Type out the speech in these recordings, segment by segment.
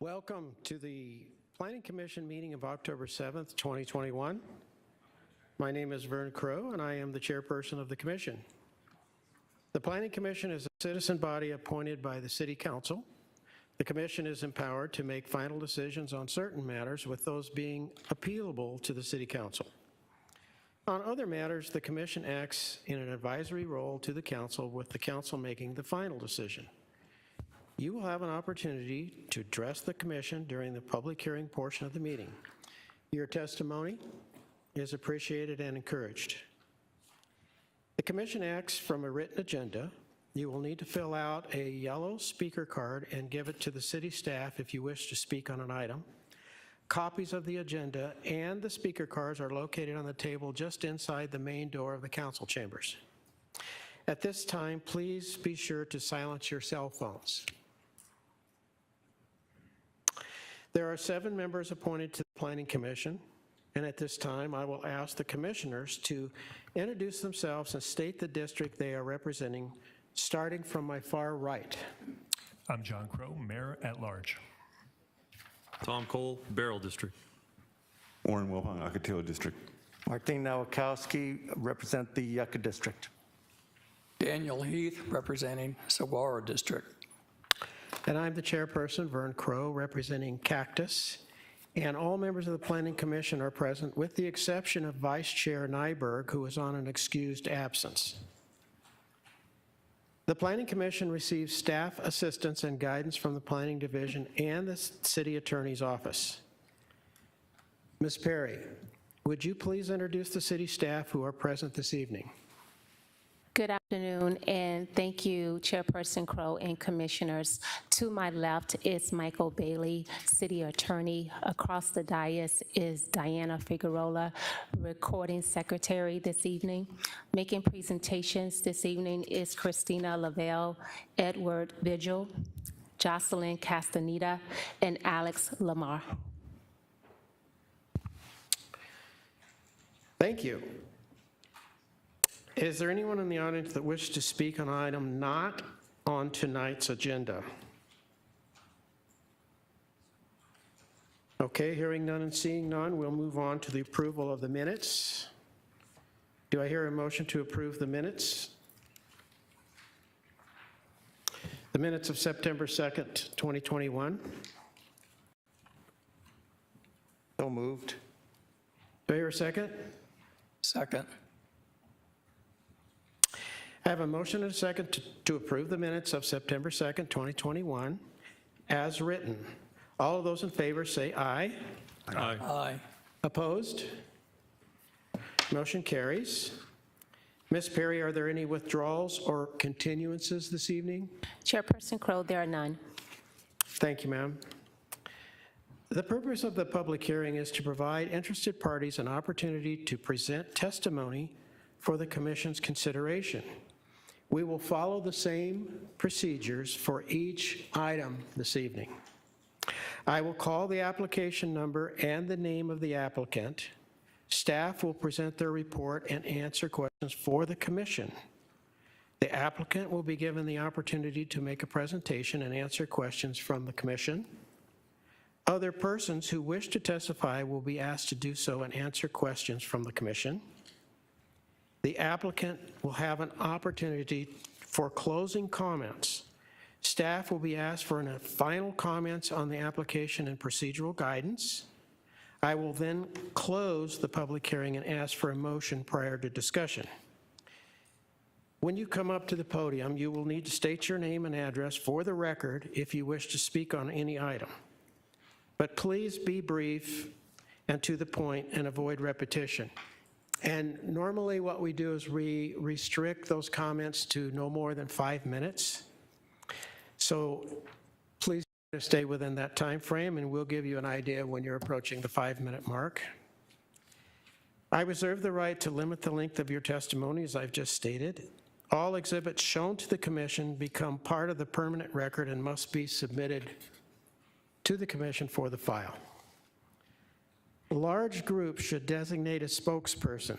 Welcome to the Planning Commission meeting of October 7th, 2021. My name is Vern Crow, and I am the chairperson of the commission. The Planning Commission is a citizen body appointed by the City Council. The commission is empowered to make final decisions on certain matters, with those being appealable to the City Council. On other matters, the commission acts in an advisory role to the council, with the council making the final decision. You will have an opportunity to address the commission during the public hearing portion of the meeting. Your testimony is appreciated and encouraged. The commission acts from a written agenda. You will need to fill out a yellow speaker card and give it to the city staff if you wish to speak on an item. Copies of the agenda and the speaker cards are located on the table just inside the main door of the council chambers. At this time, please be sure to silence your cell phones. There are 7 members appointed to the Planning Commission, and at this time I will ask the commissioners to introduce themselves and state the district they are representing, starting from my far right. I'm John Crow, Mayor at Large. Tom Cole, Barrel District. Warren Wilpon, Ocotillo District. Martin Nowakowski, represent the Yucca District. Daniel Heath, representing Saguaro District. And I'm the chairperson, Vern Crow, representing Cactus. And all members of the Planning Commission are present, with the exception of Vice Chair Nyberg, who is on an excused absence. The Planning Commission receives staff assistance and guidance from the Planning Division and the City Attorney's Office. Ms. Perry, would you please introduce the city staff who are present this evening? Good afternoon, and thank you, Chairperson Crow and Commissioners. To my left is Michael Bailey, City Attorney. Across the dais is Diana Figueroa, Recording Secretary this evening. Making presentations this evening is Christina Lavelle, Edward Vigil, Jocelyn Castaneda, and Alex Lamar. Thank you. Is there anyone in the audience that wishes to speak on an item not on tonight's agenda? Okay, hearing none and seeing none, we'll move on to the approval of the minutes. Do I hear a motion to approve the minutes? The minutes of September 2nd, 2021. So moved. Do I hear a second? Second. I have a motion and a second to approve the minutes of September 2nd, 2021, as written. All of those in favor say aye. Aye. Aye. Opposed? Motion carries. Ms. Perry, are there any withdrawals or continuances this evening? Chairperson Crow, there are none. Thank you, ma'am. The purpose of the public hearing is to provide interested parties an opportunity to present testimony for the Commission's consideration. We will follow the same procedures for each item this evening. I will call the application number and the name of the applicant. Staff will present their report and answer questions for the Commission. The applicant will be given the opportunity to make a presentation and answer questions from the Commission. Other persons who wish to testify will be asked to do so and answer questions from the Commission. The applicant will have an opportunity for closing comments. Staff will be asked for final comments on the application and procedural guidance. I will then close the public hearing and ask for a motion prior to discussion. When you come up to the podium, you will need to state your name and address for the record if you wish to speak on any item. But please be brief and to the point and avoid repetition. And normally what we do is we restrict those comments to no more than 5 minutes. So please stay within that time frame, and we'll give you an idea when you're approaching the 5-minute mark. I reserve the right to limit the length of your testimony, as I've just stated. All exhibits shown to the Commission become part of the permanent record and must be submitted to the Commission for the file. Large groups should designate a spokesperson,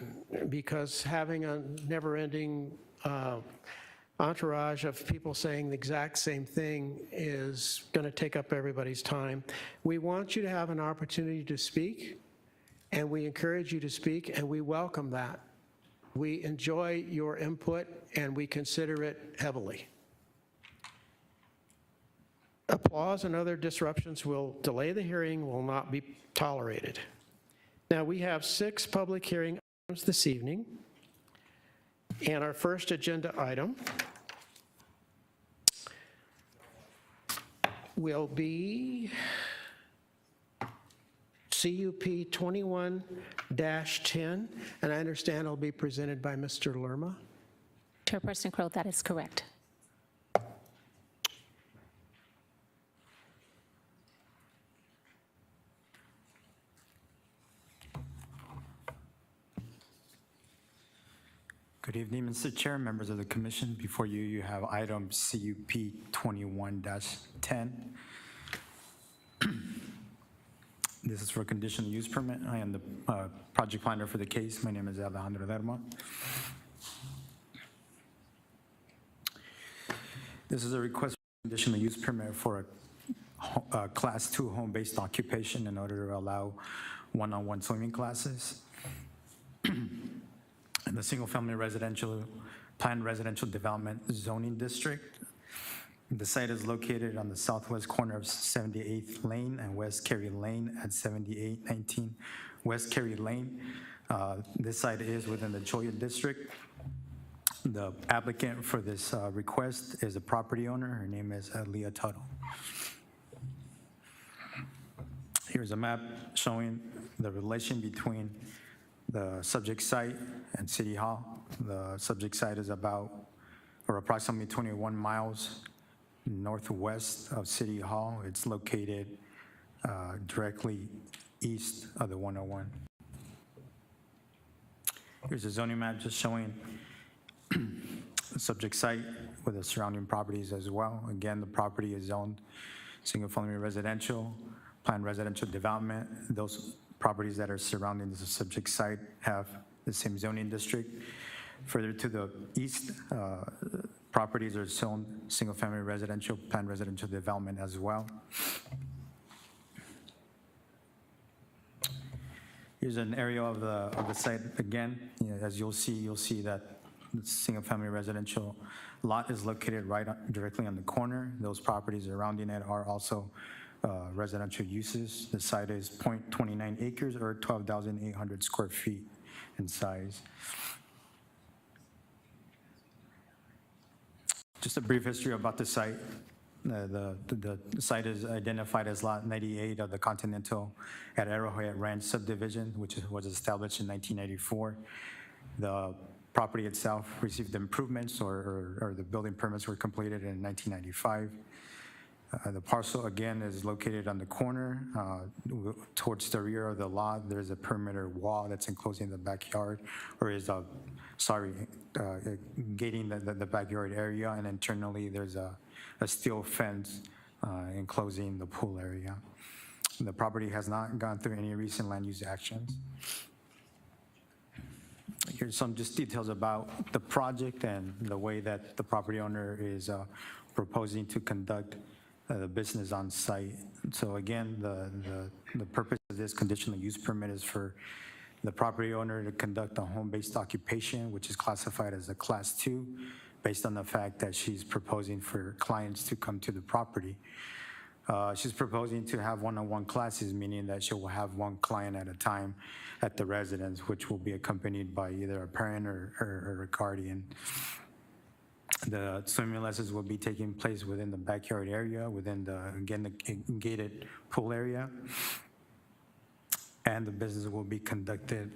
because having a never-ending entourage of people saying the exact same thing is going to take up everybody's time. We want you to have an opportunity to speak, and we encourage you to speak, and we welcome that. We enjoy your input, and we consider it heavily. Applause and other disruptions will delay the hearing, will not be tolerated. Now, we have 6 public hearing items this evening, and our first agenda item will be CUP 21-10, and I understand it'll be presented by Mr. Lerma. Chairperson Crow, that is correct. Good evening, Mr. Chair, members of the commission. Before you, you have item CUP 21-10. This is for a conditional use permit. I am the project planner for the case. My name is Alejandro Lerma. This is a request for conditional use permit for a Class 2 home-based occupation in order to allow one-on-one swimming classes. In the single-family residential, planned residential development zoning district. The site is located on the southwest corner of 78th Lane and West Cary Lane at 7819 West Cary Lane. This site is within the Cholla district. The applicant for this request is a property owner. Her name is Leah Tuttle. Here's a map showing the relation between the subject site and City Hall. The subject site is approximately 21 miles northwest of City Hall. It's located directly east of the 101. Here's a zoning map just showing the subject site with the surrounding properties as well. Again, the property is zoned single-family residential, planned residential development. Those properties that are surrounding the subject site have the same zoning district. Further to the east, properties are zoned single-family residential, planned residential development as well. Here's an area of the site again. As you'll see that the single-family residential lot is located directly on the corner. Those properties surrounding it are also residential uses. The site is 0.29 acres or 12,800 square feet in size. Just a brief history about the site. The site is identified as Lot 98 of the Continental at Arrowhead Ranch subdivision, which was established in 1994. The property itself received improvements or the building permits were completed in 1995. The parcel, again, is located on the corner. Towards the rear of the lot, there's a perimeter wall that's enclosing the backyard, or gating the backyard area, and internally there's a steel fence enclosing the pool area. The property has not gone through any recent land use actions. Here's some just details about the project and the way that the property owner is proposing to conduct the business on site. So again, the purpose of this conditional use permit is for the property owner to conduct a home-based occupation, which is classified as a Class 2, based on the fact that she's proposing for clients to come to the property. She's proposing to have one-on-one classes, meaning that she will have one client at a time at the residence, which will be accompanied by either a parent or a guardian. The swimming lessons will be taking place within the backyard area, within the gated pool area. And the business will be conducted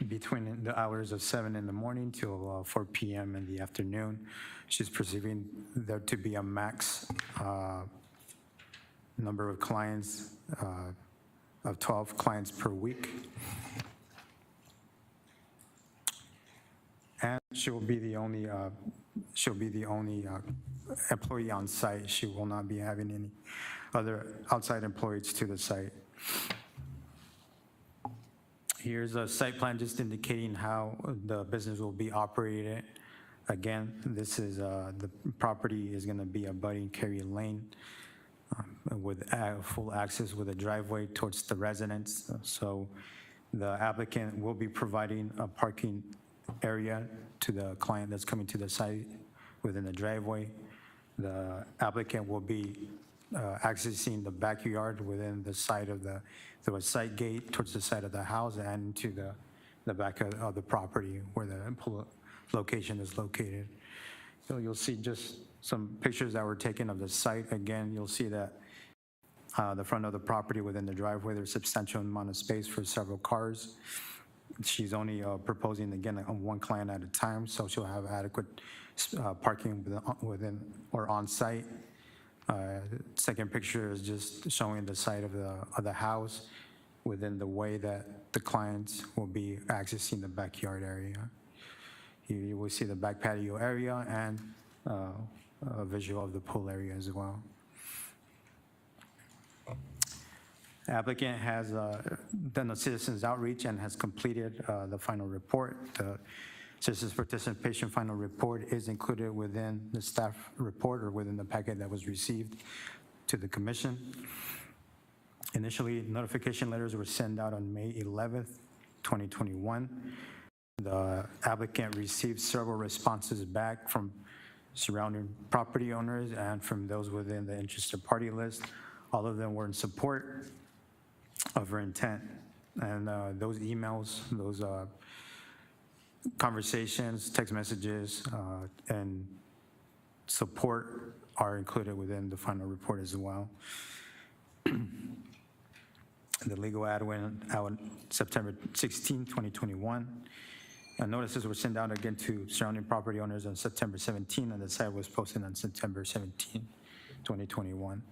between the hours of 7 in the morning till 4 p.m. in the afternoon. She's perceiving there to be a max number of clients of 12 clients per week. And she will be the only employee on site. She will not be having any other outside employees to the site. Here's a site plan just indicating how the business will be operated. Again, this is, the property is going to be abutting Cary Lane with full access with a driveway towards the residence. So the applicant will be providing a parking area to the client that's coming to the site within the driveway. The applicant will be accessing the backyard within the side of through a side gate towards the side of the house and to the back of the property where the location is located. So you'll see just some pictures that were taken of the site. Again, you'll see that the front of the property within the driveway, there's substantial amount of space for several cars. She's only proposing, again, on one client at a time, so she'll have adequate parking within or on site. Second picture is just showing the side of the house within the way that the clients will be accessing the backyard area. You will see the back patio area and a visual of the pool area as well. Applicant has done a citizens outreach and has completed the final report. The citizens participation final report is included within the staff report or within the packet that was received to the commission. Initially, notification letters were sent out on May 11th, 2021. The applicant received several responses back from surrounding property owners and from those within the interested party list. All of them were in support of her intent. And those emails, those conversations, text messages, and support are included within the final report as well. The legal ad went out September 16, 2021. Notices were sent out again to surrounding property owners on September 17, and the site was posted on September 17, 2021.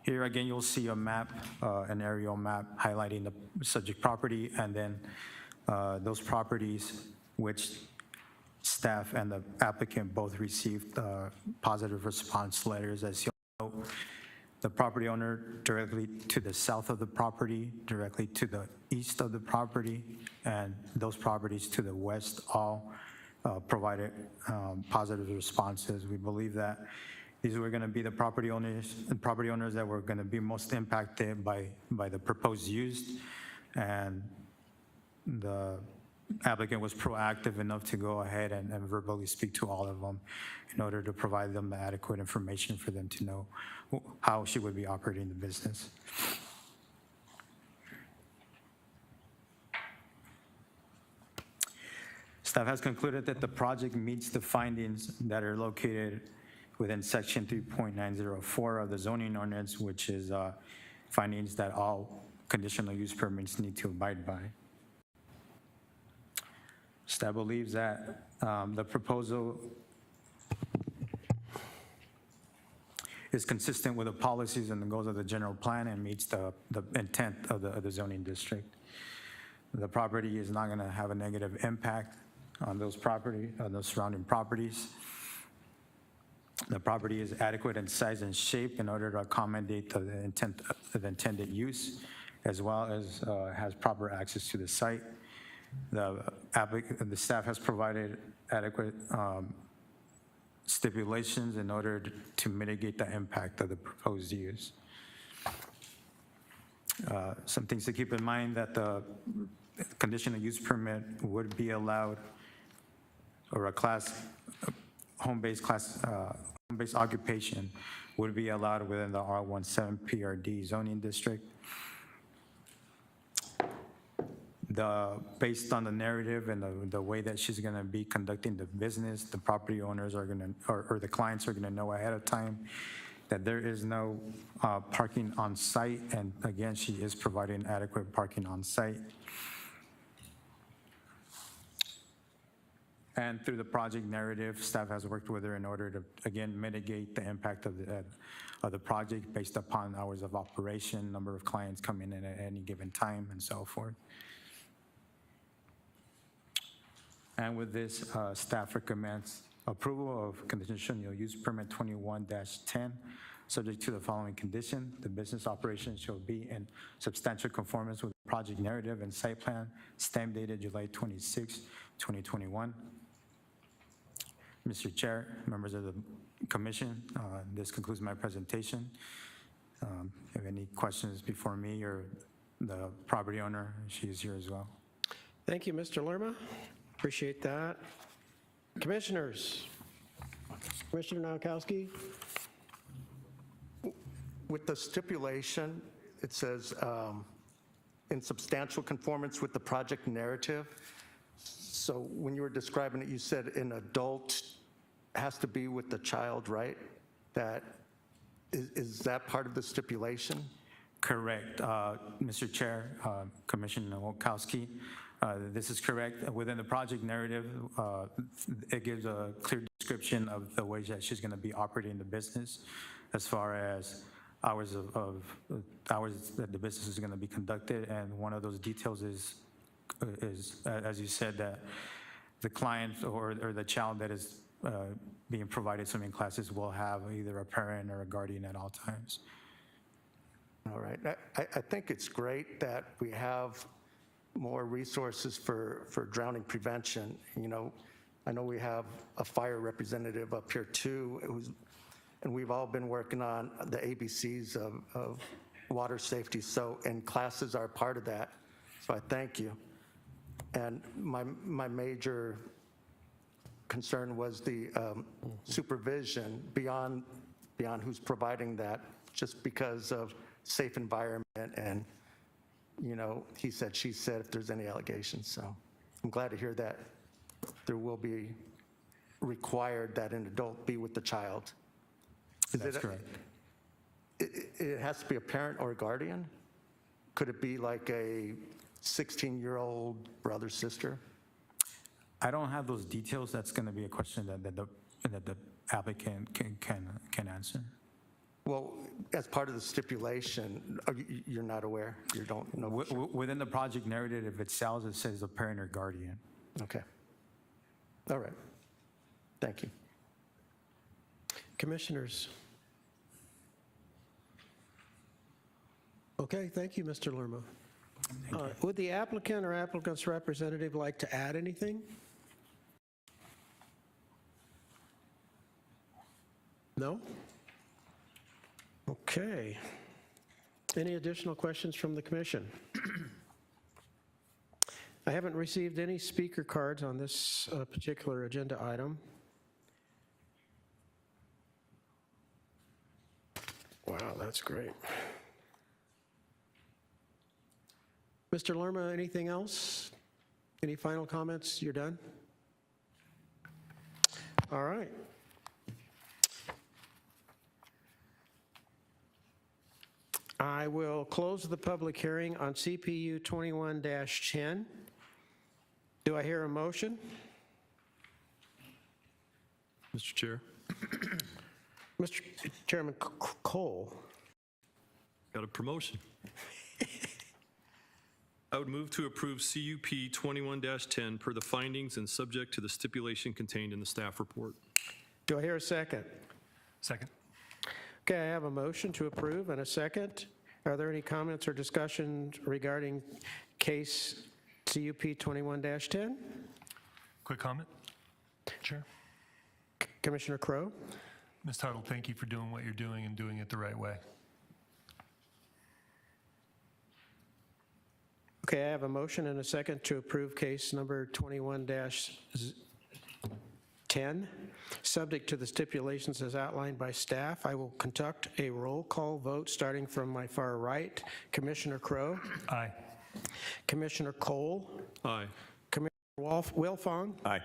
Here again, you'll see a map, an aerial map highlighting the subject property, and then those properties which staff and the applicant both received positive response letters. As you know, the property owner directly to the south of the property, directly to the east of the property, and those properties to the west all provided positive responses. We believe that these were going to be the property owners that were going to be most impacted by the proposed use, and the applicant was proactive enough to go ahead and verbally speak to all of them in order to provide them adequate information for them to know how she would be operating the business. Staff has concluded that the project meets the findings that are located within section 3.904 of the zoning ordinance, which is findings that all conditional use permits need to abide by. Staff believes that the proposal is consistent with the policies and the goals of the general plan and meets the intent of the zoning district. The property is not going to have a negative impact on those surrounding properties. The property is adequate in size and shape in order to accommodate the intended use, as well as has proper access to the site. The staff has provided adequate stipulations in order to mitigate the impact of the proposed use. Some things to keep in mind: that the conditional use permit would be allowed, or a home-based occupation would be allowed within the R17 PRD zoning district. Based on the narrative and the way that she's going to be conducting the business, the property owners are going to, or the clients are going to know ahead of time that there is no parking on site. And again, she is providing adequate parking on site. And through the project narrative, staff has worked with her in order to, again, mitigate the impact of the project based upon hours of operation, number of clients coming in at any given time, and so forth. And with this, staff recommends approval of conditional use permit 21-10, subject to the following condition: the business operation shall be in substantial conformance with the project narrative and site plan, stamp dated July 26, 2021. Mr. Chair, members of the commission, this concludes my presentation. If you have any questions before me or the property owner, she is here as well. Thank you, Mr. Lerma. Appreciate that. Commissioners. Commissioner Nowakowski? With the stipulation, it says, in substantial conformance with the project narrative. So when you were describing it, you said an adult has to be with the child, right? That, is that part of the stipulation? Correct. Mr. Chair, Commissioner Nowakowski, this is correct. Within the project narrative, it gives a clear description of the way that she's going to be operating the business as far as hours hours that the business is going to be conducted. And one of those details is, as you said, that the client or the child that is being provided swimming classes will have either a parent or a guardian at all times. All right. I think it's great that we have more resources for drowning prevention. You know, I know we have a fire representative up here too, and we've all been working on the ABCs of water safety. So, and classes are part of that. So I thank you. And my major concern was the supervision beyond who's providing that, just because of safe environment and, you know, he said, she said, if there's any allegations. So I'm glad to hear that there will be required that an adult be with the child. That's correct. It has to be a parent or a guardian? Could it be like a 16-year-old brother, sister? I don't have those details. That's going to be a question that the applicant can answer. Well, as part of the stipulation, you're not aware? You don't know? Within the project narrative, if it sells, it says a parent or guardian. Okay. All right. Thank you. Commissioners? Okay, thank you, Mr. Lerma. Would the applicant or applicant's representative like to add anything? No? Okay. Any additional questions from the commission? I haven't received any speaker cards on this particular agenda item. Wow, that's great. Mr. Lerma, anything else? Any final comments? You're done? All right. I will close the public hearing on CPU 21-10. Do I hear a motion? Mr. Chair, Mr. Chairman Cole. got a promotion. I would move to approve CUP 21-10 per the findings and subject to the stipulation contained in the staff report. Do I hear a second? Second. Okay, I have a motion to approve and a second. Are there any comments or discussion regarding case CUP 21-10? Quick comment, Chair. Commissioner Crowe? Ms. Tuttle, thank you for doing what you're doing and doing it the right way. Okay, I have a motion and a second to approve case number 21-10, subject to the stipulations as outlined by staff. I will conduct a roll call vote starting from my far right. Commissioner Crowe? Aye. Commissioner Cole? Aye. Commissioner Wilfong? Aye.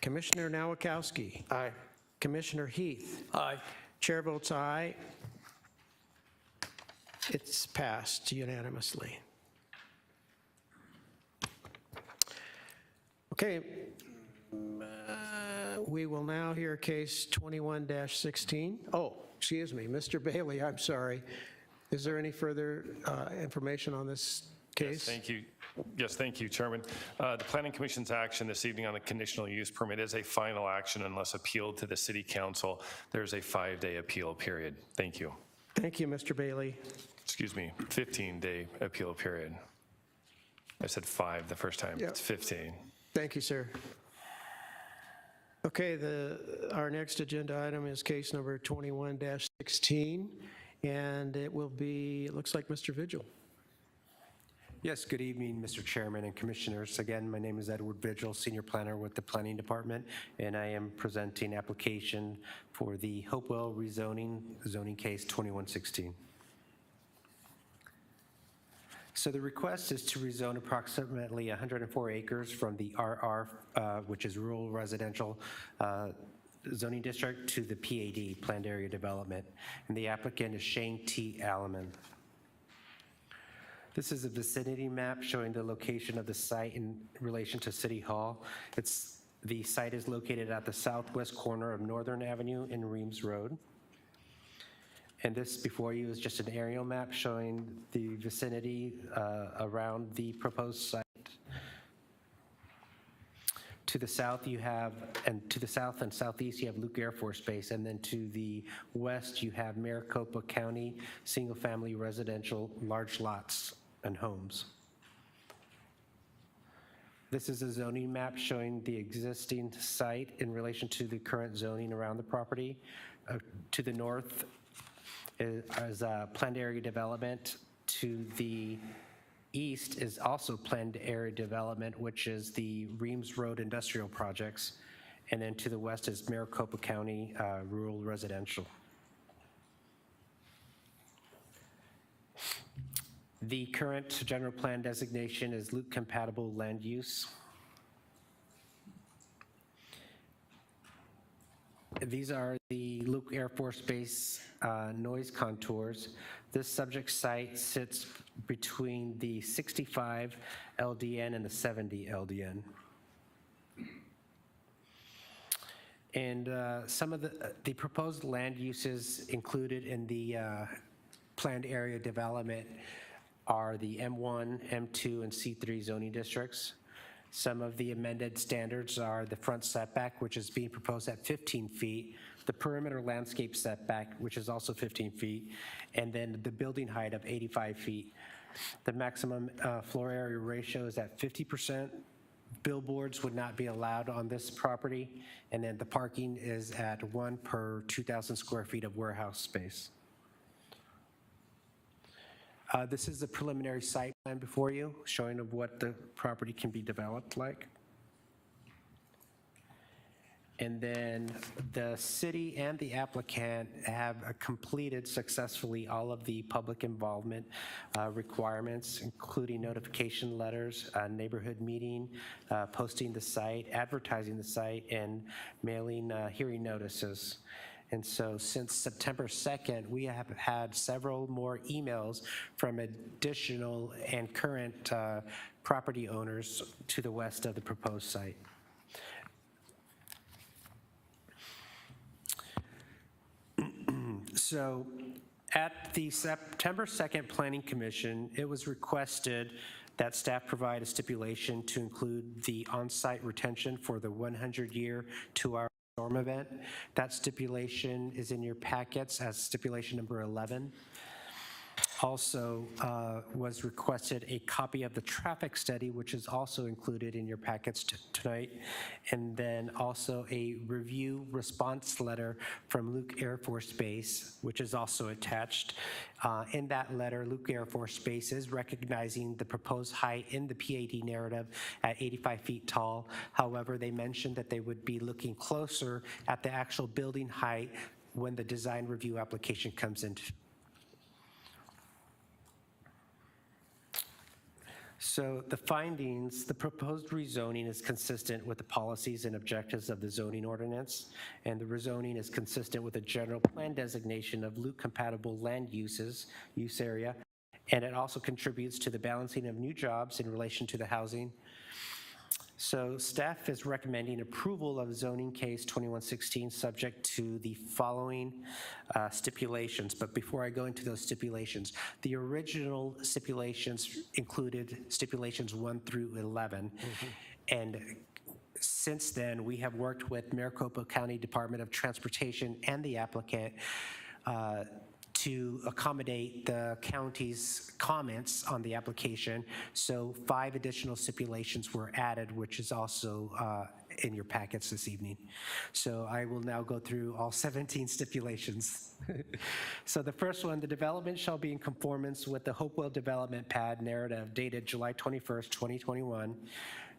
Commissioner Nowakowski? Aye. Commissioner Heath? Aye. Chair votes aye. It's passed unanimously. Okay, we will now hear case 21-16. Oh, excuse me, Mr. Bailey, I'm sorry. Is there any further information on this case? Yes, thank you. Yes, thank you, Chairman. The Planning Commission's action this evening on the conditional use permit is a final action unless appealed to the City Council. There's a 5-day appeal period. Thank you. Thank you, Mr. Bailey. Excuse me, 15-day appeal period. I said 5 the first time. Yeah. It's 15. Thank you, sir. Okay, our next agenda item is case number 21-16, and it will be, it looks like Mr. Vigil. Yes, good evening, Mr. Chairman and Commissioners. Again, my name is Edward Vigil, Senior Planner with the Planning Department, and I am presenting application for the Hopewell rezoning, zoning case 2116. So the request is to rezone approximately 104 acres from the RR, which is Rural Residential Zoning District, to the PAD, Planned Area Development. And the applicant is Shane T. Alleman. This is a vicinity map showing the location of the site in relation to City Hall. The site is located at the southwest corner of Northern Avenue and Reams Road. And this before you is just an aerial map showing the vicinity around the proposed site. To the south you have, and to the south and southeast you have Luke Air Force Base, and then to the west you have Maricopa County single-family residential large lots and homes. This is a zoning map showing the existing site in relation to the current zoning around the property. To the north is planned area development. To the east is also planned area development, which is the Reams Road industrial projects. And then to the west is Maricopa County rural residential. The current general plan designation is Loop compatible land use. These are the Luke Air Force Base noise contours. This subject site sits between the 65 LDN and the 70 LDN. And some of the proposed land uses included in the planned area development are the M1, M2, and C3 zoning districts. Some of the amended standards are the front setback, which is being proposed at 15 feet, the perimeter landscape setback, which is also 15 feet, and then the building height of 85 feet. The maximum floor area ratio is at 50%. Billboards would not be allowed on this property, and then the parking is at 1 per 2,000 square feet of warehouse space. This is the preliminary site plan before you, showing of what the property can be developed like. And then the city and the applicant have completed successfully all of the public involvement requirements, including notification letters, neighborhood meeting, posting the site, advertising the site, and mailing hearing notices. And so since September 2nd, we have had several more emails from additional and current property owners to the west of the proposed site. So at the September 2nd Planning Commission, it was requested that staff provide a stipulation to include the on-site retention for the 100-year 2-hour storm event. That stipulation is in your packets as stipulation number 11. Also was requested a copy of the traffic study, which is also included in your packets tonight, and then also a review response letter from Luke Air Force Base, which is also attached. In that letter, Luke Air Force Base is recognizing the proposed height in the PAD narrative at 85 feet tall. However, they mentioned that they would be looking closer at the actual building height when the design review application comes in. So the findings, the proposed rezoning is consistent with the policies and objectives of the zoning ordinance, and the rezoning is consistent with the general plan designation of Luke-compatible land use area, and it also contributes to the balancing of new jobs in relation to the housing. So staff is recommending approval of zoning case 2116 subject to the following stipulations. But before I go into those stipulations, the original stipulations included stipulations 1 through 11. And since then, we have worked with Maricopa County Department of Transportation and the applicant to accommodate the county's comments on the application. So 5 additional stipulations were added, which is also in your packets this evening. So I will now go through all 17 stipulations. So the first one, the development shall be in conformance with the Hopewell Development Pad narrative dated July 21st, 2021.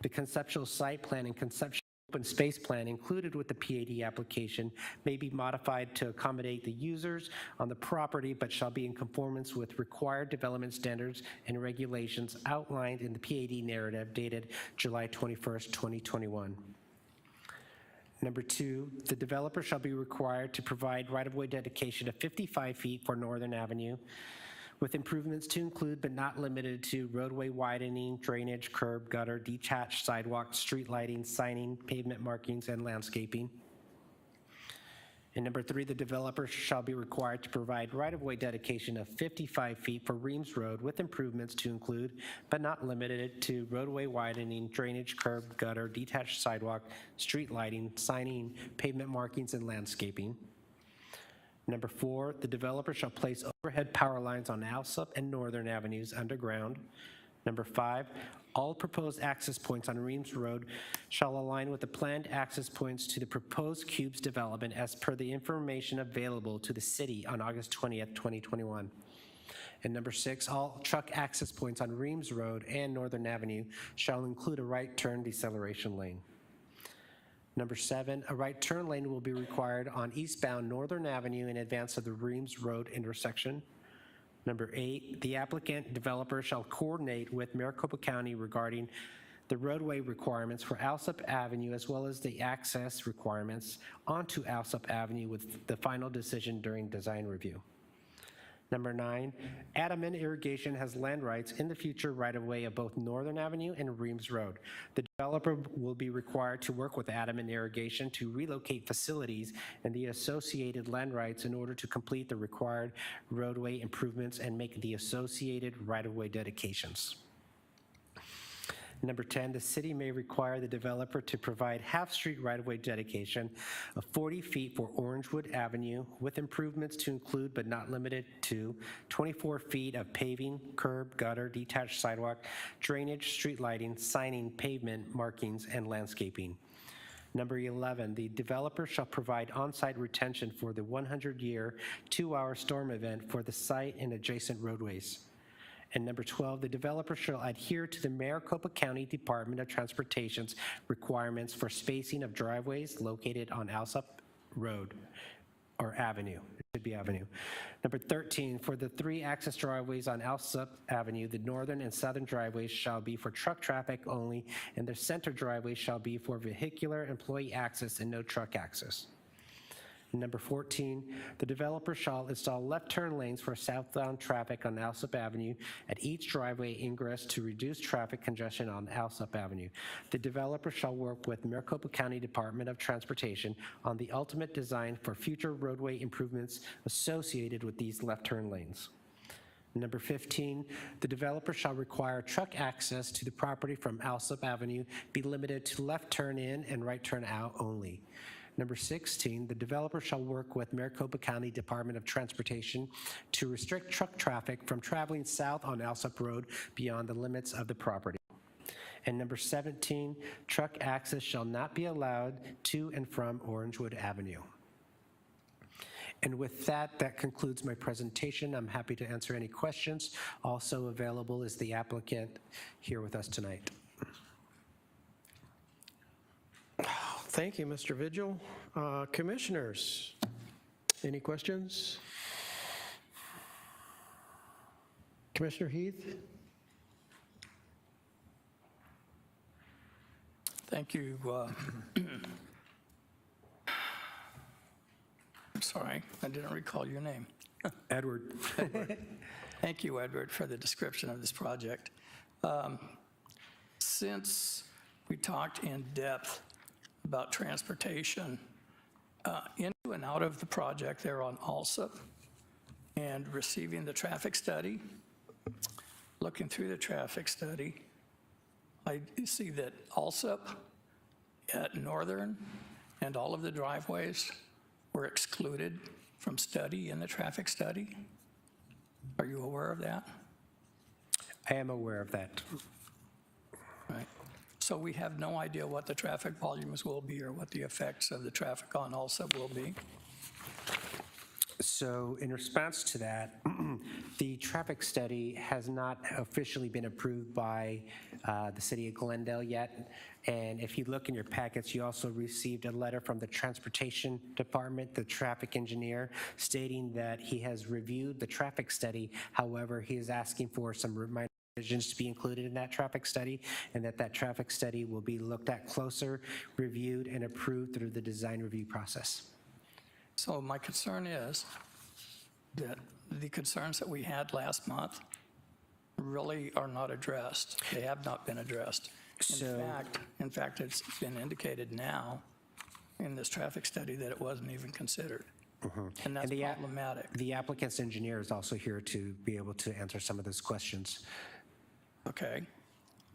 The conceptual site plan and conceptual open space plan included with the PAD application may be modified to accommodate the users on the property, but shall be in conformance with required development standards and regulations outlined in the PAD narrative dated July 21st, 2021. Number two, the developer shall be required to provide right-of-way dedication of 55 feet for Northern Avenue, with improvements to include but not limited to roadway widening, drainage, curb, gutter, detached sidewalk, street lighting, signing, pavement markings, and landscaping. And number three, the developer shall be required to provide right-of-way dedication of 55 feet for Reams Road with improvements to include but not limited to roadway widening, drainage, curb, gutter, detached sidewalk, street lighting, signing, pavement markings, and landscaping. Number four, the developer shall place overhead power lines on Alsop and Northern Avenues underground. Number five, all proposed access points on Reams Road shall align with the planned access points to the proposed Cubes development as per the information available to the city on August 20th, 2021. And number six, all truck access points on Reams Road and Northern Avenue shall include a right turn deceleration lane. Number seven, a right turn lane will be required on eastbound Northern Avenue in advance of the Reams Road intersection. Number eight, the applicant developer shall coordinate with Maricopa County regarding the roadway requirements for Alsop Avenue as well as the access requirements onto Alsop Avenue with the final decision during design review. Number nine, Adamant Irrigation has land rights in the future right-of-way of both Northern Avenue and Reams Road. The developer will be required to work with Adamant Irrigation to relocate facilities and the associated land rights in order to complete the required roadway improvements and make the associated right-of-way dedications. Number 10, the city may require the developer to provide half-street right-of-way dedication of 40 feet for Orangewood Avenue with improvements to include but not limited to 24 feet of paving, curb, gutter, detached sidewalk, drainage, street lighting, signing, pavement, markings, and landscaping. Number 11, the developer shall provide on-site retention for the 100-year, 2-hour storm event for the site and adjacent roadways. And number 12, the developer shall adhere to the Maricopa County Department of Transportation's requirements for spacing of driveways located on Alsop Road or Avenue. It should be Avenue. Number 13, for the 3 access driveways on Alsop Avenue, the northern and southern driveways shall be for truck traffic only, and the center driveway shall be for vehicular employee access and no truck access. Number 14, the developer shall install left turn lanes for southbound traffic on Alsop Avenue at each driveway ingress to reduce traffic congestion on Alsop Avenue. The developer shall work with Maricopa County Department of Transportation on the ultimate design for future roadway improvements associated with these left turn lanes. Number 15, the developer shall require truck access to the property from Alsop Avenue be limited to left turn in and right turn out only. Number 16, the developer shall work with Maricopa County Department of Transportation to restrict truck traffic from traveling south on Alsop Road beyond the limits of the property. And number 17, truck access shall not be allowed to and from Orangewood Avenue. And with that, that concludes my presentation. I'm happy to answer any questions. Also available is the applicant here with us tonight. Thank you, Mr. Vigil. Commissioners, any questions? Commissioner Heath? Thank you. I'm sorry, I didn't recall your name. Edward. Thank you, Edward, for the description of this project. Since we talked in depth about transportation into and out of the project there on Alsop and receiving the traffic study, looking through the traffic study, I see that Alsop at Northern and all of the driveways were excluded from study in the traffic study. Are you aware of that? I am aware of that. Right. So we have no idea what the traffic volumes will be or what the effects of the traffic on Alsip will be. So in response to that, the traffic study has not officially been approved by the city of Glendale yet. And if you look in your packets, you also received a letter from the Transportation Department, the traffic engineer, stating that he has reviewed the traffic study. However, he is asking for some revisions to be included in that traffic study, and that traffic study will be looked at closer, reviewed, and approved through the design review process. So my concern is that the concerns that we had last month really are not addressed. They have not been addressed. In fact, it's been indicated now in this traffic study that it wasn't even considered. And that's problematic. The applicant's engineer is also here to be able to answer some of those questions. Okay.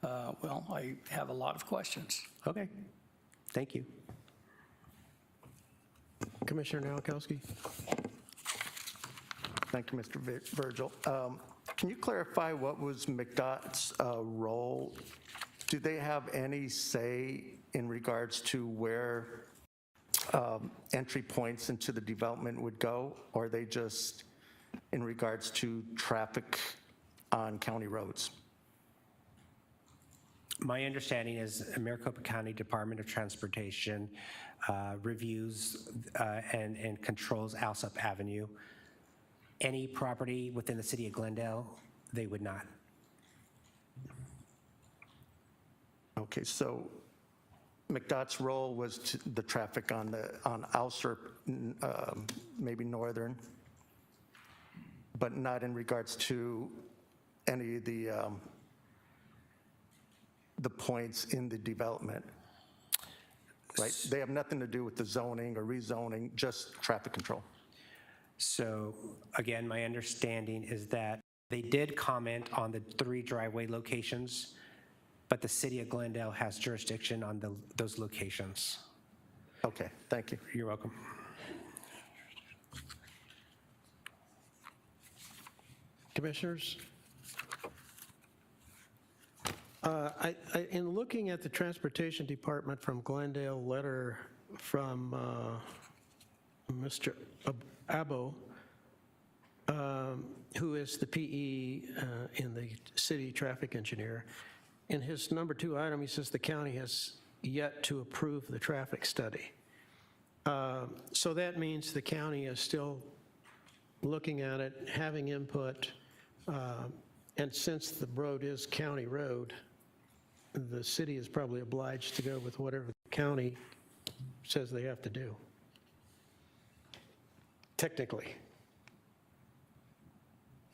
Well, I have a lot of questions. Okay, thank you. Commissioner Nowakowski? Thank you, Mr. Virgil. Can you clarify what was MDOT's role? Do they have any say in regards to where entry points into the development would go? Or are they just in regards to traffic on county roads? My understanding is Maricopa County Department of Transportation reviews and controls Alsip Avenue. Any property within the city of Glendale, they would not. Okay, so MDOT's role was the traffic on Alsip, maybe northern, but not in regards to any of the points in the development, right? They have nothing to do with the zoning or rezoning, just traffic control. So again, my understanding is that they did comment on the 3 driveway locations, but the city of Glendale has jurisdiction on those locations. Okay, thank you. You're welcome. Commissioners? In looking at the Transportation Department from Glendale letter from Mr. Abo, who is the PE in the city traffic engineer, in his number 2 item, he says the county has yet to approve the traffic study. So that means the county is still looking at it, having input, and since the road is county road, the city is probably obliged to go with whatever the county says they have to do. Technically.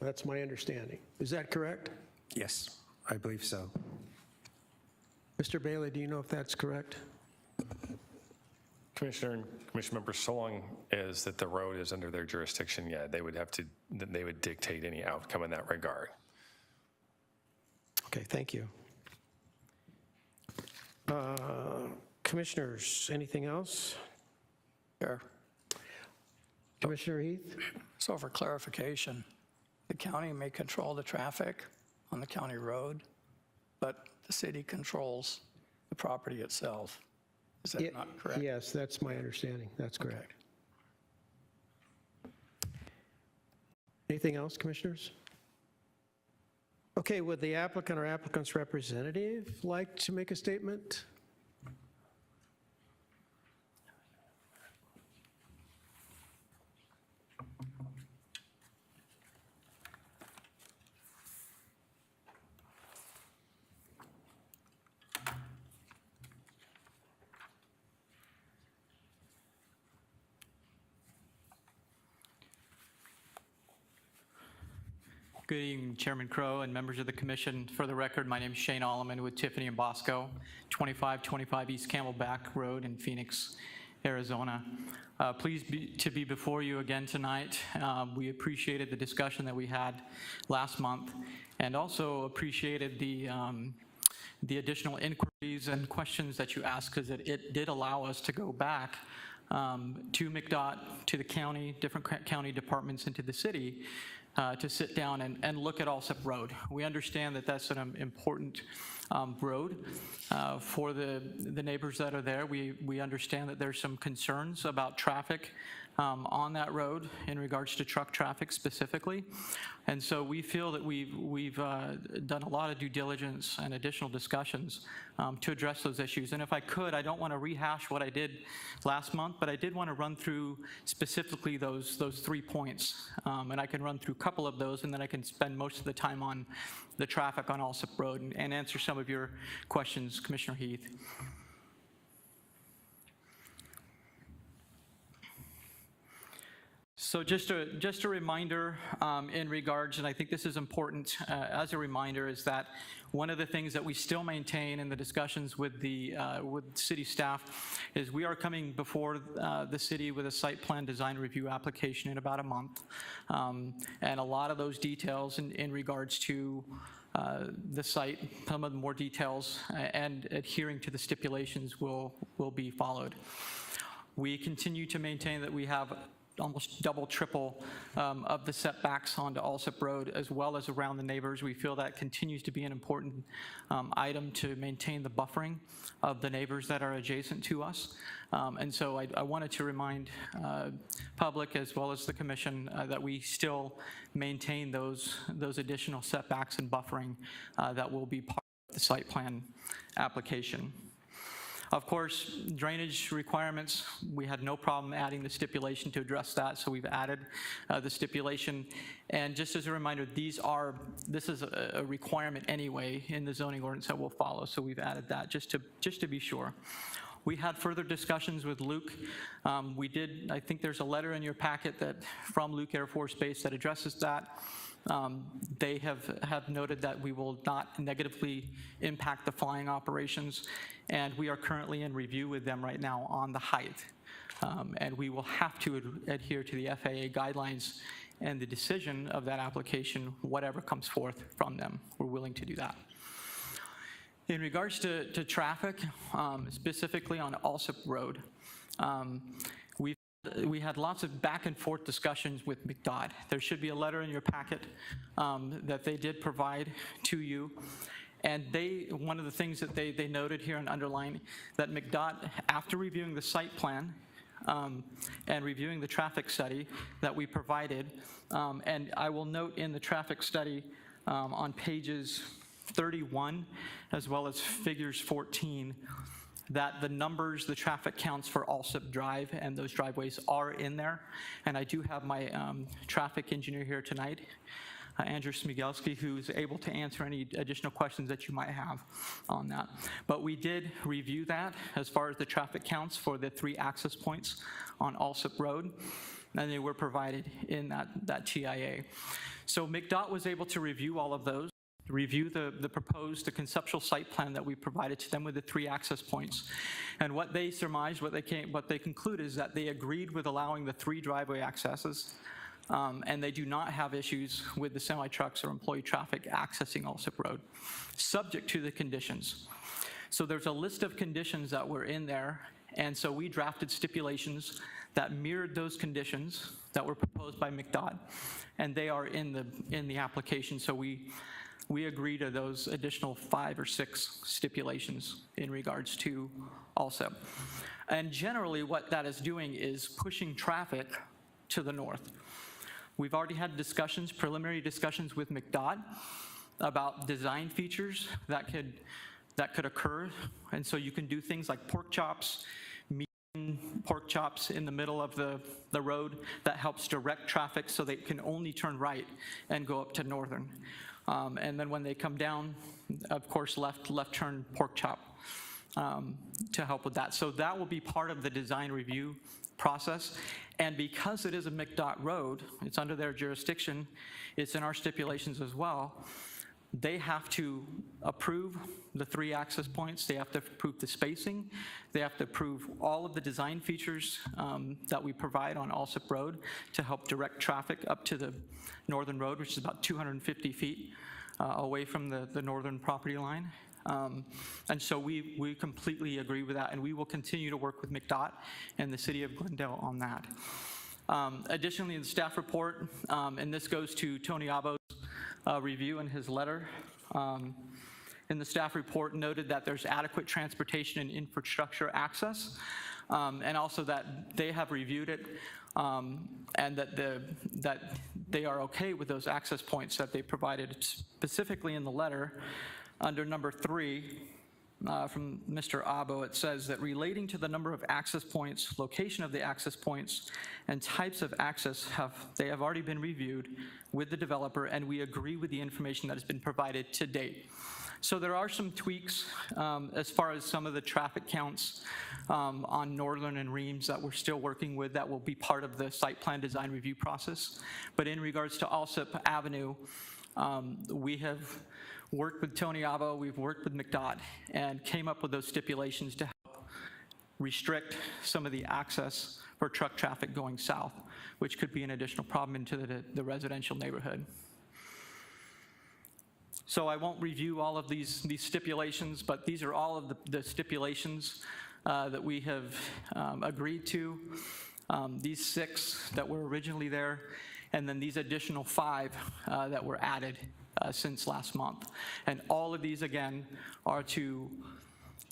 That's my understanding. Is that correct? Yes, I believe so. Mr. Bailey, do you know if that's correct? Commissioner and commission members, so long as that the road is under their jurisdiction, yeah, they would dictate any outcome in that regard. Okay, thank you. Commissioners, anything else? Sure. Commissioner Heath? So for clarification, the county may control the traffic on the county road, but the city controls the property itself. Is that not correct? Yes, that's my understanding. That's correct. Anything else, commissioners? Okay, would the applicant or applicant's representative like to make a statement? Good evening, Chairman Crow and members of the commission. For the record, my name is Shane Alleman with Tiffany and Bosco, 2525 East Camelback Road in Phoenix, Arizona. Pleased to be before you again tonight. We appreciated the discussion that we had last month, and also appreciated the additional inquiries and questions that you asked, because it did allow us to go back to MDOT, to the county, different county departments, and to the city to sit down and look at Alsip Road. We understand that that's an important road for the neighbors that are there. We understand that there's some concerns about traffic on that road in regards to truck traffic specifically. And so we feel that we've done a lot of due diligence and additional discussions to address those issues. And if I could, I don't want to rehash what I did last month, but I did want to run through specifically those 3 points. And I can run through a couple of those, and then I can spend most of the time on the traffic on Alsip Road and answer some of your questions, Commissioner Heath. So just a reminder in regards, and I think this is important as a reminder, is that one of the things that we still maintain in the discussions with the city staff is we are coming before the city with a site plan design review application in about a month. And a lot of those details in regards to the site, some of the more details and adhering to the stipulations will be followed. We continue to maintain that we have almost double, triple of the setbacks onto Alsip Road as well as around the neighbors. We feel that continues to be an important item to maintain the buffering of the neighbors that are adjacent to us. And so I wanted to remind public as well as the commission that we still maintain those additional setbacks and buffering that will be part of the site plan application. Of course, drainage requirements, we had no problem adding the stipulation to address that, so we've added the stipulation. And just as a reminder, this is a requirement anyway in the zoning ordinance that we'll follow, so we've added that just to be sure. We had further discussions with Luke. I think there's a letter in your packet from Luke Air Force Base that addresses that. They have noted that we will not negatively impact the flying operations, and we are currently in review with them right now on the height. And we will have to adhere to the FAA guidelines and the decision of that application, whatever comes forth from them. We're willing to do that. In regards to traffic, specifically on Alsip Road, we had lots of back and forth discussions with MDOT. There should be a letter in your packet that they did provide to you. And one of the things that they noted here and underlined, that MDOT, after reviewing the site plan and reviewing the traffic study that we provided, and I will note in the traffic study on pages 31 as well as figures 14, that the numbers, the traffic counts for Alsip Drive and those driveways are in there. And I do have my traffic engineer here tonight, Andrew Smigelski, who's able to answer any additional questions that you might have on that. But we did review that as far as the traffic counts for the 3 access points on Alsip Road, and they were provided in that TIA. So MDOT was able to review all of those, review the conceptual site plan that we provided to them with the 3 access points. And what they surmised, what they concluded is that they agreed with allowing the 3 driveway accesses, and they do not have issues with the semi-trucks or employee traffic accessing Alsip Road, subject to the conditions. So there's a list of conditions that were in there, and so we drafted stipulations that mirrored those conditions that were proposed by MDOT, and they are in the application. So we agree to those additional 5 or 6 stipulations in regards to Alsip. And generally what that is doing is pushing traffic to the north. We've already had preliminary discussions with MDOT about design features that could occur. And so you can do things like pork chops, pork chops in the middle of the road that helps direct traffic so they can only turn right and go up to Northern. And then when they come down, of course, left turn pork chop to help with that. So that will be part of the design review process. And because it is a MDOT road, it's under their jurisdiction, it's in our stipulations as well, they have to approve the 3 access points, they have to approve the spacing, they have to approve all of the design features that we provide on Alsip Road to help direct traffic up to the Northern Road, which is about 250 feet away from the northern property line. And so we completely agree with that, and we will continue to work with MDOT and the city of Glendale on that. Additionally, in the staff report, and this goes to Tony Abo's review in his letter, in the staff report noted that there's adequate transportation and infrastructure access, and also that they have reviewed it, and that they are okay with those access points that they provided. Specifically in the letter, under number 3, from Mr. Abo, it says that relating to the number of access points, location of the access points, and types of access they have already been reviewed with the developer, and we agree with the information that has been provided to date. So there are some tweaks as far as some of the traffic counts on Northern and Reams that we're still working with that will be part of the site plan design review process. But in regards to Alsip Avenue, we have worked with Tony Abo, we've worked with MDOT, and came up with those stipulations to help restrict some of the access for truck traffic going south, which could be an additional problem into the residential neighborhood. So I won't review all of these stipulations, but these are all of the stipulations that we have agreed to. These 6 that were originally there, and then these additional 5 that were added since last month. And all of these, again, are to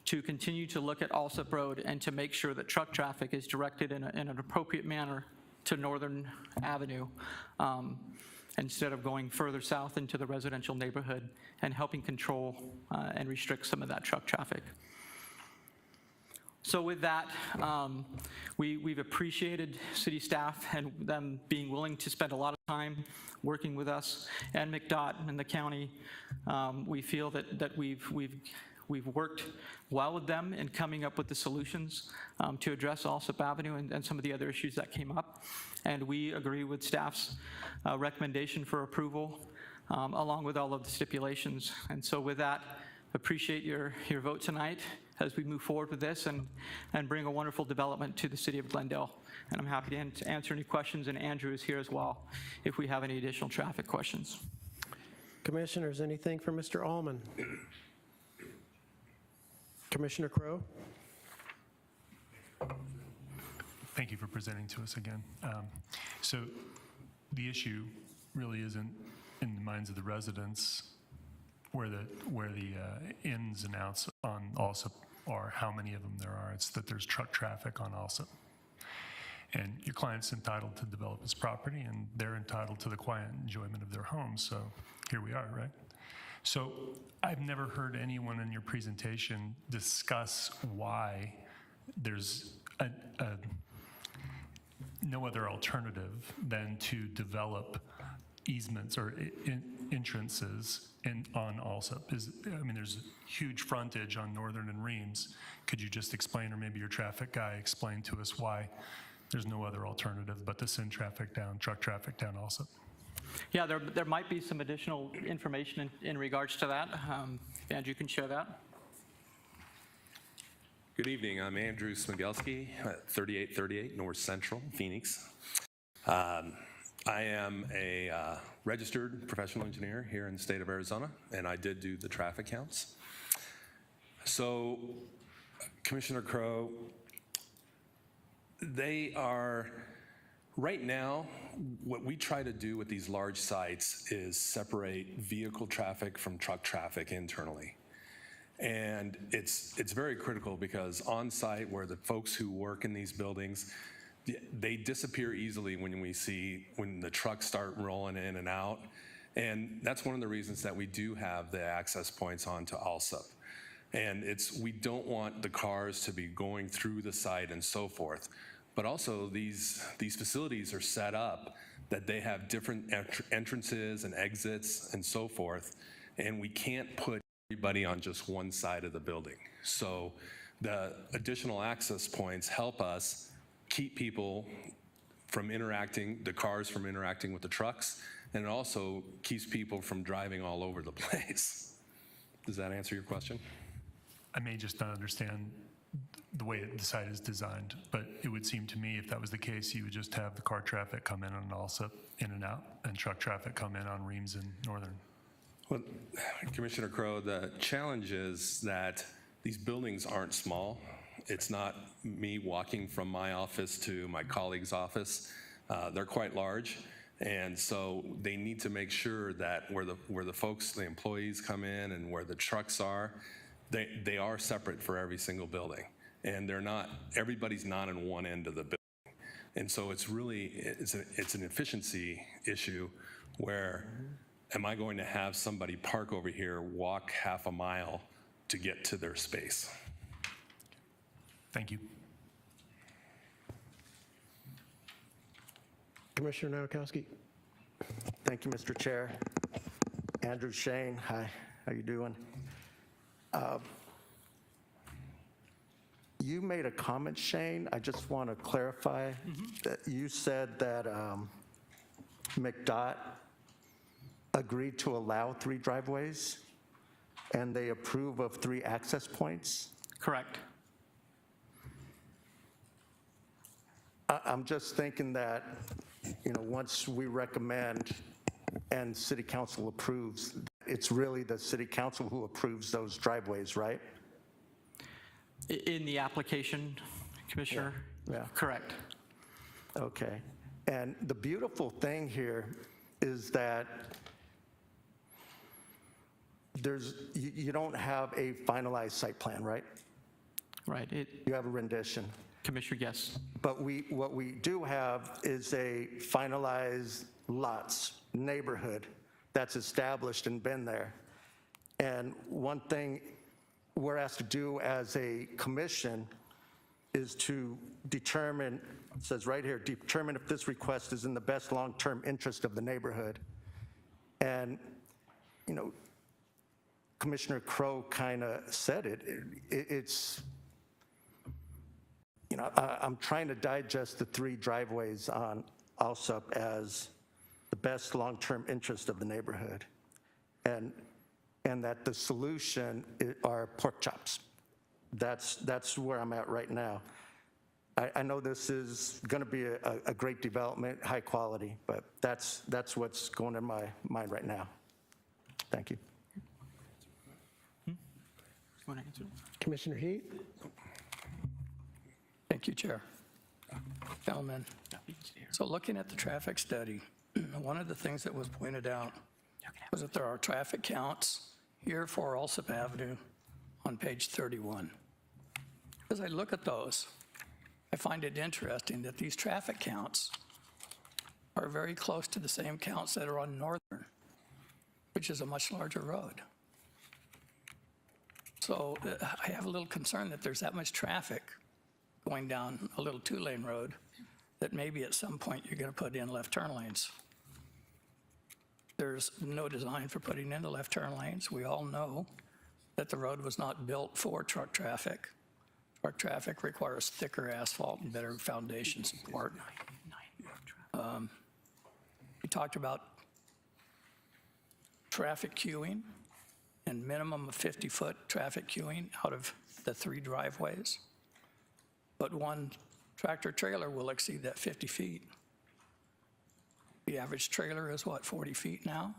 continue to look at Alsip Road and to make sure that truck traffic is directed in an appropriate manner to Northern Avenue, instead of going further south into the residential neighborhood and helping control and restrict some of that truck traffic. So with that, we've appreciated city staff and them being willing to spend a lot of time working with us and MDOT and the county. We feel that we've worked well with them in coming up with the solutions to address Alsip Avenue and some of the other issues that came up. And we agree with staff's recommendation for approval, along with all of the stipulations. And so with that, appreciate your vote tonight as we move forward with this and bring a wonderful development to the city of Glendale. And I'm happy to answer any questions, and Andrew is here as well if we have any additional traffic questions. Commissioners, anything for Mr. Allman? Commissioner Crowe? Thank you for presenting to us again. So the issue really isn't in the minds of the residents where the ins and outs on Alsip are, how many of them there are. It's that there's truck traffic on Alsip. And your client's entitled to develop his property, and they're entitled to the quiet enjoyment of their home. So here we are, right? So I've never heard anyone in your presentation discuss why there's no other alternative than to develop easements or entrances on Alsip. I mean, there's huge frontage on Northern and Reams. Could you just explain, or maybe your traffic guy explain to us why there's no other alternative but to send traffic down, truck traffic down Alsip? Yeah, there might be some additional information in regards to that. Andrew, you can share that. Good evening. I'm Andrew Smigelski at 3838 North Central, Phoenix. I am a registered professional engineer here in the state of Arizona, and I did do the traffic counts. So, Commissioner Crowe, they are, right now, what we try to do with these large sites is separate vehicle traffic from truck traffic internally. And it's very critical because on site where the folks who work in these buildings, they disappear easily when the trucks start rolling in and out. And that's one of the reasons that we do have the access points onto Alsip. And we don't want the cars to be going through the site and so forth. But also these facilities are set up that they have different entrances and exits and so forth. And we can't put everybody on just one side of the building. So the additional access points help us keep people from interacting, the cars from interacting with the trucks, and it also keeps people from driving all over the place. Does that answer your question? I may just not understand the way the site is designed, but it would seem to me if that was the case, you would just have the car traffic come in on Alsip, in and out, and truck traffic come in on Reams and Northern. Well, Commissioner Crowe, the challenge is that these buildings aren't small. It's not me walking from my office to my colleague's office. They're quite large, and so they need to make sure that where the folks, the employees come in and where the trucks are, they are separate for every single building, and they're not. Everybody's not in one end of the building, and so it's really it's an efficiency issue where. Am I going to have somebody park over here, walk half a mile to get to their space? Thank you. Commissioner Nowakowski. Thank you, Mr. Chair. Andrew Shane, hi, how you doing? You made a comment, Shane. I just want to clarify that you said that MDOT agreed to allow 3 driveways, and they approve of 3 access points? Correct. I'm just thinking that, once we recommend and City Council approves, it's really the City Council who approves those driveways, right? In the application, Commissioner? Yeah. Correct. Okay. And the beautiful thing here is that you don't have a finalized site plan, right? Right. You have a rendition. Commissioner, yes. But what we do have is a finalized lots, neighborhood that's established and been there. And one thing we're asked to do as a commission is to determine, it says right here, determine if this request is in the best long-term interest of the neighborhood. And, Commissioner Crowe kind of said it. It's, I'm trying to digest the 3 driveways on Alsop as the best long-term interest of the neighborhood, and that the solution are pork chops. That's where I'm at right now. I know this is going to be a great development, high quality, but that's what's going in my mind right now. Thank you. You want to answer? Commissioner Heath. Thank you, Chair. Gentlemen, so looking at the traffic study, one of the things that was pointed out was that there are traffic counts here for Alsop Avenue on page 31. As I look at those, I find it interesting that these traffic counts are very close to the same counts that are on Northern, which is a much larger road. So I have a little concern that there's that much traffic going down a little 2-lane road that maybe at some point you're going to put in left turn lanes. There's no design for putting in the left turn lanes. We all know that the road was not built for truck traffic. Truck traffic requires thicker asphalt and better foundation support. We talked about traffic queuing and minimum of 50-foot traffic queuing out of the 3 driveways. But one tractor trailer will exceed that 50 feet. The average trailer is what, 40 feet now?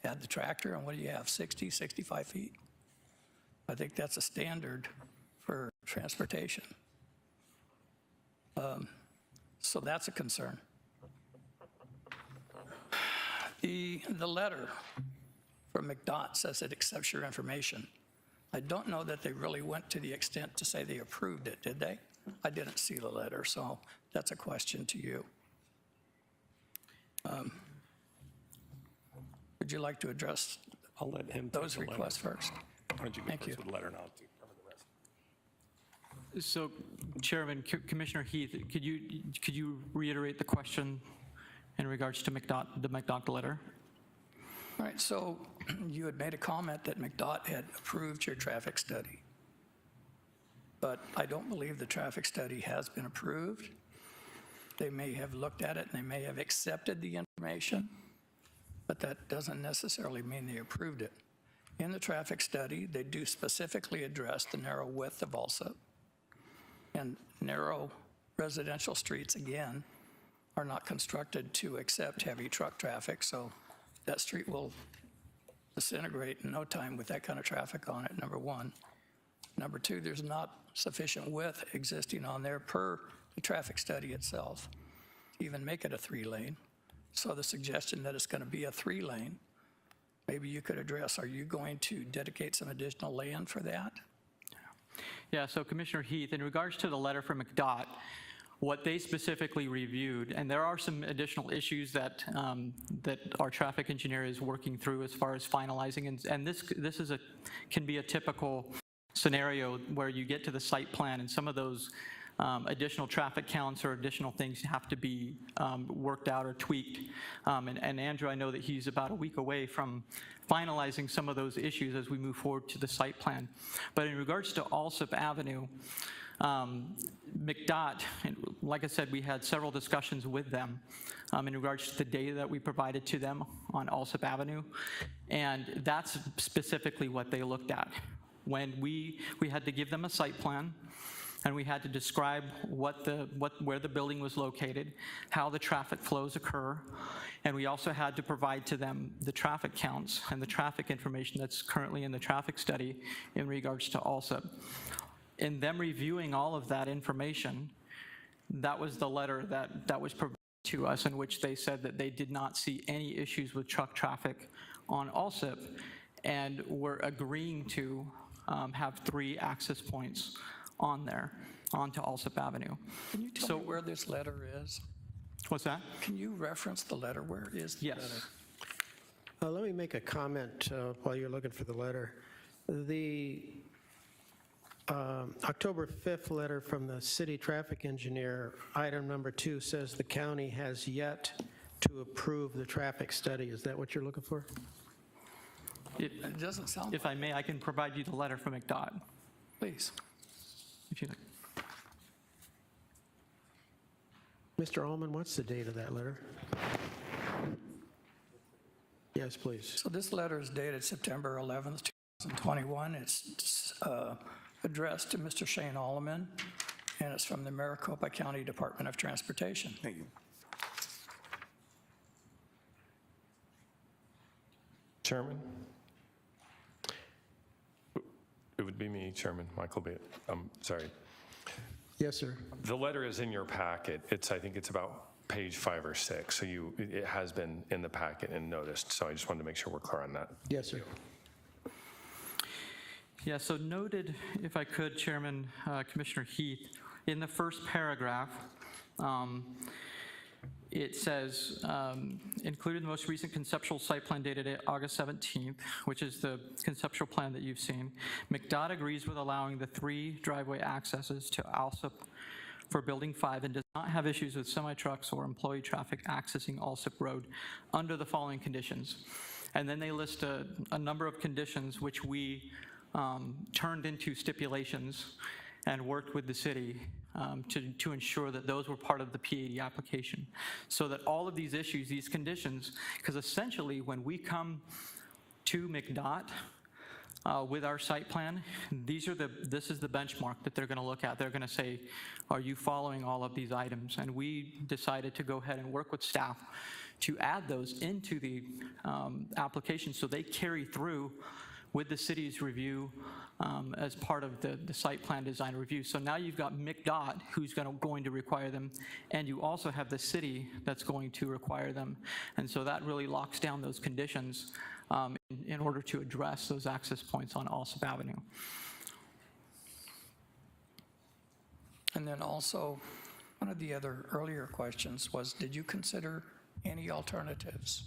Add the tractor, and what do you have, 60, 65 feet? I think that's a standard for transportation. So that's a concern. The letter from MDOT says it accepts your information. I don't know that they really went to the extent to say they approved it, did they? I didn't see the letter, so that's a question to you. Would you like to address I'll let him take those the letter. requests first? Why don't you go Thank first you. with the letter and I'll cover the rest. So, Chairman, Commissioner Heath, could you reiterate the question in regards to MDOT, the MDOT letter? All right, so you had made a comment that MDOT had approved your traffic study. But I don't believe the traffic study has been approved. They may have looked at it and they may have accepted the information, but that doesn't necessarily mean they approved it. In the traffic study, they do specifically address the narrow width of Alsop. And narrow residential streets, again, are not constructed to accept heavy truck traffic, so that street will disintegrate in no time with that kind of traffic on it, number one. Number two, there's not sufficient width existing on there per the traffic study itself to even make it a 3-lane. So the suggestion that it's going to be a 3-lane, maybe you could address, are you going to dedicate some additional land for that? Yeah, so Commissioner Heath, in regards to the letter from MDOT, what they specifically reviewed, and there are some additional issues that that our traffic engineer is working through as far as finalizing, and this can be a typical scenario where you get to the site plan and some of those additional traffic counts or additional things have to be worked out or tweaked. And Andrew, I know that he's about a week away from finalizing some of those issues as we move forward to the site plan. But in regards to Alsip Avenue, MDOT, like I said, we had several discussions with them in regards to the data that we provided to them on Alsip Avenue, and that's specifically what they looked at. When we had to give them a site plan, and we had to describe where the building was located, how the traffic flows occur, and we also had to provide to them the traffic counts and the traffic information that's currently in the traffic study in regards to Alsip. In them reviewing all of that information, that was the letter that was provided to us, in which they said that they did not see any issues with truck traffic on Alsip, and were agreeing to have 3 access points on there, onto Alsip Avenue. Can you tell me where this letter is? What's that? Can you reference the letter? Where is the letter? Let me make a comment while you're looking for the letter. The October 5th letter from the city traffic engineer, item number 2, says the county has yet to approve the traffic study. Is that what you're looking for? It doesn't sound If I may, I can provide you the letter from MDOT, please. if you like. Mr. Allman, what's the date of that letter? Yes, please. So this letter is dated September 11th, 2021. It's addressed to Mr. Shane Alleman, and it's from the Maricopa County Department of Transportation. Thank you. Chairman? It would be me, Chairman Michael Bailey. Sorry. Yes, sir. The letter is in your packet. I think it's about page 5 or 6. So it has been in the packet and noticed. So I just wanted to make sure we're clear on that. Yes, sir. Yeah, so noted, if I could, Chairman, Commissioner Heath, in the first paragraph, it says, included in the most recent conceptual site plan dated August 17th, which is the conceptual plan that you've seen, MDOT agrees with allowing the 3 driveway accesses to Alsip for Building 5 and does not have issues with semi-trucks or employee traffic accessing Alsip Road under the following conditions. And then they list a number of conditions which we turned into stipulations and worked with the city to ensure that those were part of the P80 application. So that all of these issues, these conditions, because essentially when we come to MDOT with our site plan, this is the benchmark that they're going to look at. They're going to say, are you following all of these items? And we decided to go ahead and work with staff to add those into the application so they carry through with the city's review as part of the site plan design review. So now you've got MDOT who's going to require them, and you also have the city that's going to require them. And so that really locks down those conditions in order to address those access points on Alsip Avenue. And then also, one of the other earlier questions was, did you consider any alternatives?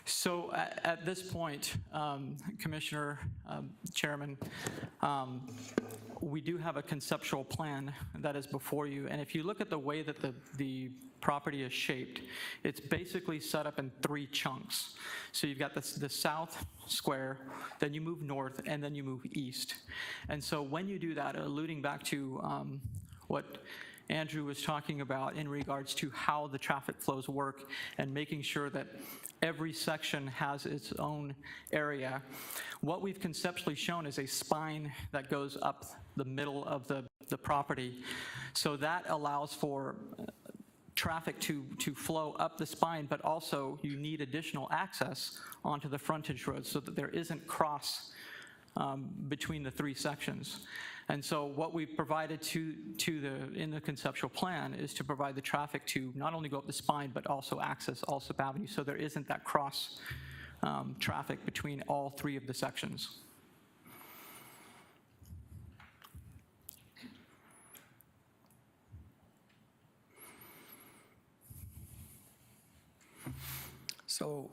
So at this point, Commissioner, Chairman, we do have a conceptual plan that is before you. And if you look at the way that the property is shaped, it's basically set up in 3 chunks. So you've got the south square, then you move north, and then you move east. And so when you do that, alluding back to what Andrew was talking about in regards to how the traffic flows work and making sure that every section has its own area. What we've conceptually shown is a spine that goes up the middle of the property. So that allows for traffic to flow up the spine, but also you need additional access onto the frontage road so that there isn't cross between the three sections. And so what we've provided in the conceptual plan is to provide the traffic to not only go up the spine, but also access Alsop Avenue, so there isn't that cross traffic between all three of the sections. So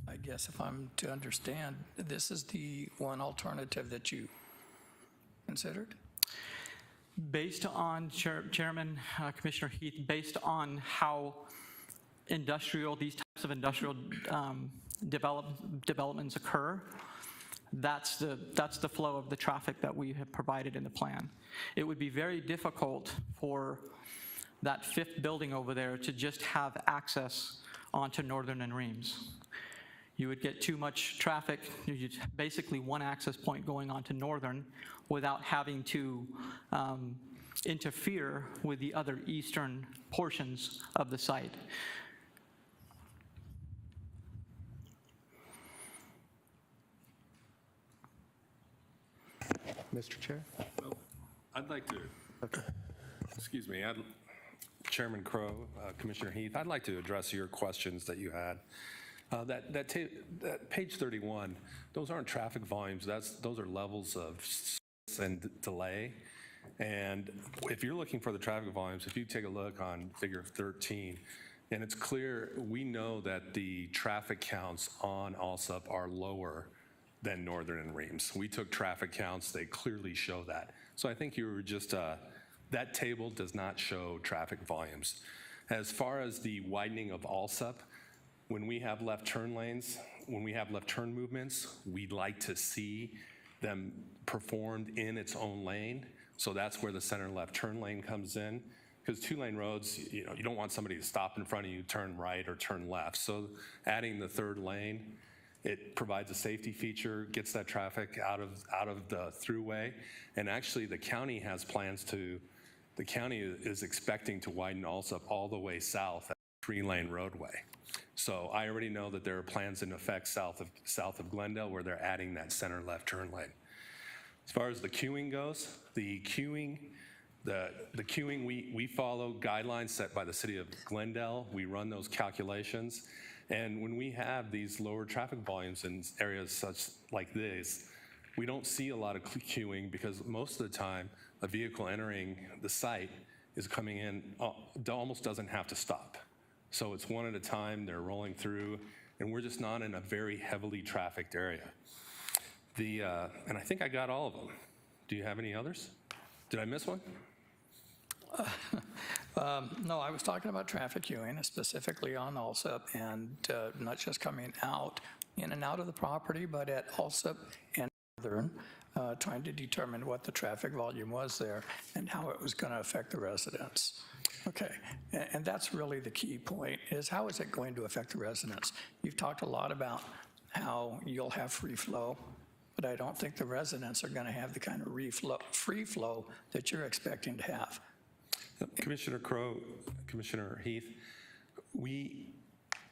I guess if I'm to understand, this is the one alternative that you considered? Based on, Chairman, Commissioner Heath, based on how these types of industrial developments occur, that's the flow of the traffic that we have provided in the plan. It would be very difficult for that fifth building over there to just have access onto Northern and Reams. You would get too much traffic, basically one access point going onto Northern without having to interfere with the other eastern portions of the site. Mr. Chair? I'd like to, excuse me, Chairman Crow, Commissioner Heath, I'd like to address your questions that you had. That page 31, those aren't traffic volumes, those are levels of and delay. And if you're looking for the traffic volumes, if you take a look on figure 13, and it's clear, we know that the traffic counts on Alsop are lower than Northern and Reams. We took traffic counts, they clearly show that. So I think you were just, that table does not show traffic volumes. As far as the widening of Alsop, when we have left turn lanes, when we have left turn movements, we'd like to see them performed in its own lane. So that's where the center left turn lane comes in. Because two-lane roads, you don't want somebody to stop in front of you, turn right or turn left. So adding the third lane, it provides a safety feature, gets that traffic out of the throughway. And actually the county has plans to, the county is expecting to widen Alsop all the way south at a 3-lane roadway. So I already know that there are plans in effect south of Glendale where they're adding that center left turn lane. As far as the queuing goes, the queuing, we follow guidelines set by the city of Glendale. We run those calculations. And when we have these lower traffic volumes in areas such like this, we don't see a lot of queuing because most of the time a vehicle entering the site is coming in, almost doesn't have to stop. So it's one at a time, they're rolling through, and we're just not in a very heavily trafficked area. And I think I got all of them. Do you have any others? Did I miss one? No, I was talking about traffic queuing, specifically on Alsop, and not just coming out, in and out of the property, but at Alsop and Northern, trying to determine what the traffic volume was there and how it was going to affect the residents. Okay, and that's really the key point, is how is it going to affect the residents? You've talked a lot about how you'll have free flow, but I don't think the residents are going to have the kind of free flow that you're expecting to have. Commissioner Crow, Commissioner Heath,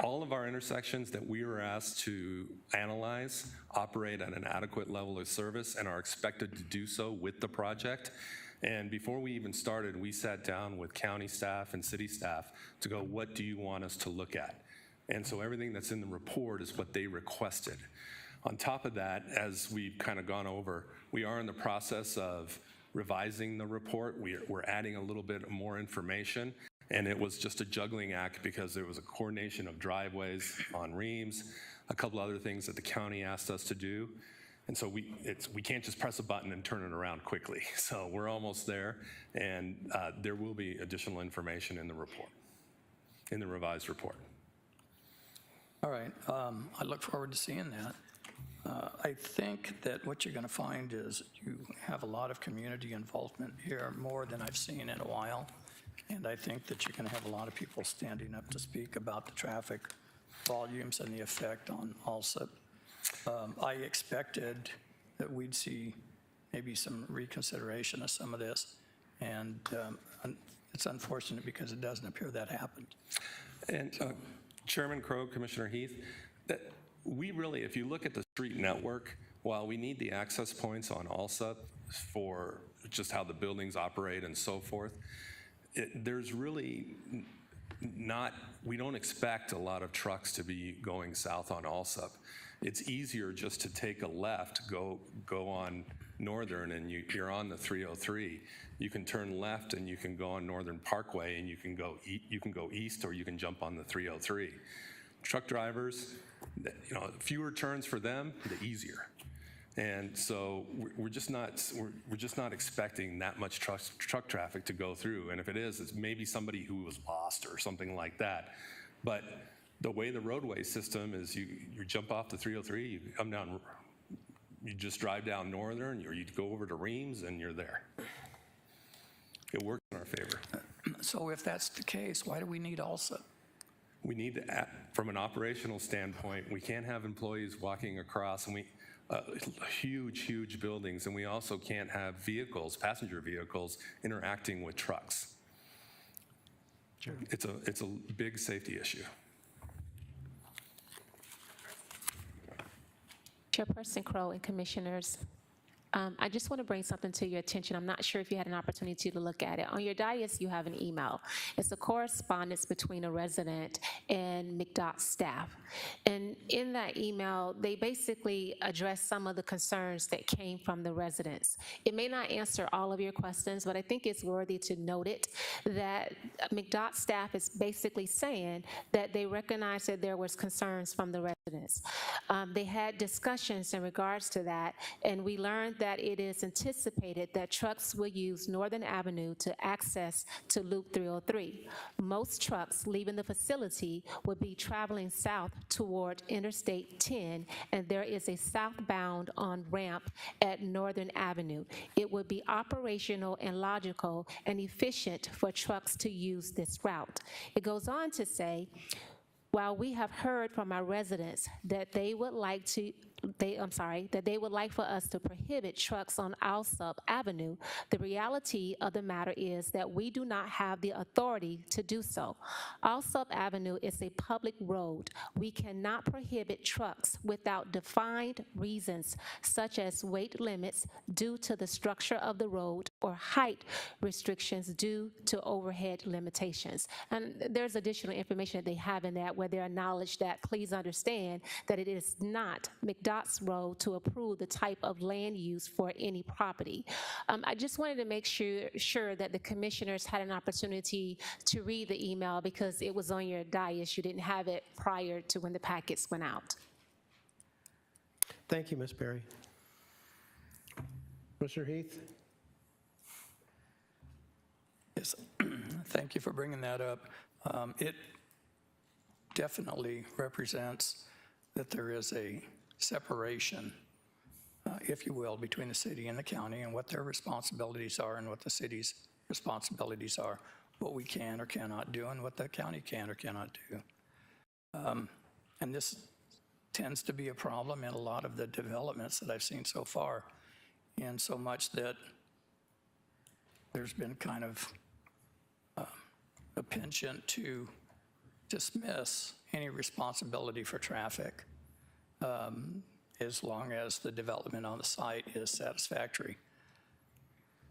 all of our intersections that we were asked to analyze operate at an adequate level of service and are expected to do so with the project. And before we even started, we sat down with county staff and city staff to go, what do you want us to look at? And so everything that's in the report is what they requested. On top of that, as we've kind of gone over, we are in the process of revising the report. We're adding a little bit more information, and it was just a juggling act because there was a coordination of driveways on Reams, a couple other things that the county asked us to do. And so we can't just press a button and turn it around quickly. So we're almost there, and there will be additional information in the report, in the revised report. All right, I look forward to seeing that. I think that what you're going to find is you have a lot of community involvement here, more than I've seen in a while. And I think that you're going to have a lot of people standing up to speak about the traffic volumes and the effect on Alsop. I expected that we'd see maybe some reconsideration of some of this. And it's unfortunate because it doesn't appear that happened. And Chairman Crow, Commissioner Heath, that we really, if you look at the street network, while we need the access points on Alsup for just how the buildings operate and so forth, there's really not, we don't expect a lot of trucks to be going south on Alsup. It's easier just to take a left, go on Northern, and you're on the 303. You can turn left and you can go on Northern Parkway, and you can go east, or you can jump on the 303. Truck drivers, fewer turns for them, the easier. And so we're just not expecting that much truck traffic to go through. And if it is, it's maybe somebody who was lost or something like that. But the way the roadway system is, you jump off the 303, you come down, you just drive down Northern, or you go over to Reams, and you're there. It works in our favor. So if that's the case, why do we need Alsup? We need to, from an operational standpoint, we can't have employees walking across, and huge buildings, and we also can't have vehicles, passenger vehicles, interacting with trucks. Sure. It's a big safety issue. Chairperson Crow and Commissioners, I just want to bring something to your attention. I'm not sure if you had an opportunity to look at it. On your dais, you have an email. It's a correspondence between a resident and MDOT staff. And in that email, they basically address some of the concerns that came from the residents. It may not answer all of your questions, but I think it's worthy to note it that MDOT staff is basically saying that they recognize that there was concerns from the residents. They had discussions in regards to that, and we learned that it is anticipated that trucks will use Northern Avenue to access to Loop 303. Most trucks leaving the facility would be traveling south toward Interstate 10, and there is a southbound on-ramp at Northern Avenue. It would be operational and logical and efficient for trucks to use this route. It goes on to say, while we have heard from our residents that they would like for us to prohibit trucks on Alsup Avenue, the reality of the matter is that we do not have the authority to do so. Alsup Avenue is a public road. We cannot prohibit trucks without defined reasons, such as weight limits due to the structure of the road or height restrictions due to overhead limitations. And there's additional information that they have in that where they acknowledge that please understand that it is not MDOT's role to approve the type of land use for any property. I just wanted to make sure that the commissioners had an opportunity to read the email because it was on your dais. You didn't have it prior to when the packets went out. Thank you, Ms. Berry. Mr. Heath? Yes, thank you for bringing that up. It definitely represents that there is a separation, if you will, between the city and the county and what their responsibilities are and what the city's responsibilities are, what we can or cannot do and what the county can or cannot do. And this tends to be a problem in a lot of the developments that I've seen so far, in so much that there's been kind of a penchant to dismiss any responsibility for traffic as long as the development on the site is satisfactory.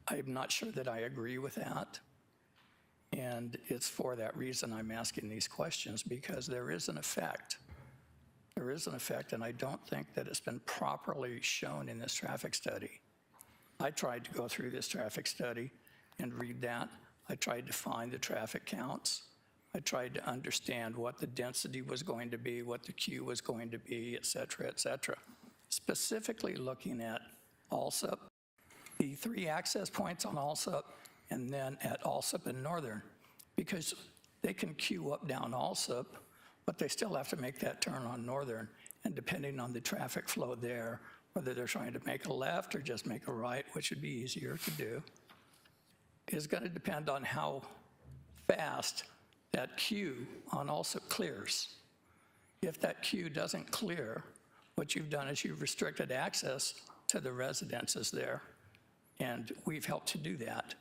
I'm not sure that I agree with that, and it's for that reason I'm asking these questions, because there is an effect. There is an effect, and I don't think that it's been properly shown in this traffic study. I tried to go through this traffic study and read that. I tried to find the traffic counts. I tried to understand what the density was going to be, what the queue was going to be, et cetera, specifically looking at Alsup, the 3 access points on Alsup, and then at Alsup and Northern, because they can queue up down Alsup, but they still have to make that turn on Northern, and depending on the traffic flow there, whether they're trying to make a left or just make a right, which would be easier to do, is going to depend on how fast that queue on Alsup clears. If that queue doesn't clear, what you've done is you've restricted access to the residences there, and we've helped to do that.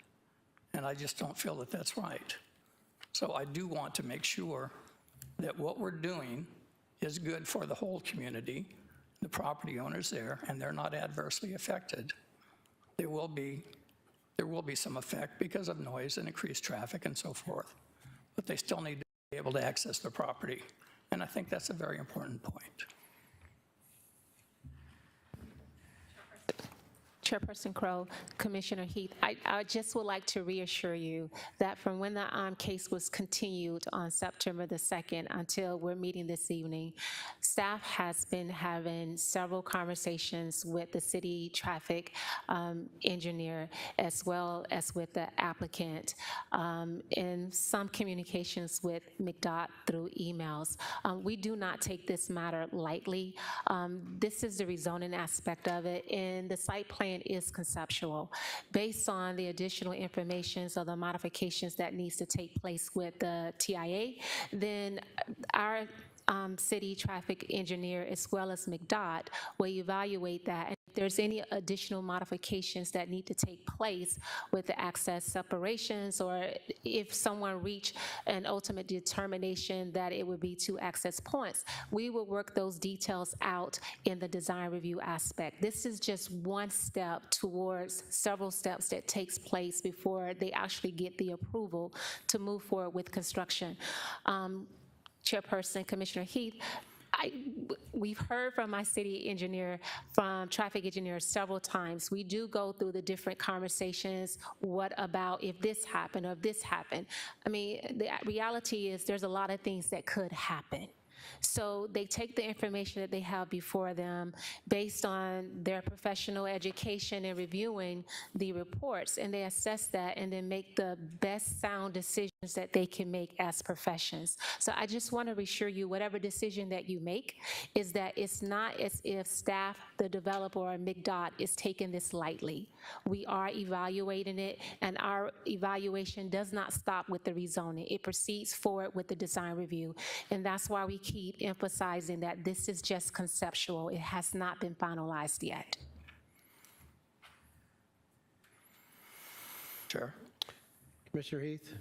and I just don't feel that that's right. So I do want to make sure that what we're doing is good for the whole community, the property owners there, and they're not adversely affected. There will be some effect because of noise and increased traffic and so forth, but they still need to be able to access the property. And I think that's a very important point. Chairperson Crow, Commissioner Heath, I just would like to reassure you that from when the case was continued on September the 2nd until we're meeting this evening, staff has been having several conversations with the city traffic engineer as well as with the applicant, and some communications with MDOT through emails. We do not take this matter lightly. This is the rezoning aspect of it, and the site plan is conceptual. Based on the additional information or the modifications that needs to take place with the TIA, then our city traffic engineer as well as MDOT will evaluate that. And if there's any additional modifications that need to take place with the access separations, or if someone reach an ultimate determination that it would be 2 access points, we will work those details out in the design review aspect. This is just one step towards several steps that takes place before they actually get the approval to move forward with construction. Chairperson, Commissioner Heath, we've heard from my city engineer, from traffic engineers several times. We do go through the different conversations. What about if this happened or if this happened? I mean, the reality is there's a lot of things that could happen. So they take the information that they have before them based on their professional education and reviewing the reports, and they assess that and then make the best sound decisions that they can make as professions. So I just want to reassure you, whatever decision that you make, is that it's not as if staff, the developer, or MDOT is taking this lightly. We are evaluating it, and our evaluation does not stop with the rezoning. It proceeds forward with the design review, and that's why we keep emphasizing that this is just conceptual. It has not been finalized yet. Chair. Commissioner Heath?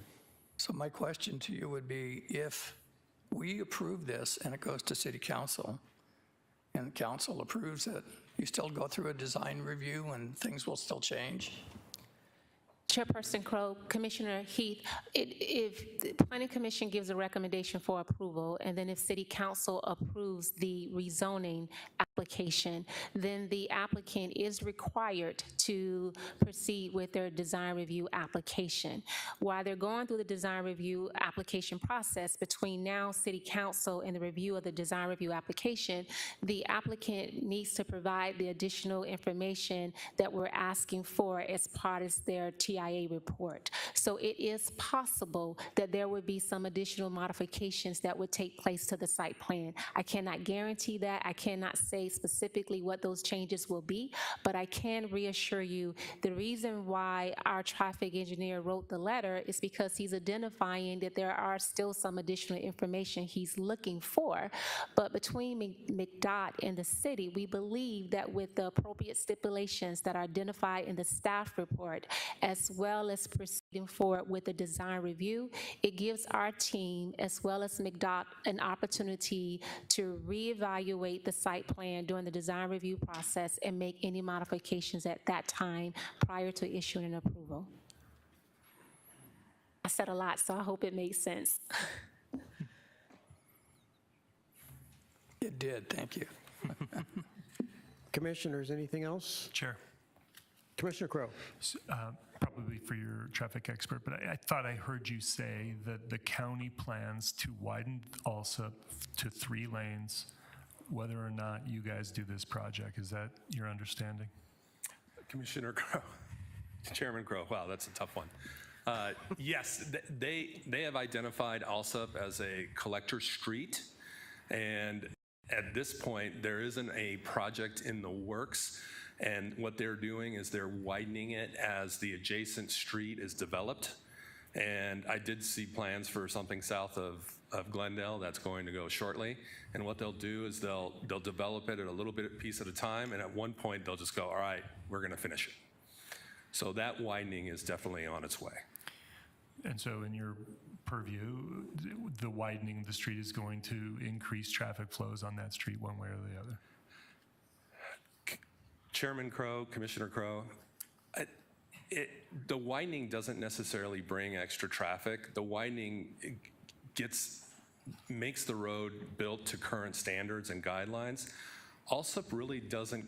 So my question to you would be, if we approve this and it goes to City Council, and Council approves it, you still go through a design review and things will still change? Chairperson Crow, Commissioner Heath, if the Planning Commission gives a recommendation for approval, and then if City Council approves the rezoning application, then the applicant is required to proceed with their design review application. While they're going through the design review application process, between now City Council and the review of the design review application, the applicant needs to provide the additional information that we're asking for as part of their TIA report. So it is possible that there would be some additional modifications that would take place to the site plan. I cannot guarantee that. I cannot say specifically what those changes will be, but I can reassure you the reason why our traffic engineer wrote the letter is because he's identifying that there are still some additional information he's looking for. But between MDOT and the city, we believe that with the appropriate stipulations that are identified in the staff report, as well as proceeding forward with the design review, it gives our team, as well as MDOT, an opportunity to reevaluate the site plan during the design review process and make any modifications at that time prior to issuing an approval. I said a lot, so I hope it makes sense. It did, thank you. Commissioners, anything else? Chair. Commissioner Crow. Probably for your traffic expert, but I thought I heard you say that the county plans to widen Alsop to 3 lanes, whether or not you guys do this project. Is that your understanding? Commissioner Crow, Chairman Crow, wow, that's a tough one. Yes, they have identified Alsop as a collector street, and at this point, there isn't a project in the works. And what they're doing is they're widening it as the adjacent street is developed. And I did see plans for something south of Glendale that's going to go shortly. And what they'll do is they'll develop it at a little bit piece at a time, and at one point they'll just go, all right, we're gonna finish it. So that widening is definitely on its way. And so in your purview, the widening of the street is going to increase traffic flows on that street one way or the other? Chairman Crow, Commissioner Crow, the widening doesn't necessarily bring extra traffic. The widening makes the road built to current standards and guidelines. ALSUP really doesn't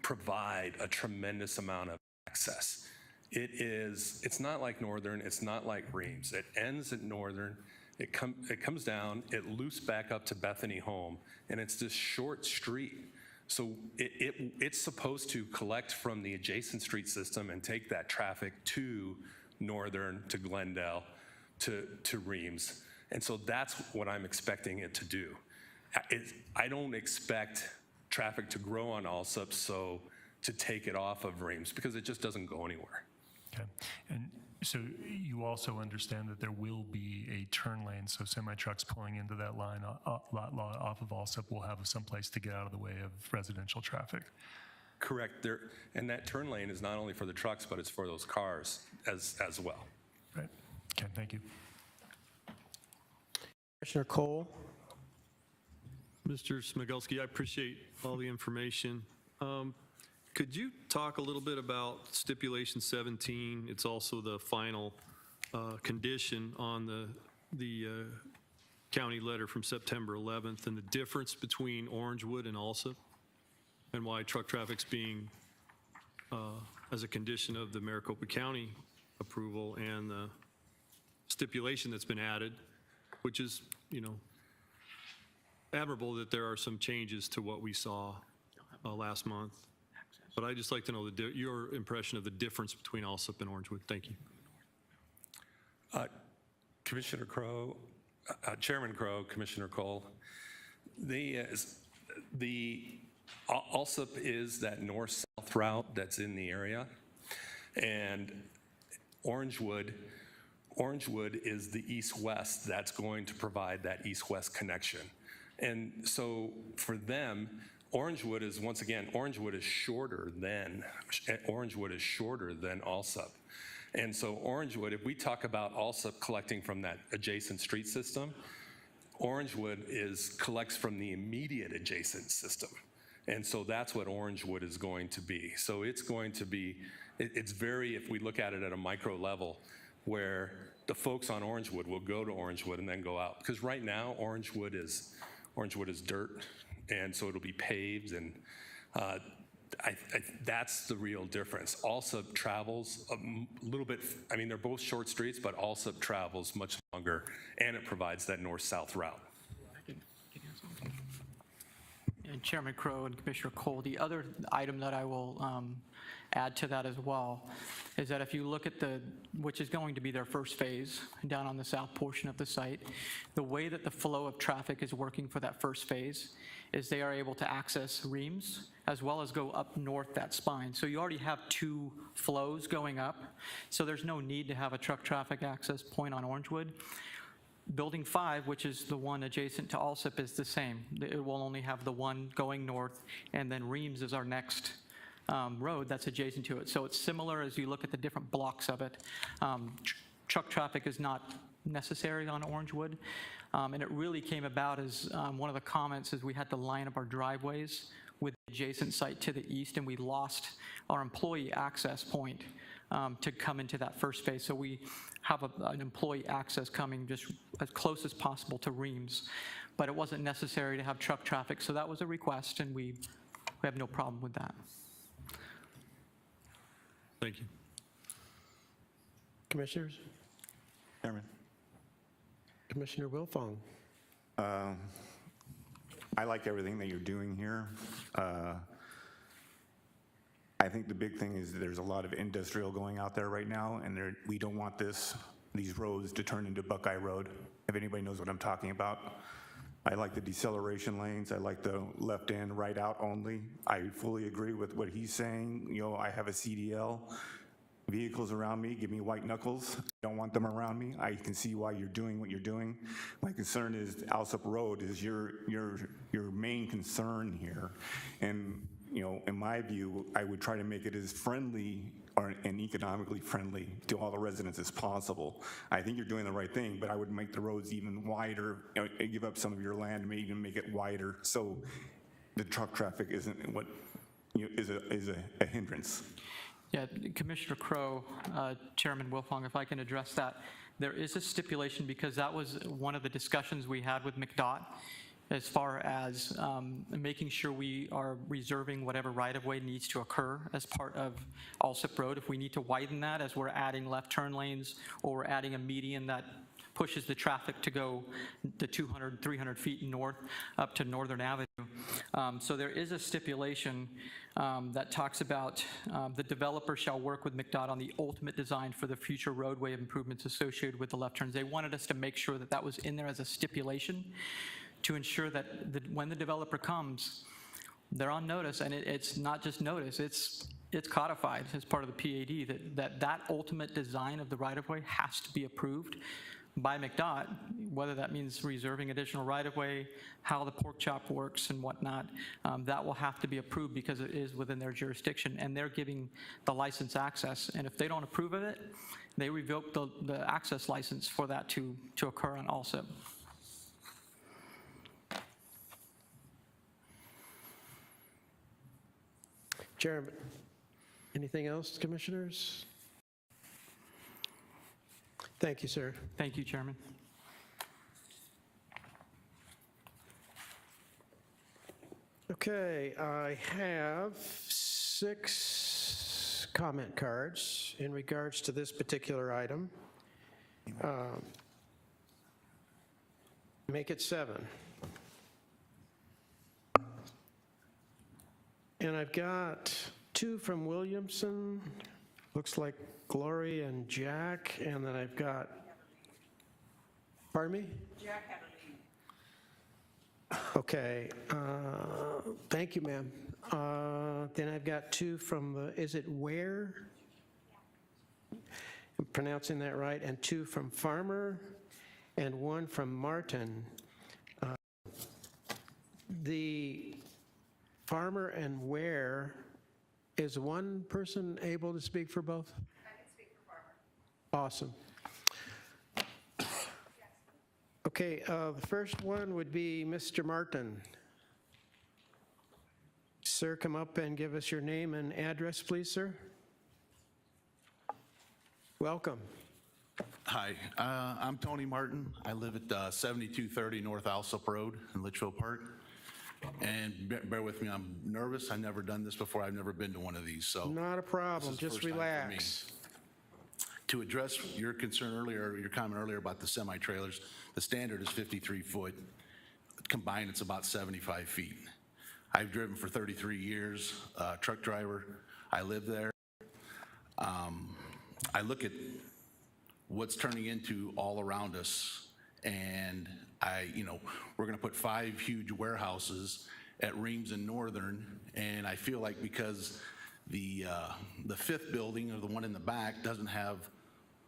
provide a tremendous amount of access. It's not like Northern, it's not like Reams. It ends at Northern, it comes down, it loops back up to Bethany Home, and it's this short street. So it's supposed to collect from the adjacent street system and take that traffic to Northern, to Glendale, to Reams. And so that's what I'm expecting it to do. I don't expect traffic to grow on ALSUP, so to take it off of Reams, because it just doesn't go anywhere. Okay. And so you also understand that there will be a turn lane, so semi-trucks pulling into that line lot off of ALSUP will have someplace to get out of the way of residential traffic. Correct. And that turn lane is not only for the trucks, but it's for those cars as well. Right. Okay, thank you. Commissioner Cole? Mr. Smigelski, I appreciate all the information. Could you talk a little bit about stipulation 17? It's also the final condition on the county letter from September 11th, and the difference between Orangewood and ALSUP, and why truck traffic's being, as a condition of the Maricopa County approval, and the stipulation that's been added, which is, admirable that there are some changes to what we saw last month. But I'd just like to know your impression of the difference between ALSUP and Orangewood. Thank you. Commissioner Crow, Chairman Crow, Commissioner Cole, the ALSUP is that north-south route that's in the area, and Orangewood is the east-west that's going to provide that east-west connection. And so for them, Orangewood is shorter than ALSUP. And so Orangewood, if we talk about ALSUP collecting from that adjacent street system, Orangewood collects from the immediate adjacent system. And so that's what Orangewood is going to be. So it's going to be, if we look at it at a micro level, where the folks on Orangewood will go to Orangewood and then go out. Because right now, Orangewood is dirt, and so it'll be paved, and that's the real difference. ALSUP travels a little bit, they're both short streets, but ALSUP travels much longer, and it provides that north-south route. And Chairman Crow and Commissioner Cole, the other item that I will add to that as well is that if you look at which is going to be their first phase down on the south portion of the site, the way that the flow of traffic is working for that first phase is they are able to access Reams as well as go up north that spine. So you already have two flows going up, so there's no need to have a truck traffic access point on Orangewood. Building 5, which is the one adjacent to ALSUP, is the same. It will only have the one going north, and then Reams is our next road that's adjacent to it. So it's similar as you look at the different blocks of it. Truck traffic is not necessary on Orangewood, and it really came about as one of the comments is we had to line up our driveways with the adjacent site to the east, and we lost our employee access point to come into that first phase. So we have an employee access coming just as close as possible to Reams, but it wasn't necessary to have truck traffic. So that was a request, and we have no problem with that. Thank you. Commissioners? Chairman. Commissioner Wilfong? I like everything that you're doing here. I think the big thing is there's a lot of industrial going out there right now, and we don't want these roads to turn into Buckeye Road, if anybody knows what I'm talking about. I like the deceleration lanes. I like the left in, right out only. I fully agree with what he's saying. I have a CDL. Vehicles around me give me white knuckles. I don't want them around me. I can see why you're doing what you're doing. My concern is ALSUP Road is your main concern here. And in my view, I would try to make it as friendly and economically friendly to all the residents as possible. I think you're doing the right thing, but I would make the roads even wider, give up some of your land, maybe even make it wider, so the truck traffic isn't what, is a hindrance. Yeah, Commissioner Crowe, Chairman Wilfong, if I can address that. There is a stipulation, because that was one of the discussions we had with MDOT, as far as making sure we are reserving whatever right-of-way needs to occur as part of Alsip Road. If we need to widen that, as we're adding left turn lanes, or we're adding a median that pushes the traffic to go the 200, 300 feet north up to Northern Avenue. So there is a stipulation that talks about the developer shall work with MDOT on the ultimate design for the future roadway improvements associated with the left turns. They wanted us to make sure that that was in there as a stipulation to ensure that when the developer comes, they're on notice, and it's not just notice, it's codified as part of the PAD, that ultimate design of the right-of-way has to be approved by MDOT, whether that means reserving additional right-of-way, how the pork chop works and whatnot. That will have to be approved because it is within their jurisdiction, and they're giving the license access. And if they don't approve of it, they revoke the access license for that to occur on Alsip. Chairman, anything else, commissioners? Thank you, sir. Thank you, Chairman. Okay, I have 6 comment cards in regards to this particular item. Make it 7. And I've got 2 from Williamson, looks like Glory and Jack, and then I've got, pardon me? Jack had a lead. Okay, thank you, ma'am. Then I've got 2 from the, is it Ware? I'm pronouncing that right, and 2 from Farmer, and 1 from Martin. The Farmer and Ware, is one person able to speak for both? I can speak for Farmer. Awesome. Okay, the first one would be Mr. Martin. Sir, come up and give us your name and address, please, sir. Welcome. Hi, I'm Tony Martin. I live at 7230 North Alsop Road in Litchfield Park. And bear with me, I'm nervous. I've never done this before. I've never been to one of these, so. Not a problem, just relax. To address your concern earlier, your comment earlier about the semi-trailers, the standard is 53 foot. Combined, it's about 75 feet. I've driven for 33 years, truck driver. I live there. I look at what's turning into all around us, and we're gonna put 5 huge warehouses at Reams and Northern, and I feel like because the 5th building, or the one in the back, doesn't have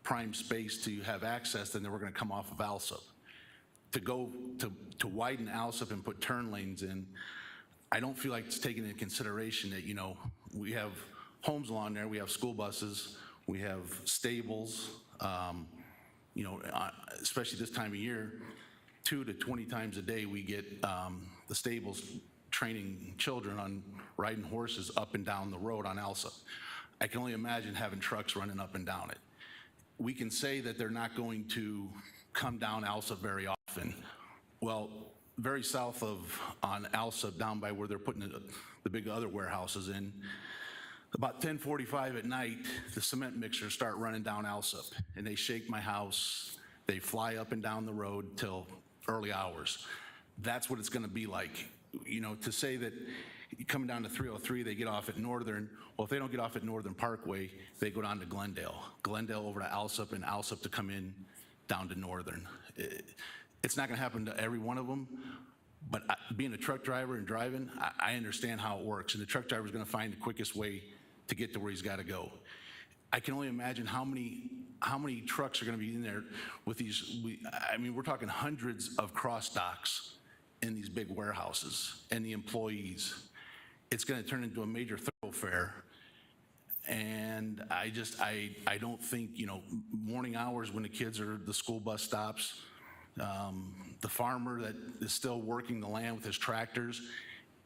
prime space to have access, then we're gonna come off of Alsop. To widen Alsop and put turn lanes in, I don't feel like it's taken into consideration that, we have homes along there, we have school buses, we have stables, especially this time of year, 2 to 20 times a day we get the stables training children on riding horses up and down the road on Alsop. I can only imagine having trucks running up and down it. We can say that they're not going to come down Alsop very often. Well, very south on Alsop, down by where they're putting the big other warehouses in, about 10:45 at night, the cement mixers start running down Alsop, and they shake my house. They fly up and down the road till early hours. That's what it's gonna be like. To say that coming down to 303, they get off at Northern. Well, if they don't get off at Northern Parkway, they go down to Glendale over to Alsop, and Alsop to come in down to Northern. It's not gonna happen to every one of them, but being a truck driver and driving, I understand how it works, and the truck driver's gonna find the quickest way to get to where he's gotta go. I can only imagine how many trucks are gonna be in there with these, we're talking hundreds of cross docks in these big warehouses and the employees. It's gonna turn into a major thoroughfare. And I don't think, morning hours when the kids are, the school bus stops, the farmer that is still working the land with his tractors,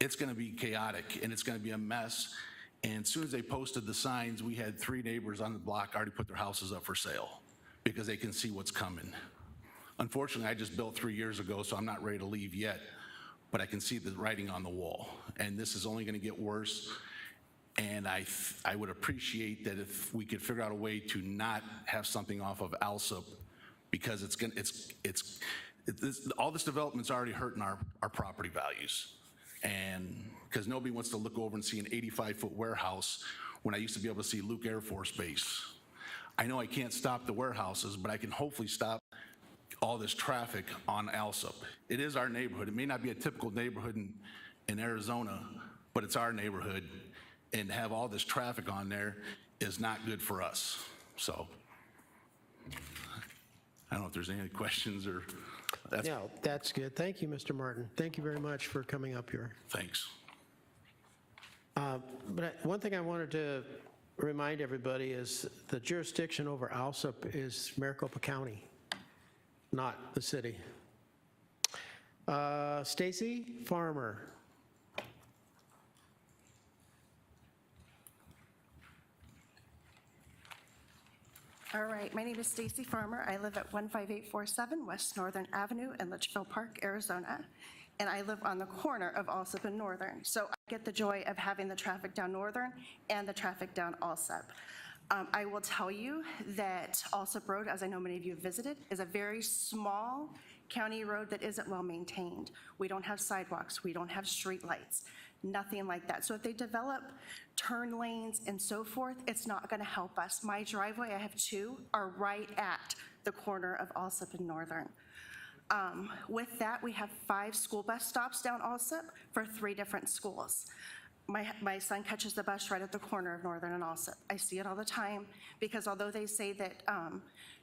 it's going to be chaotic and it's going to be a mess. And as soon as they posted the signs, we had 3 neighbors on the block already put their houses up for sale because they can see what's coming. Unfortunately, I just built 3 years ago, so I'm not ready to leave yet, but I can see the writing on the wall. And this is only going to get worse. And I would appreciate that if we could figure out a way to not have something off of Alsop, because all this development's already hurting our property values. And because nobody wants to look over and see an 85-foot warehouse when I used to be able to see Luke Air Force Base. I know I can't stop the warehouses, but I can hopefully stop all this traffic on Alsop. It is our neighborhood. It may not be a typical neighborhood in Arizona, but it's our neighborhood. And to have all this traffic on there is not good for us. So I don't know if there's any questions or that's. Yeah, that's good. Thank you, Mr. Martin. Thank you very much for coming up here. Thanks. But one thing I wanted to remind everybody is the jurisdiction over Alsop is Maricopa County, not the city. Stacy Farmer. All right, my name is Stacy Farmer. I live at 15847 West Northern Avenue in Litchfield Park, Arizona, and I live on the corner of Alsop and Northern. So I get the joy of having the traffic down Northern and the traffic down Alsop. I will tell you that Alsop Road, as I know many of you have visited, is a very small county road that isn't well maintained. We don't have sidewalks, we don't have street lights, nothing like that. So if they develop turn lanes and so forth, it's not going to help us. My driveway, I have 2, are right at the corner of Alsop and Northern. With that, we have 5 school bus stops down Alsop for 3 different schools. My son catches the bus right at the corner of Northern and Alsop. I see it all the time because although they say that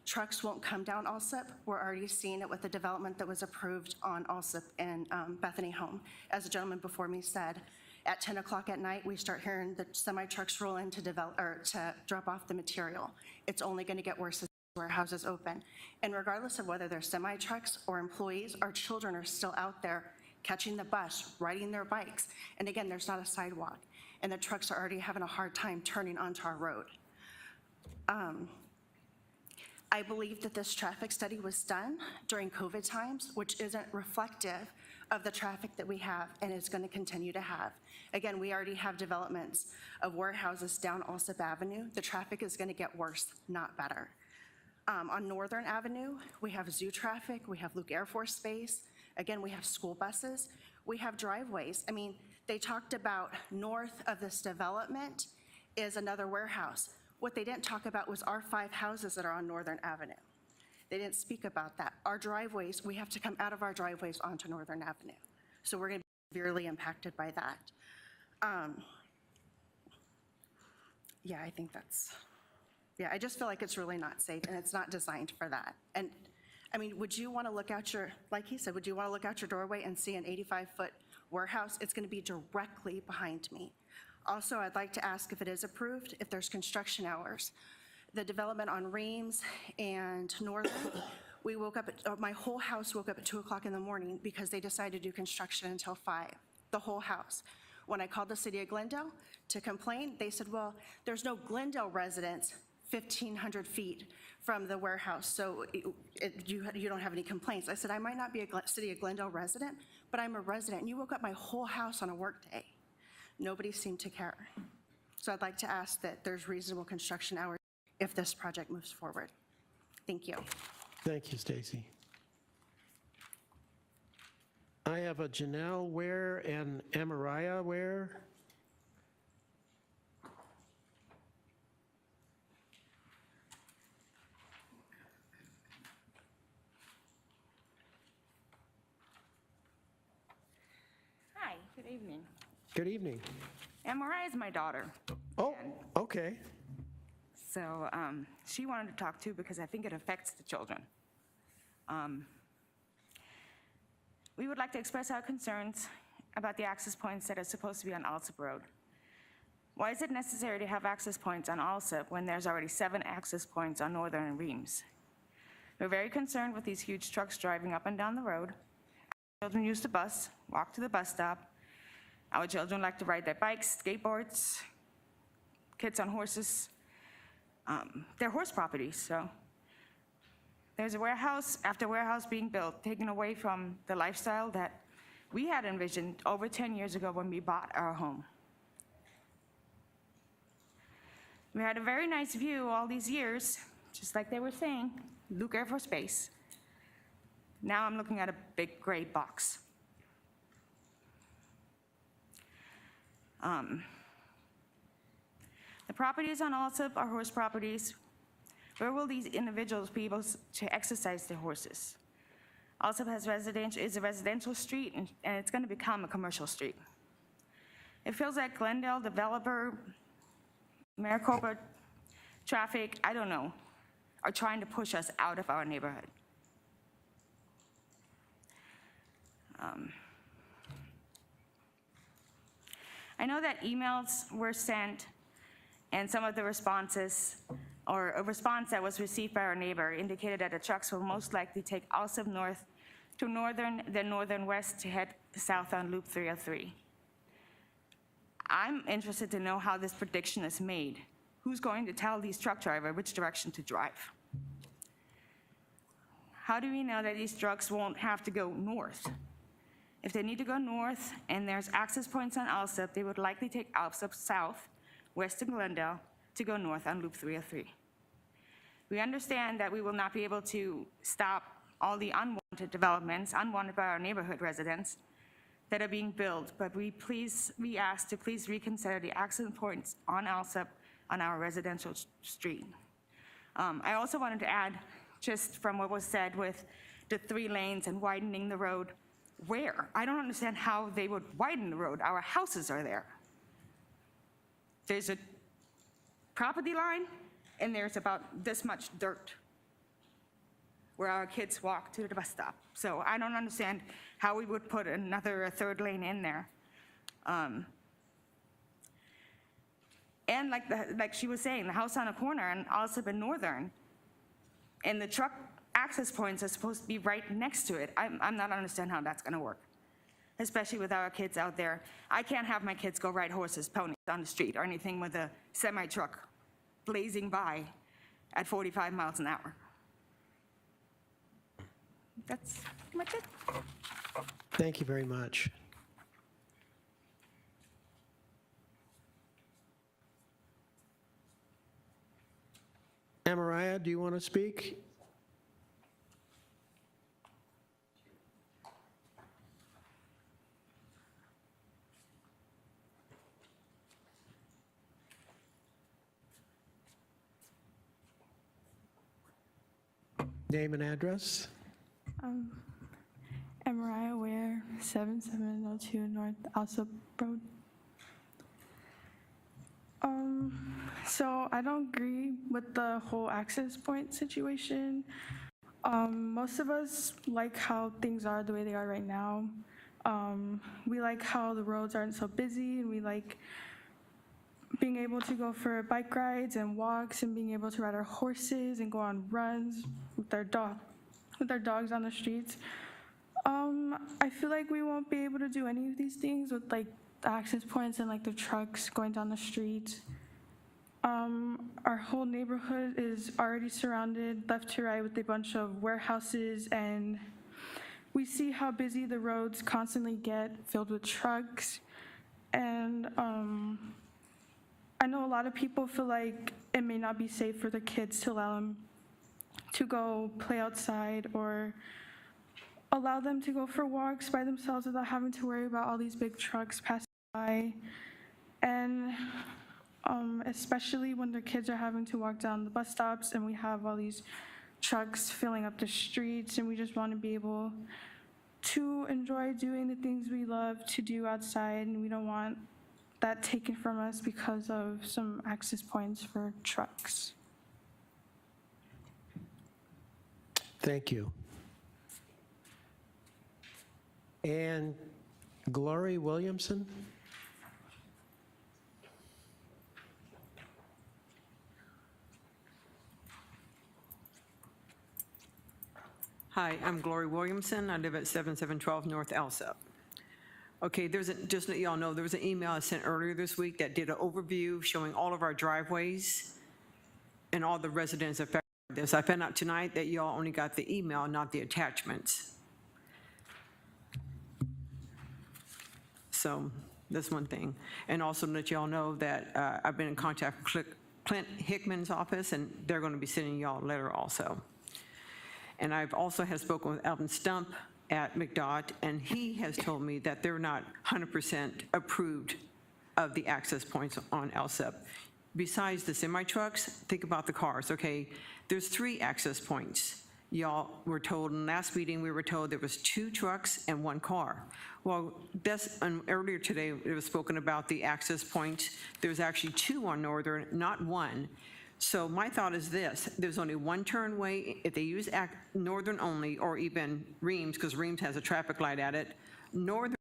trucks won't come down Alsop, we're already seeing it with the development that was approved on Alsop and Bethany Home. As the gentleman before me said, at 10 o'clock at night, we start hearing the semi-trucks roll in to drop off the material. It's only going to get worse as warehouses open. And regardless of whether they're semi-trucks or employees, our children are still out there catching the bus, riding their bikes. And again, there's not a sidewalk. And the trucks are already having a hard time turning onto our road. I believe that this traffic study was done during COVID times, which isn't reflective of the traffic that we have and is going to continue to have. Again, we already have developments of warehouses down Alsop Avenue. The traffic is going to get worse, not better. On Northern Avenue, we have zoo traffic, we have Luke Air Force Base. Again, we have school buses, we have driveways. I mean, they talked about north of this development is another warehouse. What they didn't talk about was our 5 houses that are on Northern Avenue. They didn't speak about that. Our driveways, we have to come out of our driveways onto Northern Avenue. So we're going to be severely impacted by that. Yeah, I think that's, yeah, I just feel like it's really not safe and it's not designed for that. And I mean, would you want to look out your, like he said, would you want to look out your doorway and see an 85-foot warehouse? It's going to be directly behind me. Also, I'd like to ask if it is approved, if there's construction hours. The development on Reams and Northern, we woke up, my whole house woke up at 2 o'clock in the morning because they decided to do construction until 5, the whole house. When I called the city of Glendale to complain, they said, well, there's no Glendale residents 1,500 feet from the warehouse, so you don't have any complaints. I said, I might not be a city of Glendale resident, but I'm a resident, and you woke up my whole house on a work day. Nobody seemed to care. So I'd like to ask that there's reasonable construction hours if this project moves forward. Thank you. Thank you, Stacy. I have a Janelle Ware and Amariah Ware. Hi, good evening. Good evening. And Mariah is my daughter. Oh, okay. So she wanted to talk too because I think it affects the children. We would like to express our concerns about the access points that are supposed to be on Alsop Road. Why is it necessary to have access points on Alsip when there's already 7 access points on Northern and Reams? We're very concerned with these huge trucks driving up and down the road. Children use the bus, walk to the bus stop. Our children like to ride their bikes, skateboards, kids on horses. They're horse properties, so. There's a warehouse after warehouse being built, taken away from the lifestyle that we had envisioned over 10 years ago when we bought our home. We had a very nice view all these years, just like they were saying, Luke Air Force Base. Now I'm looking at a big gray box. The properties on Alsip are horse properties. Where will these individuals be able to exercise their horses? Alsip is a residential street, and it's going to become a commercial street. It feels like Glendale developer, Maricopa traffic, I don't know, are trying to push us out of our neighborhood. I know that emails were sent, and some of the responses, or a response that was received by our neighbor indicated that the trucks will most likely take Alsip north to Northern, then Northern west to head south on Loop 303. I'm interested to know how this prediction is made. Who's going to tell these truck drivers which direction to drive? How do we know that these trucks won't have to go north? If they need to go north and there's access points on Alsip, they would likely take Alsip south, west to Glendale, to go north on Loop 303. We understand that we will not be able to stop all the unwanted developments, unwanted by our neighborhood residents, that are being built, but we ask to please reconsider the access points on Alsip on our residential street. I also wanted to add, just from what was said with the 3 lanes and widening the road, where? I don't understand how they would widen the road. Our houses are there. There's a property line, and there's about this much dirt where our kids walk to the bus stop. So I don't understand how we would put a 3rd lane in there. And like she was saying, the house on the corner in Alsip and Northern, and the truck access points are supposed to be right next to it. I'm not understand how that's gonna work, especially with our kids out there. I can't have my kids go ride horses, ponies on the street or anything with a semi-truck blazing by at 45 miles an hour. That's pretty much it. Thank you very much. Amariah, do you want to speak? Name and address? Mariah Ware, 7702 North Alsip Road. So I don't agree with the whole access point situation. Most of us like how things are the way they are right now. We like how the roads aren't so busy, and we like being able to go for bike rides and walks and being able to ride our horses and go on runs with our dogs on the streets. I feel like we won't be able to do any of these things with like the access points and like the trucks going down the street. Our whole neighborhood is already surrounded left to right with a bunch of warehouses, and we see how busy the roads constantly get filled with trucks. And I know a lot of people feel like it may not be safe for the kids to allow them to go play outside or allow them to go for walks by themselves without having to worry about all these big trucks passing by. And especially when their kids are having to walk down the bus stops and we have all these trucks filling up the streets, and we just want to be able to enjoy doing the things we love to do outside, and we don't want that taken from us because of some access points for trucks. Thank you. And Glory Williamson? Hi, I'm Glory Williamson. I live at 7712 North Alsop. Okay, just so y'all know, there was an email I sent earlier this week that did an overview showing all of our driveways and all the residents affected by this. I found out tonight that y'all only got the email, not the attachments. So that's one thing. And also let y'all know that I've been in contact with Clint Hickman's office, and they're going to be sending y'all a letter also. And I've also spoken with Alvin Stump at MDOT, and he has told me that they're not 100% approved of the access points on Alsop. Besides the semi-trucks, think about the cars, okay? There's 3 access points. Y'all were told, in last meeting, we were told there was 2 trucks and 1 car. Well, earlier today, it was spoken about the access points. There's actually 2 on Northern, not 1. So my thought is this: there's only 1 turnway. If they use Northern only, or even Reams, because Reams has a traffic light at it, Northern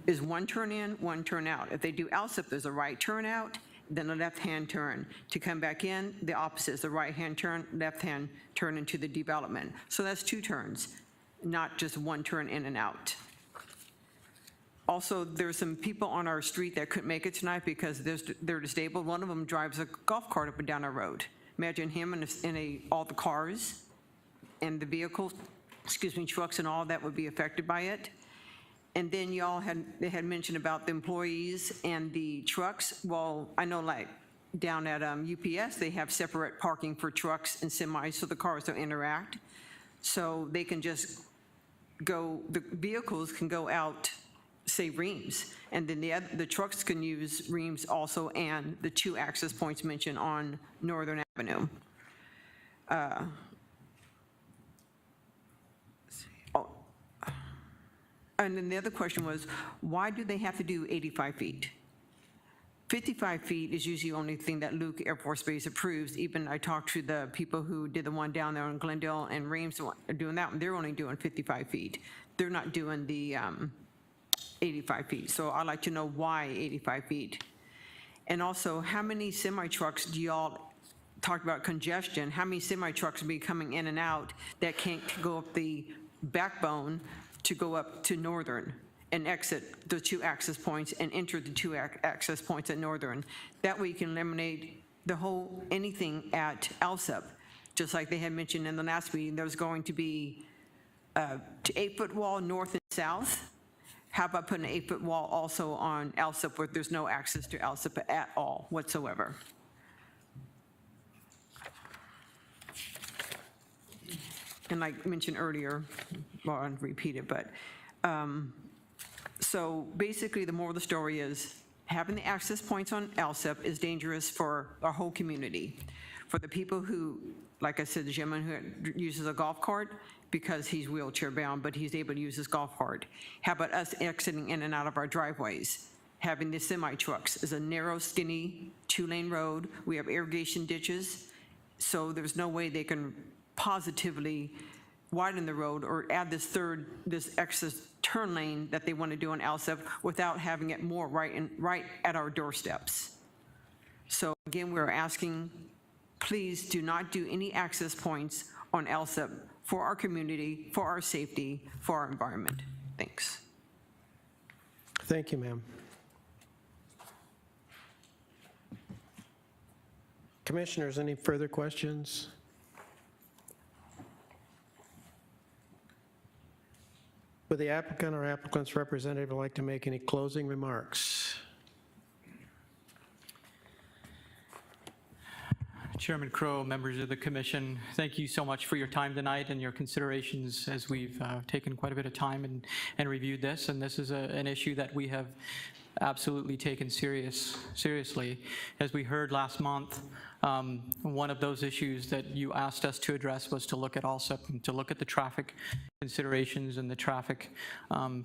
is 1 turn in, 1 turn out. If they do Alsop, there's a right turn out, then a left-hand turn. To come back in, the opposite is the right-hand turn, left-hand turn into the development. So that's 2 turns, not just 1 turn in and out. Also, there's some people on our street that couldn't make it tonight because they're disabled. One of them drives a golf cart up and down our road. Imagine him in all the cars and the vehicles, trucks and all that would be affected by it. And then they had mentioned about the employees and the trucks. Well, I know like down at UPS, they have separate parking for trucks and semis so the cars don't interact. So they can just the vehicles can go out, say Reams, and then the trucks can use Reams also, and the 2 access points mentioned on Northern Avenue. And then the other question was, why do they have to do 85 feet? 55 feet is usually the only thing that Luke Air Force Base approves. Even I talked to the people who did the one down there in Glendale and Reams are doing that one. They're only doing 55 feet. They're not doing the 85 feet. So I'd like to know why 85 feet. And also, how many semi-trucks do y'all talk about congestion? How many semi-trucks will be coming in and out that can't go up the backbone to go up to Northern and exit the 2 access points and enter the 2 access points at Northern? That way you can eliminate anything at Alsop. Just like they had mentioned in the last meeting, there's going to be an 8-foot wall north and south. How about putting an 8-foot wall also on Alsop where there's no access to Alsop at all whatsoever? And like mentioned earlier, well, I'll repeat it, but so basically the moral of the story is having the access points on Alsop is dangerous for our whole community. For the people who, like I said, the gentleman who uses a golf cart, because he's wheelchair bound, but he's able to use his golf cart. How about us exiting in and out of our driveways? Having the semi-trucks is a narrow, skinny 2-lane road. We have irrigation ditches, so there's no way they can positively widen the road or add this extra turn lane that they want to do on Alsop without having it more right at our doorsteps. So again, we're asking, please do not do any access points on Alsop for our community, for our safety, for our environment. Thanks. Thank you, ma'am. Commissioners, any further questions? Would the applicant or applicant's representative like to make any closing remarks? Chairman Crow, members of the commission, thank you so much for your time tonight and your considerations as we've taken quite a bit of time and reviewed this. And this is an issue that we have absolutely taken seriously. As we heard last month, one of those issues that you asked us to address was to look at Alsop, to look at the traffic considerations and the traffic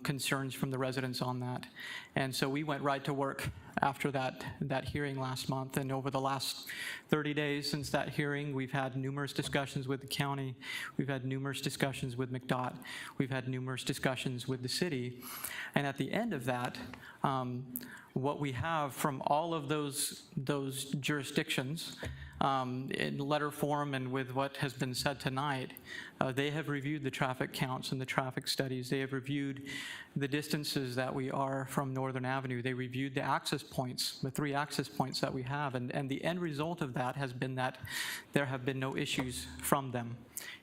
concerns from the residents on that. And so we went right to work after that hearing last month. And over the last 30 days since that hearing, we've had numerous discussions with the county. We've had numerous discussions with MDOT. We've had numerous discussions with the city. And at the end of that, what we have from all of those jurisdictions in letter form and with what has been said tonight, they have reviewed the traffic counts and the traffic studies. They have reviewed the distances that we are from Northern Avenue. They reviewed the access points, the 3 access points that we have, and the end result of that has been that there have been no issues from them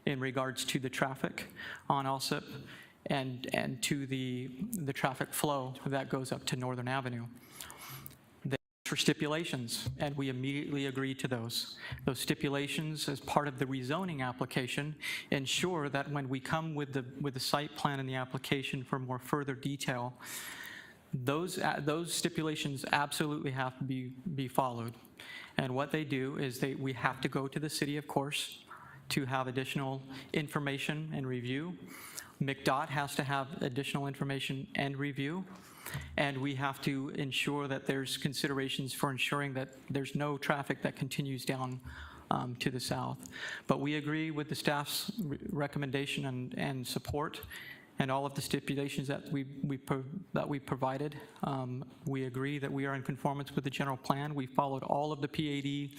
in regards to the traffic on Alsip and to the traffic flow that goes up to Northern Avenue. For stipulations, and we immediately agreed to those. Those stipulations, as part of the rezoning application, ensure that when we come with the site plan and the application for more further detail, those stipulations absolutely have to be followed. And what they do is we have to go to the city, of course, to have additional information and review. MDOT has to have additional information and review. And we have to ensure that there's considerations for ensuring that there's no traffic that continues down to the south. But we agree with the staff's recommendation and support and all of the stipulations that we provided. We agree that we are in conformance with the general plan. We followed all of the PAD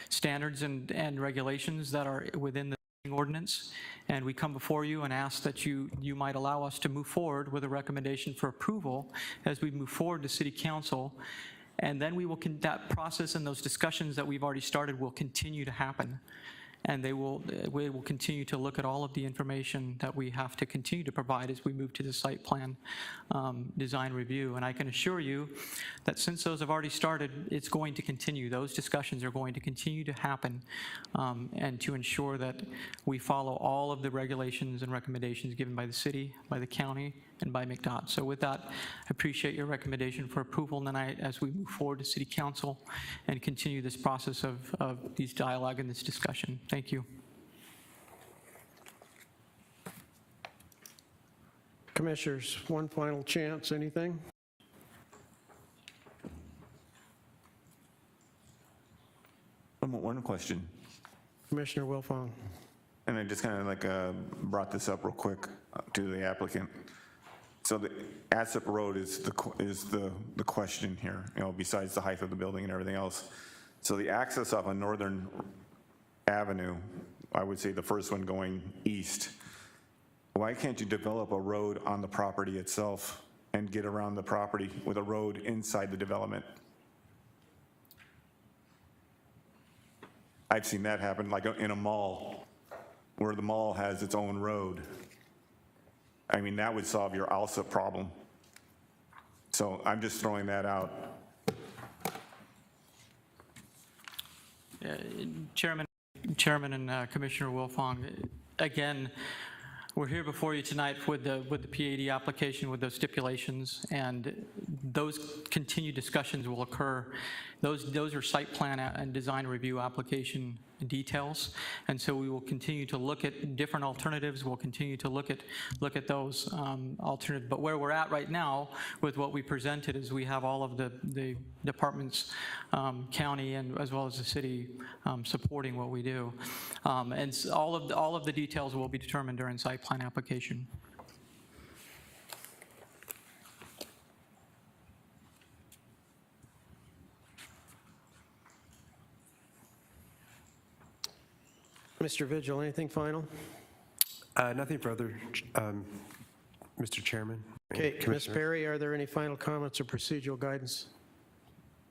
standards and regulations that are within the ordinance, and we come before you and ask that you might allow us to move forward with a recommendation for approval as we move forward to City Council, and then that process and those discussions that we've already started will continue to happen, and we will continue to look at all of the information that we have to continue to provide as we move to the site plan design review. And I can assure you that since those have already started, it's going to continue. Those discussions are going to continue to happen, and to ensure that we follow all of the regulations and recommendations given by the city, by the county, and by MDOT. So with that, I appreciate your recommendation for approval tonight as we move forward to City Council and continue this process of these dialogue and this discussion. Thank you. Commissioners, one final chance, anything? One question. Commissioner Wilfong. And I just kind of like brought this up real quick to the applicant. So the Assip Road is the question here, besides the height of the building and everything else. So the access off of Northern Avenue, I would say the first one going east, why can't you develop a road on the property itself and get around the property with a road inside the development? I've seen that happen like in a mall, where the mall has its own road. I mean, that would solve your ALSA problem. So I'm just throwing that out. Chairman and Commissioner Wilfong, again, we're here before you tonight with the PAD application with those stipulations, and those continued discussions will occur. Those are site plan and design review application details, and so we will continue to look at different alternatives. We'll continue to look at those alternatives. But where we're at right now with what we presented is we have all of the departments, county and as well as the city supporting what we do, and all of the details will be determined during site plan application. Mr. Vigil, anything final? Nothing further, Mr. Chairman. Okay, Ms. Perry, are there any final comments or procedural guidance?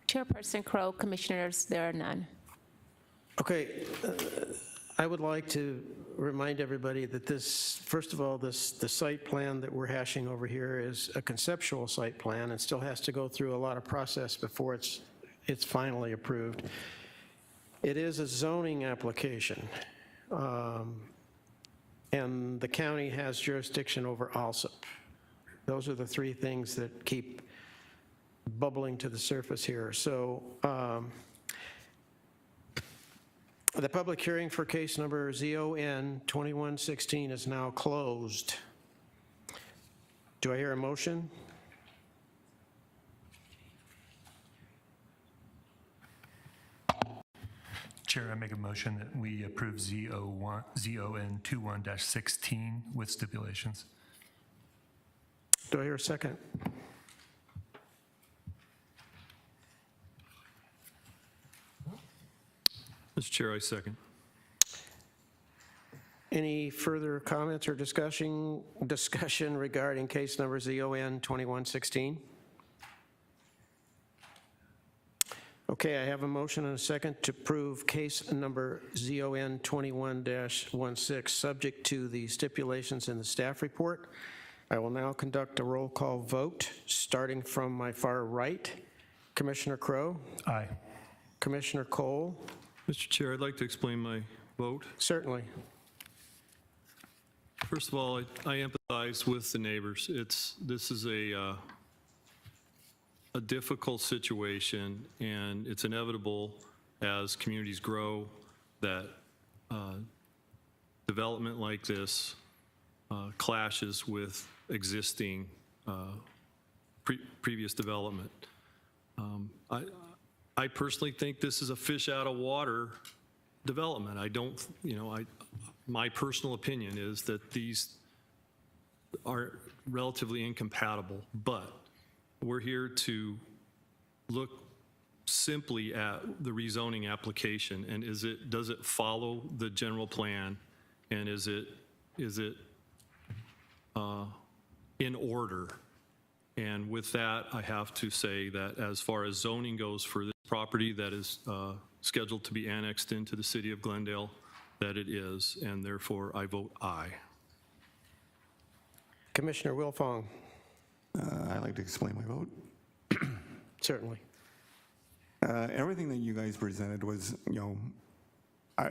Chairperson Crow, Commissioners, there are none. Okay, I would like to remind everybody that this, first of all, the site plan that we're hashing over here is a conceptual site plan and still has to go through a lot of process before it's finally approved. It is a zoning application, and the county has jurisdiction over Alsip. Those are the three things that keep bubbling to the surface here. So the public hearing for case number ZON 2116 is now closed. Do I hear a motion? Chair, I make a motion that we approve ZON 21-16 with stipulations. Do I hear a second? Mr. Chair, I second. Any further comments or discussion regarding case number ZON 2116? Okay, I have a motion and a second to approve case number ZON 21-16, subject to the stipulations in the staff report. I will now conduct a roll call vote, starting from my far right. Commissioner Crowe? Aye. Commissioner Cole? Mr. Chair, I'd like to explain my vote. Certainly. First of all, I empathize with the neighbors. This is a difficult situation, and it's inevitable as communities grow that development like this clashes with existing previous development. I personally think this is a fish out of water development. I don't, my personal opinion is that these are relatively incompatible, but we're here to look simply at the rezoning application, and does it follow the general plan, and is it in order? And with that, I have to say that as far as zoning goes for this property that is scheduled to be annexed into the city of Glendale, that it is, and therefore I vote aye. Commissioner Wilfong? I'd like to explain my vote. Certainly. Everything that you guys presented was,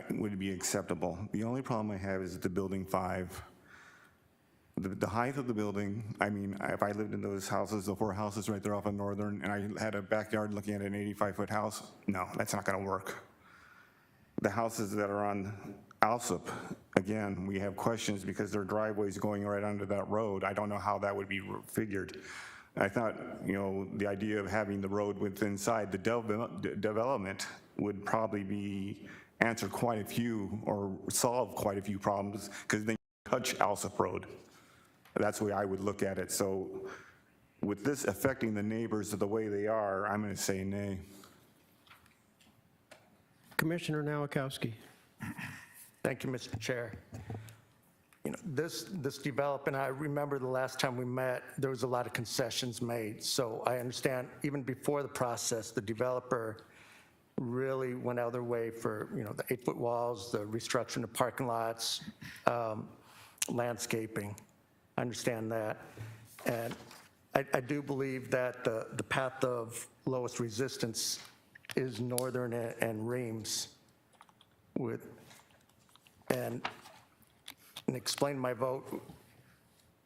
would be acceptable. The only problem I have is the building 5. The height of the building, I mean, if I lived in those houses, the 4 houses right there off of Northern, and I had a backyard looking at an 85-foot house, no, that's not going to work. The houses that are on Alsop, again, we have questions because their driveway's going right under that road. I don't know how that would be figured. I thought, the idea of having the road inside the development would probably answer quite a few or solve quite a few problems, because then you touch Alsop Road. That's the way I would look at it. So with this affecting the neighbors the way they are, I'm going to say nay. Commissioner Nowakowski. Thank you, Mr. Chair. This development, I remember the last time we met, there was a lot of concessions made. So I understand even before the process, the developer really went out of their way for, the 8-foot walls, the restructuring of parking lots, landscaping. I understand that. And I do believe that the path of lowest resistance is Northern and Reams and explain my vote.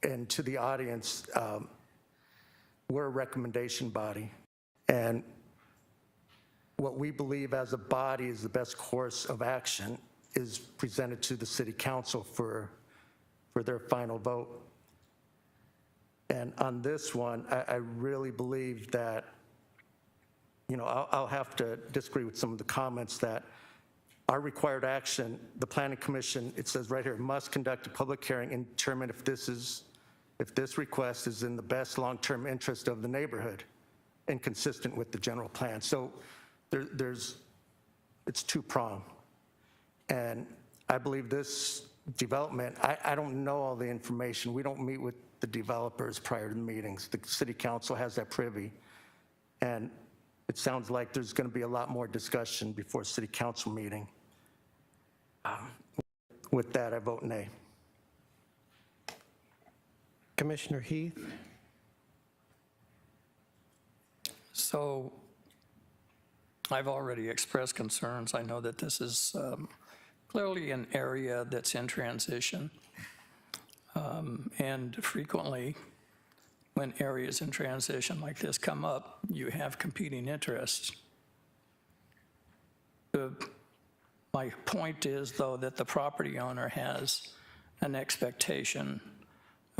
And to the audience, we're a recommendation body. And what we believe as a body is the best course of action is presented to the city council for their final vote. And on this one, I really believe that, I'll have to disagree with some of the comments that our required action, the Planning Commission, it says right here, must conduct a public hearing and determine if this request is in the best long-term interest of the neighborhood and consistent with the general plan. So it's two-pronged. And I believe this development, I don't know all the information. We don't meet with the developers prior to the meetings. The city council has that privy. And it sounds like there's going to be a lot more discussion before city council meeting. With that, I vote nay. Commissioner Heath? So I've already expressed concerns. I know that this is clearly an area that's in transition. And frequently, when areas in transition like this come up, you have competing interests. My point is, though, that the property owner has an expectation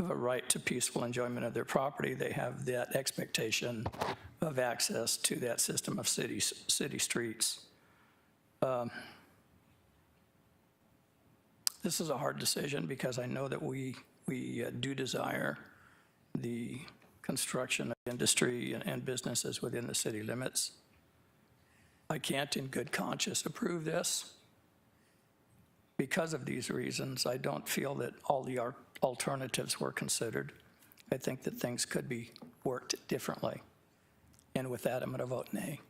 of a right to peaceful enjoyment of their property. They have that expectation of access to that system of city streets. This is a hard decision because I know that we do desire the construction of industry and businesses within the city limits. I can't in good conscience approve this. Because of these reasons, I don't feel that all the alternatives were considered. I think that things could be worked differently. And with that, I'm going to vote nay.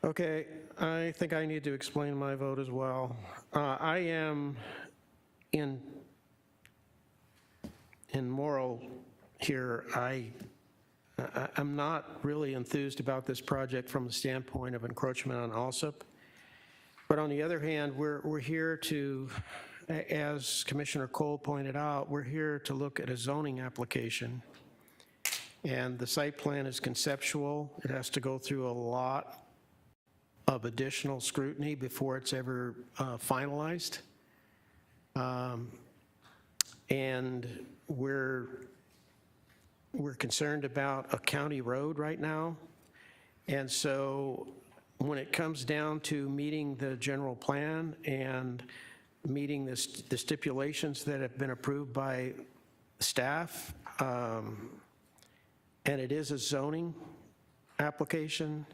Okay, I think I need to explain my vote as well. I am in moral here. I'm not really enthused about this project from the standpoint of encroachment on Alsop. But on the other hand, we're here to, as Commissioner Cole pointed out, we're here to look at a zoning application. And the site plan is conceptual. It has to go through a lot of additional scrutiny before it's ever finalized. And we're concerned about a county road right now. And so when it comes down to meeting the general plan and meeting the stipulations that have been approved by staff, and it is a zoning application,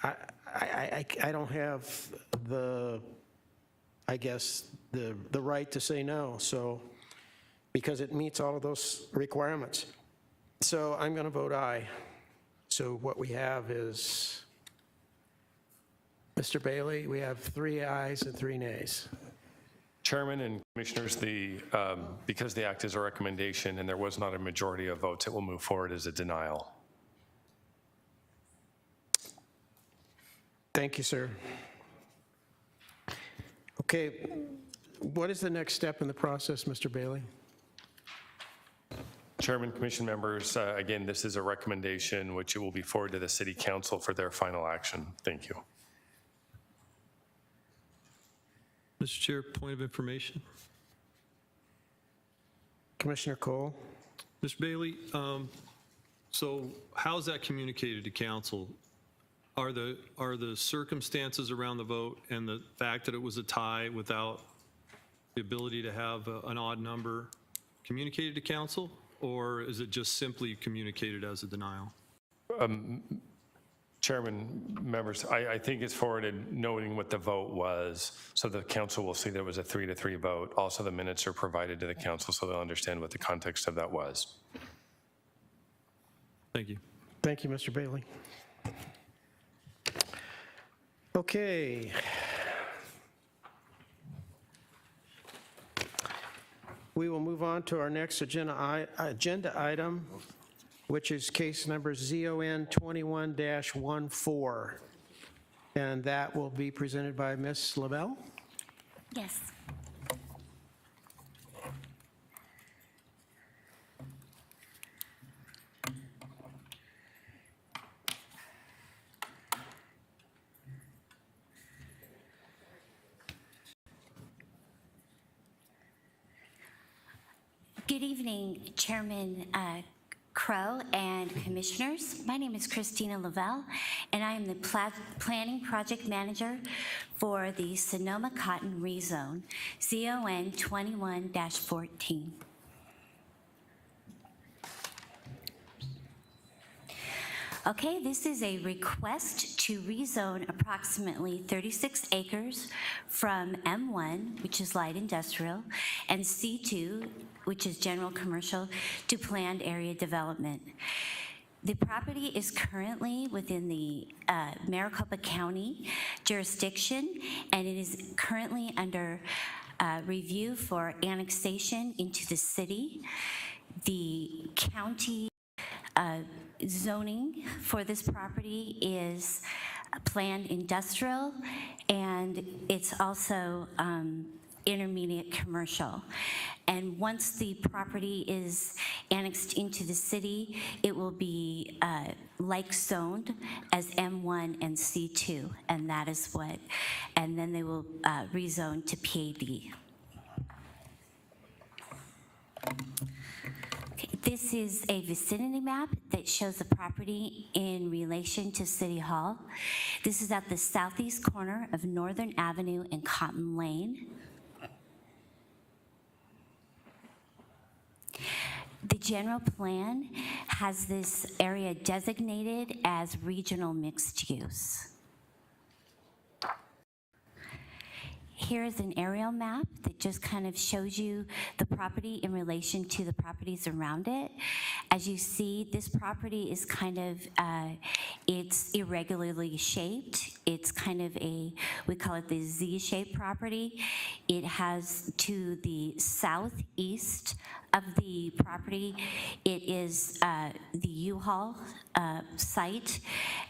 I don't have I guess, the right to say no, so, because it meets all of those requirements. So I'm going to vote aye. So what we have is, Mr. Bailey, we have 3 ayes and 3 nays. Chairman and Commissioners, because the act is a recommendation and there was not a majority of votes, it will move forward as a denial. Thank you, sir. Okay, what is the next step in the process, Mr. Bailey? Chairman, Commission members, again, this is a recommendation which it will be forwarded to the City Council for their final action. Thank you. Mr. Chair, point of information. Commissioner Cole? Mr. Bailey, so how's that communicated to council? Are the circumstances around the vote and the fact that it was a tie without the ability to have an odd number communicated to council, or is it just simply communicated as a denial? Chairman, members, I think it's forwarded noting what the vote was, so the council will see that it was a 3-3 vote. Also, the minutes are provided to the council so they'll understand what the context of that was. Thank you. Thank you, Mr. Bailey. Okay. We will move on to our next agenda item, which is case number ZON 21-14. And that will be presented by Ms. Lavelle. Yes. Good evening, Chairman Crow and Commissioners. My name is Christina Lavelle, and I am the Planning Project Manager for the Sonoma Cotton Rezone, ZON 21-14. Okay, this is a request to rezone approximately 36 acres from M1, which is light industrial, and C2, which is general commercial, to planned area development. The property is currently within the Maricopa County jurisdiction, and it is currently under review for annexation into the city. The county zoning for this property is planned industrial, and it's also intermediate commercial. And once the property is annexed into the city, it will be like zoned as M1 and C2, and that is what, and then they will rezone to PAD. This is a vicinity map that shows the property in relation to City Hall. This is at the southeast corner of Northern Avenue and Cotton Lane. The general plan has this area designated as regional mixed use. Here is an aerial map that just kind of shows you the property in relation to the properties around it. As you see, this property is kind of, it's irregularly shaped. It's kind of we call it the Z-shaped property. It has to the southeast of the property, it is the U-Haul site,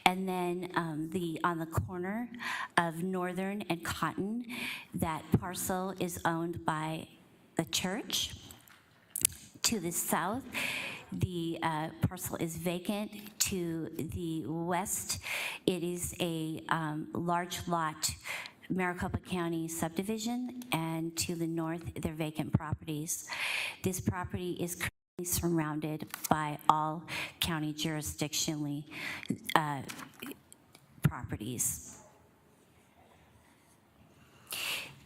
and then on the corner of Northern and Cotton, that parcel is owned by the church. To the south, the parcel is vacant. To the west, it is a large lot Maricopa County subdivision, and to the north, they're vacant properties. This property is currently surrounded by all county jurisdictionally properties.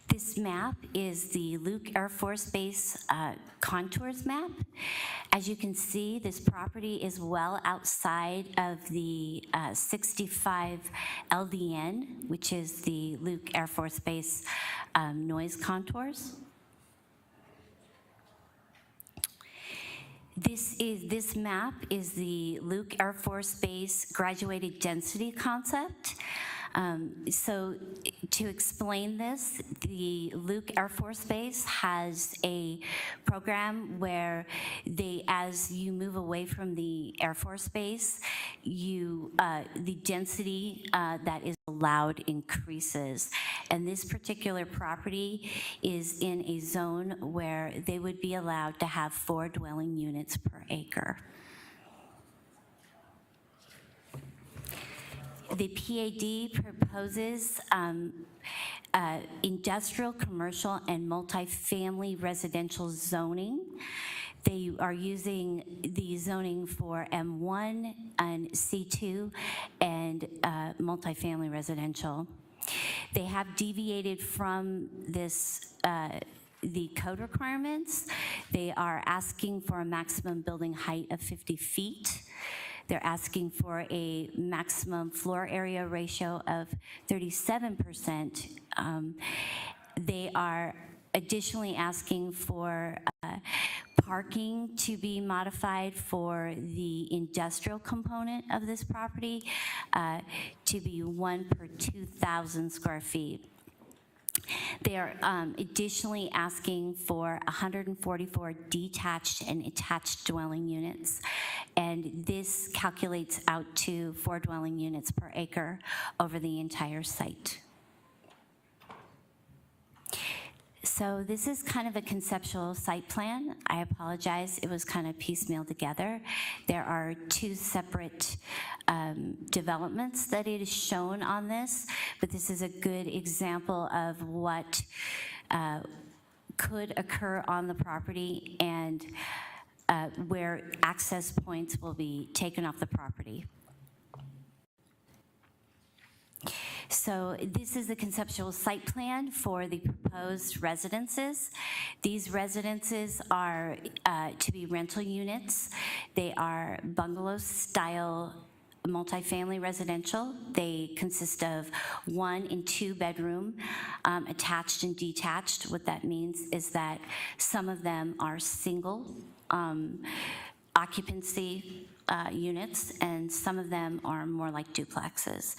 This map is the Luke Air Force Base contours map. As you can see, this property is well outside of the 65 LDN, which is the Luke Air Force Base noise contours. This map is the Luke Air Force Base graduated density concept. So to explain this, the Luke Air Force Base has a program where as you move away from the Air Force Base, the density that is allowed increases. And this particular property is in a zone where they would be allowed to have 4 dwelling units per acre. The PAD proposes industrial, commercial, and multifamily residential zoning. They are using the zoning for M1 and C2 and multifamily residential. They have deviated from this the code requirements. They are asking for a maximum building height of 50 feet. They're asking for a maximum floor area ratio of 37%. They are additionally asking for parking to be modified for the industrial component of this property to be 1 per 2,000 square feet. They are additionally asking for 144 detached and attached dwelling units, and this calculates out to 4 dwelling units per acre over the entire site. So this is kind of a conceptual site plan. I apologize, it was kind of piecemeal together. There are 2 separate developments that it is shown on this, but this is a good example of what could occur on the property and where access points will be taken off the property. So this is the conceptual site plan for the proposed residences. These residences are to be rental units. They are bungalow-style multifamily residential. They consist of 1 and 2 bedroom, attached and detached. What that means is that some of them are single occupancy units, and some of them are more like duplexes.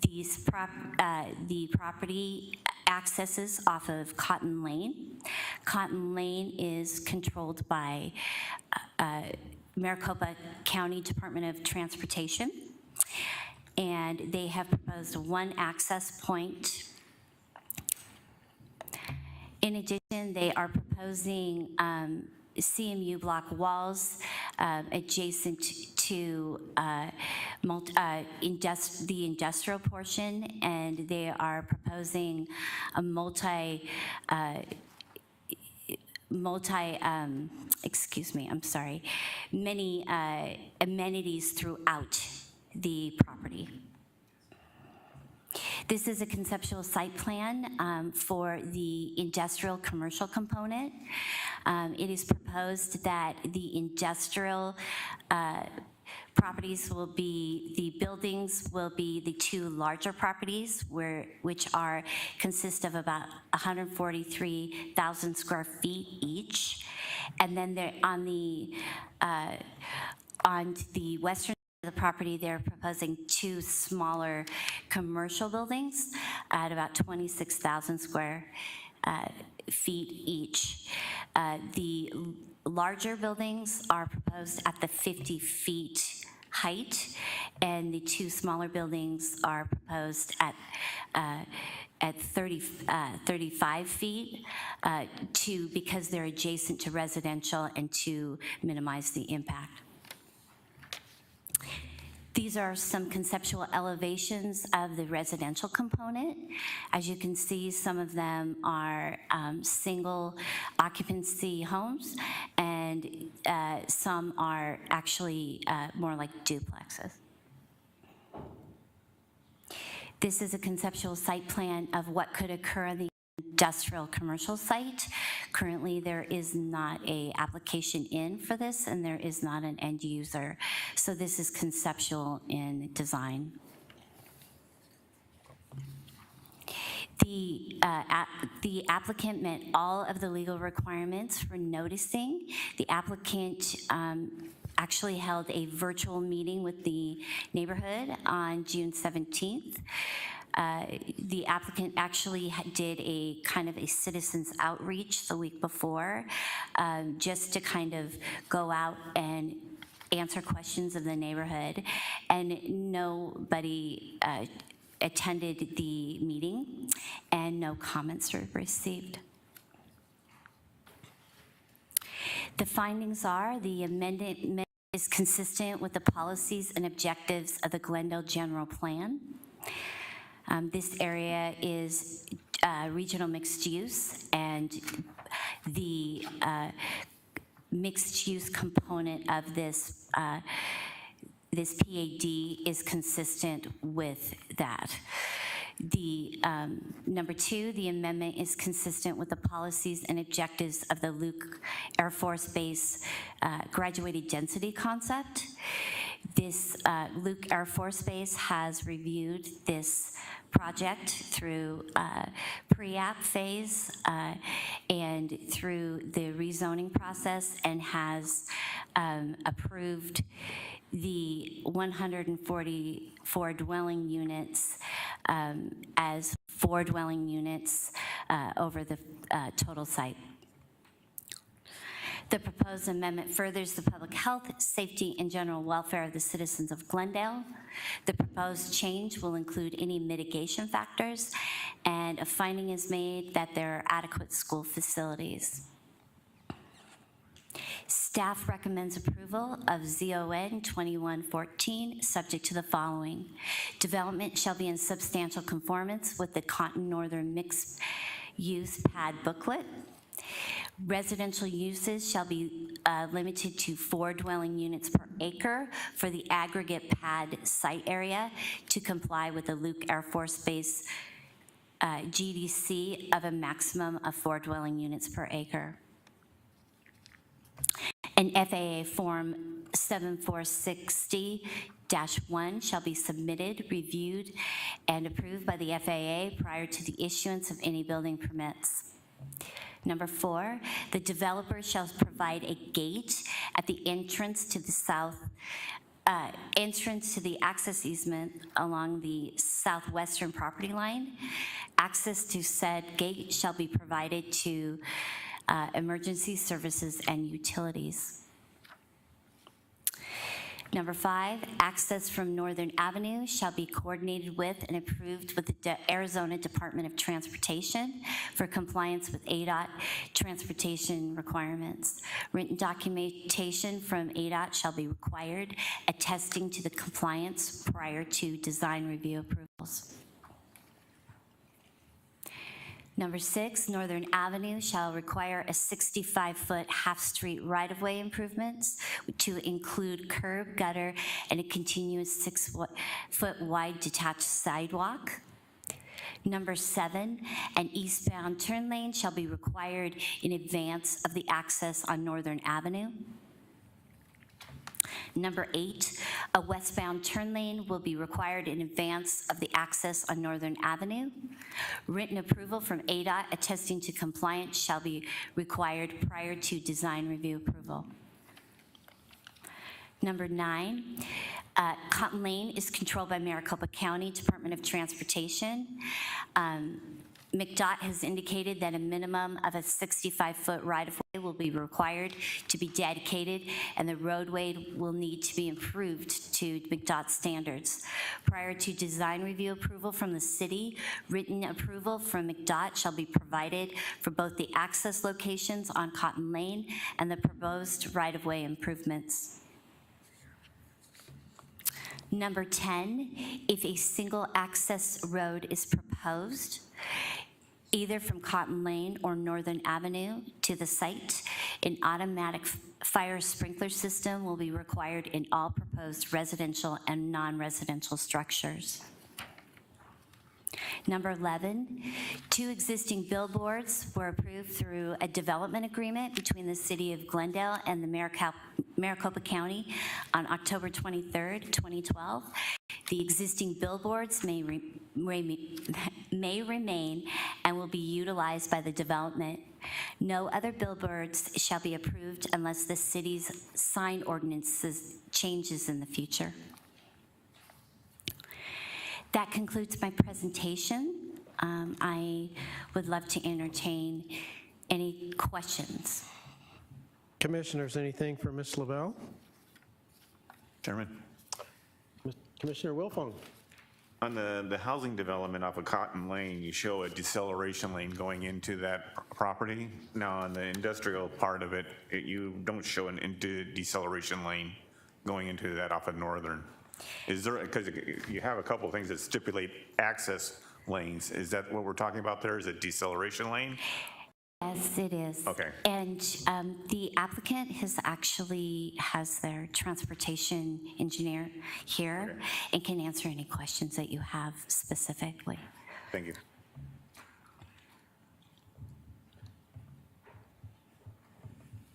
The property accesses off of Cotton Lane. Cotton Lane is controlled by Maricopa County Department of Transportation, and they have proposed 1 access point. In addition, they are proposing CMU block walls adjacent to the industrial portion, and they are proposing a many amenities throughout the property. This is a conceptual site plan for the industrial commercial component. It is proposed that the industrial properties will be, the buildings will be the two larger properties which consist of about 143,000 square feet each. And then they're on the western side of the property, they're proposing two smaller commercial buildings at about 26,000 square feet each. The larger buildings are proposed at the 50 feet height, and the two smaller buildings are proposed at 35 feet because they're adjacent to residential and to minimize the impact. These are some conceptual elevations of the residential component. As you can see, some of them are single occupancy homes, and some are actually more like duplexes. This is a conceptual site plan of what could occur in the industrial commercial site. Currently, there is not an application in for this, and there is not an end user. So this is conceptual in design. The applicant met all of the legal requirements for noticing. The applicant actually held a virtual meeting with the neighborhood on June 17th. The applicant actually did a kind of a citizens outreach the week before, just to kind of go out and answer questions of the neighborhood, and nobody attended the meeting, and no comments were received. The findings are the amendment is consistent with the policies and objectives of the Glendale General Plan. This area is regional mixed use, and the mixed use component of this this PAD is consistent with that. The number two, the amendment is consistent with the policies and objectives of the Luke Air Force Base graduated density concept. This Luke Air Force Base has reviewed this project through pre-app phase and through the rezoning process, and has approved the 144 dwelling units as 4 dwelling units over the total site. The proposed amendment furthers the public health, safety, and general welfare of the citizens of Glendale. The proposed change will include any mitigation factors, and a finding is made that there are adequate school facilities. Staff recommends approval of ZON 2114, subject to the following. Development shall be in substantial conformance with the Cotton Northern Mixed Use PAD booklet. Residential uses shall be limited to 4 dwelling units per acre for the aggregate PAD site area to comply with the Luke Air Force Base GDC of a maximum of 4 dwelling units per acre. An FAA Form 7460-1 shall be submitted, reviewed, and approved by the FAA prior to the issuance of any building permits. Number 4, the developer shall provide a gate at the entrance to the access easement along the southwestern property line. Access to said gate shall be provided to emergency services and utilities. Number 5, access from Northern Avenue shall be coordinated with and approved with the Arizona Department of Transportation for compliance with ADOT transportation requirements. Written documentation from ADOT shall be required, attesting to the compliance prior to design review approvals. Number 6, Northern Avenue shall require a 65-foot half-street right-of-way improvements to include curb, gutter, and a continuous 6-foot wide detached sidewalk. Number 7, an eastbound turn lane shall be required in advance of the access on Northern Avenue. Number 8, a westbound turn lane will be required in advance of the access on Northern Avenue. Written approval from ADOT attesting to compliance shall be required prior to design review approval. Number 9, Cotton Lane is controlled by Maricopa County Department of Transportation. MDOT has indicated that a minimum of a 65-foot right-of-way will be required to be dedicated, and the roadway will need to be improved to MDOT standards. Prior to design review approval from the city, written approval from MDOT shall be provided for both the access locations on Cotton Lane and the proposed right-of-way improvements. Number 10, if a single access road is proposed, either from Cotton Lane or Northern Avenue to the site, an automatic fire sprinkler system will be required in all proposed residential and non-residential structures. Number 11, 2 existing billboards were approved through a development agreement between the City of Glendale and the Maricopa County on October 23rd, 2012. The existing billboards may remain and will be utilized by the development. No other billboards shall be approved unless the city's sign ordinances changes in the future. That concludes my presentation. I would love to entertain any questions. Commissioners, anything for Ms. Lavelle? Chairman? Commissioner Wilfong. On the housing development off of Cotton Lane, you show a deceleration lane going into that property. Now, on the industrial part of it, you don't show an deceleration lane going into that off of Northern. Is there, because you have a couple of things that stipulate access lanes. Is that what we're talking about there? Is it deceleration lane? Yes, it is. Okay. And the applicant has their transportation engineer here and can answer any questions that you have specifically. Thank you.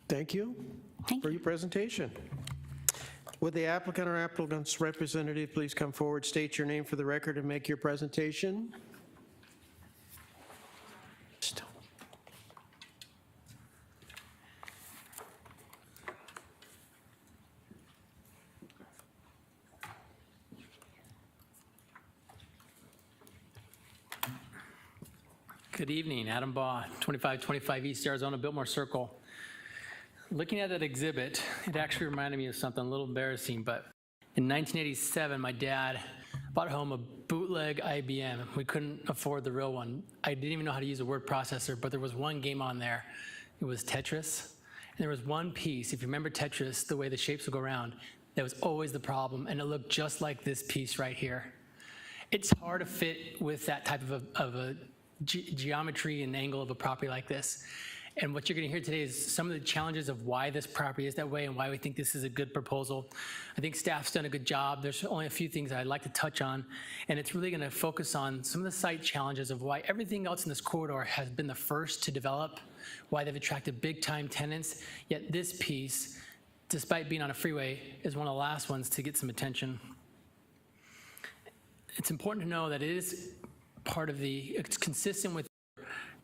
Thank you for your presentation. Would the applicant or applicant's representative please come forward, state your name for the record, and make your presentation? Good evening, Adam Baugh, 2525 East Arizona, Biltmore Circle. Looking at that exhibit, it actually reminded me of something a little embarrassing, but in 1987, my dad bought home a bootleg IBM. We couldn't afford the real one. I didn't even know how to use a word processor, but there was one game on there. It was Tetris. And there was one piece, if you remember Tetris, the way the shapes would go around, that was always the problem, and it looked just like this piece right here. It's hard to fit with that type of a geometry and angle of a property like this. And what you're going to hear today is some of the challenges of why this property is that way and why we think this is a good proposal. I think staff's done a good job. There's only a few things I'd like to touch on, and it's really going to focus on some of the site challenges of why everything else in this corridor has been the first to develop, why they've attracted big-time tenants, yet this piece, despite being on a freeway, is one of the last ones to get some attention. It's important to know that it is part of it's consistent with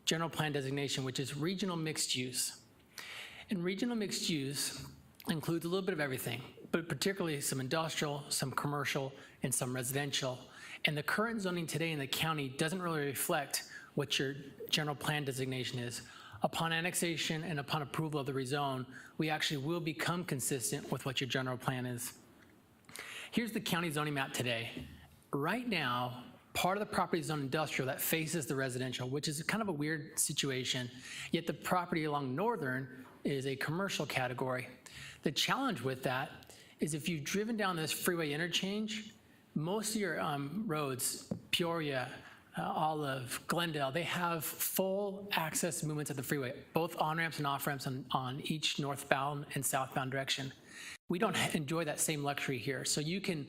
general plan designation, which is regional mixed use. And regional mixed use includes a little bit of everything, but particularly some industrial, some commercial, and some residential. And the current zoning today in the county doesn't really reflect what your general plan designation is. Upon annexation and upon approval of the rezone, we actually will become consistent with what your general plan is. Here's the county zoning map today. Right now, part of the property is on industrial that faces the residential, which is kind of a weird situation, yet the property along Northern is a commercial category. The challenge with that is if you've driven down this freeway interchange, most of your roads, Peoria, Olive, Glendale, they have full access movements at the freeway, both on-ramps and off-ramps on each northbound and southbound direction. We don't enjoy that same luxury here. So you can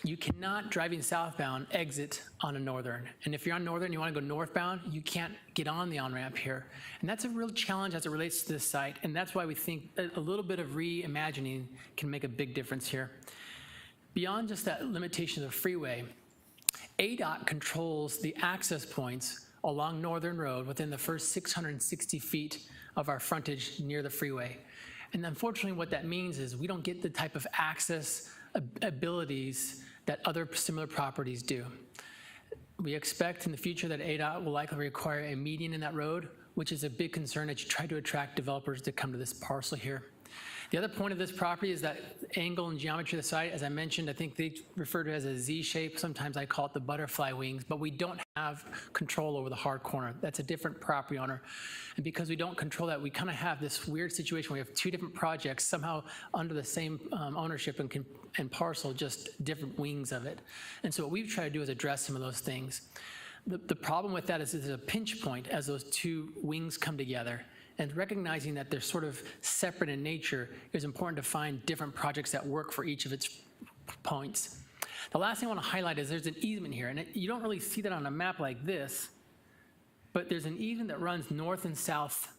you cannot, driving southbound, exit on a Northern. And if you're on Northern, you want to go northbound, you can't get on the on-ramp here. And that's a real challenge as it relates to this site, and that's why we think a little bit of reimagining can make a big difference here. Beyond just that limitation of the freeway, ADOT controls the access points along Northern Road within the first 660 feet of our frontage near the freeway. And unfortunately, what that means is we don't get the type of access abilities that other similar properties do. We expect in the future that ADOT will likely require a median in that road, which is a big concern as you try to attract developers to come to this parcel here. The other point of this property is that angle and geometry of the site. As I mentioned, I think they refer to it as a Z shape. Sometimes I call it the butterfly wings, but we don't have control over the hard corner. That's a different property owner. And because we don't control that, we kind of have this weird situation where we have two different projects somehow under the same ownership and parcel, just different wings of it. And so what we've tried to do is address some of those things. The problem with that is there's a pinch point as those two wings come together. And recognizing that they're sort of separate in nature, it was important to find different projects that work for each of its points. The last thing I want to highlight is there's an easement here, and you don't really see that on a map like this, but there's an easement that runs north and south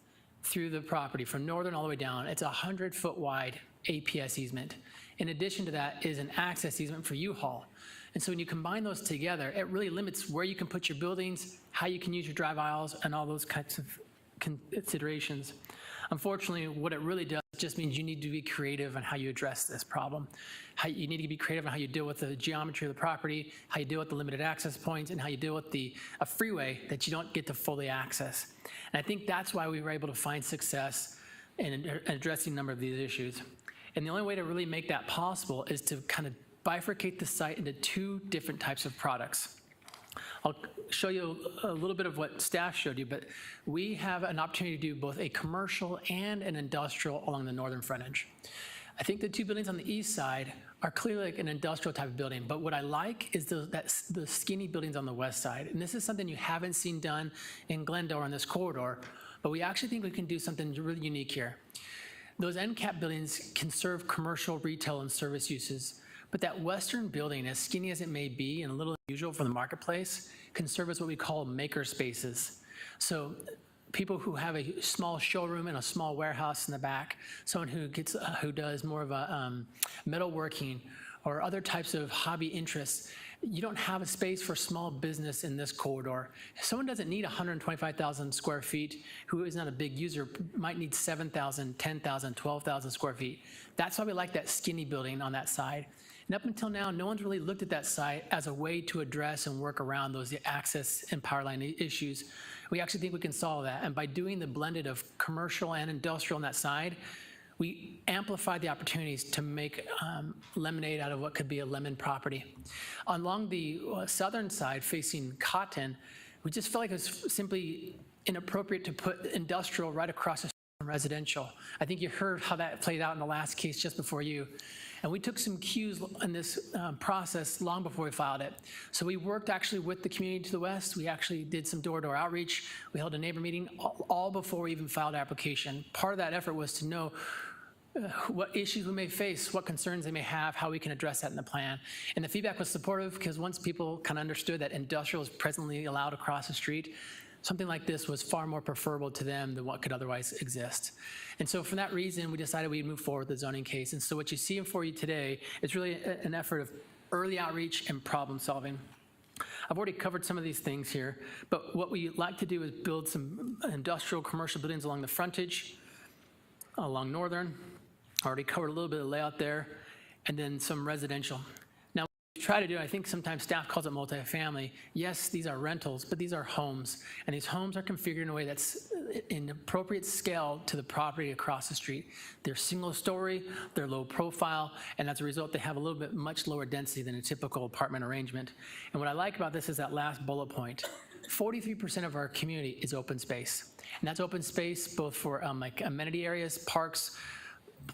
through the property from Northern all the way down. It's a 100-foot wide APS easement. In addition to that is an access easement for U-Haul. And so when you combine those together, it really limits where you can put your buildings, how you can use your drive aisles, and all those kinds of considerations. Unfortunately, what it really does just means you need to be creative on how you address this problem. You need to be creative on how you deal with the geometry of the property, how you deal with the limited access points, and how you deal with a freeway that you don't get to fully access. And I think that's why we were able to find success in addressing a number of these issues. And the only way to really make that possible is to kind of bifurcate the site into two different types of products. I'll show you a little bit of what staff showed you, but we have an opportunity to do both a commercial and an industrial along the northern frontage. I think the two buildings on the east side are clearly like an industrial type of building, but what I like is the skinny buildings on the west side. And this is something you haven't seen done in Glendale or in this corridor, but we actually think we can do something really unique here. Those end cap buildings can serve commercial, retail, and service uses. But that western building, as skinny as it may be and a little unusual for the marketplace, can serve as what we call maker spaces. So people who have a small showroom and a small warehouse in the back, someone who does more of a metalworking or other types of hobby interests, you don't have a space for small business in this corridor. Someone doesn't need 125,000 square feet, who is not a big user, might need 7,000, 10,000, 12,000 square feet. That's why we like that skinny building on that side. And up until now, no one's really looked at that site as a way to address and work around those access and power line issues. We actually think we can solve that. And by doing the blended of commercial and industrial on that side, we amplify the opportunities to make lemonade out of what could be a lemon property. Along the southern side facing Cotton, we just felt like it was simply inappropriate to put industrial right across the from residential. I think you heard how that played out in the last case just before you. And we took some cues in this process long before we filed it. So we worked actually with the community to the west. We actually did some door-to-door outreach. We held a neighbor meeting all before we even filed our application. Part of that effort was to know what issues we may face, what concerns they may have, how we can address that in the plan. And the feedback was supportive because once people kind of understood that industrial is presently allowed across the street, something like this was far more preferable to them than what could otherwise exist. And so for that reason, we decided we'd move forward with the zoning case. And so what you see for you today is really an effort of early outreach and problem solving. I've already covered some of these things here, but what we like to do is build some industrial commercial buildings along the frontage, along Northern. I already covered a little bit of layout there, and then some residential. Try to do, I think sometimes staff calls it multifamily. Yes, these are rentals, but these are homes. And these homes are configured in a way that's in appropriate scale to the property across the street. They're single story, they're low profile, and as a result, they have a little bit much lower density than a typical apartment arrangement. And what I like about this is that last bullet point. 43% of our community is open space. And that's open space both for like amenity areas, parks,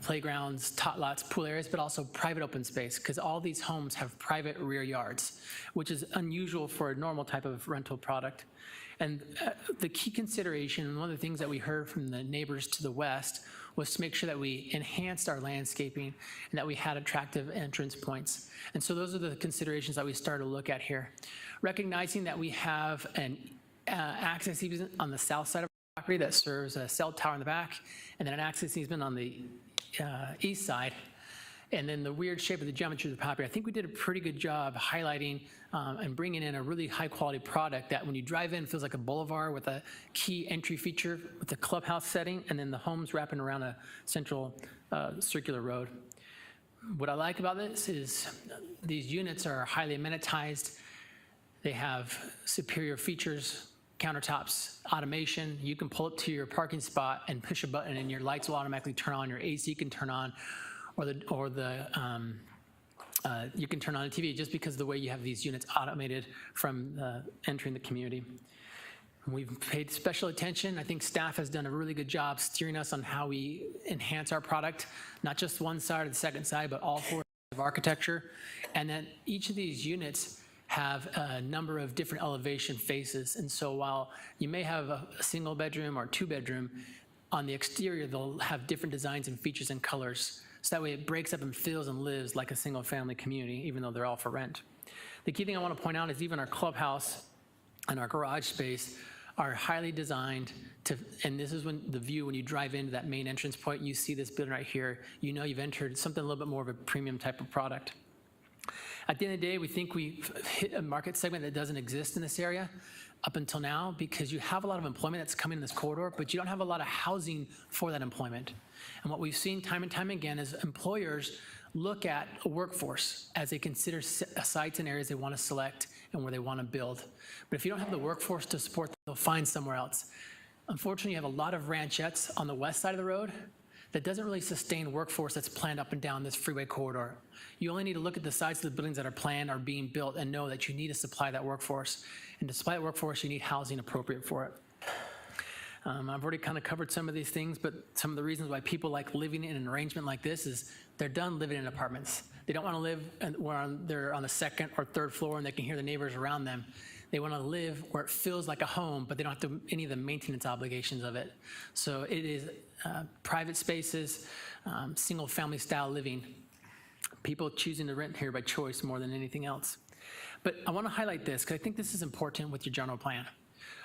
playgrounds, tot lots, pool areas, but also private open space, because all these homes have private rear yards, which is unusual for a normal type of rental product. And the key consideration, and one of the things that we heard from the neighbors to the west, was to make sure that we enhanced our landscaping and that we had attractive entrance points. And so those are the considerations that we started to look at here. Recognizing that we have an access easement on the south side of the property that serves a cell tower in the back, and then an access easement on the east side, and then the weird shape of the geometry of the property. I think we did a pretty good job highlighting and bringing in a really high quality product that when you drive in feels like a boulevard with a key entry feature with the clubhouse setting, and then the homes wrapping around a central circular road. What I like about this is these units are highly amenitized. They have superior features, countertops, automation. You can pull up to your parking spot and push a button and your lights will automatically turn on, your AC can turn on, you can turn on a TV just because of the way you have these units automated from entering the community. We've paid special attention. I think staff has done a really good job steering us on how we enhance our product, not just one side or the second side, but all four sides of architecture. And then each of these units have a number of different elevation faces. And so while you may have a single bedroom or two bedroom, on the exterior, they'll have different designs and features and colors. So that way it breaks up and feels and lives like a single family community, even though they're all for rent. The key thing I want to point out is even our clubhouse and our garage space are highly designed to, and this is when the view, when you drive into that main entrance point, you see this building right here, you know you've entered something a little bit more of a premium type of product. At the end of the day, we think we've hit a market segment that doesn't exist in this area up until now, because you have a lot of employment that's coming in this corridor, but you don't have a lot of housing for that employment. And what we've seen time and time again is employers look at a workforce as they consider sites and areas they want to select and where they want to build. But if you don't have the workforce to support them, they'll find somewhere else. Unfortunately, you have a lot of ranchettes on the west side of the road that doesn't really sustain workforce that's planned up and down this freeway corridor. You only need to look at the sides of the buildings that are planned or being built and know that you need to supply that workforce. And to supply that workforce, you need housing appropriate for it. I've already kind of covered some of these things, but some of the reasons why people like living in an arrangement like this is they're done living in apartments. They don't want to live where they're on the second or third floor and they can hear the neighbors around them. They want to live where it feels like a home, but they don't have to any of the maintenance obligations of it. So it is private spaces, single family style living. People choosing to rent here by choice more than anything else. But I want to highlight this because I think this is important with your general plan.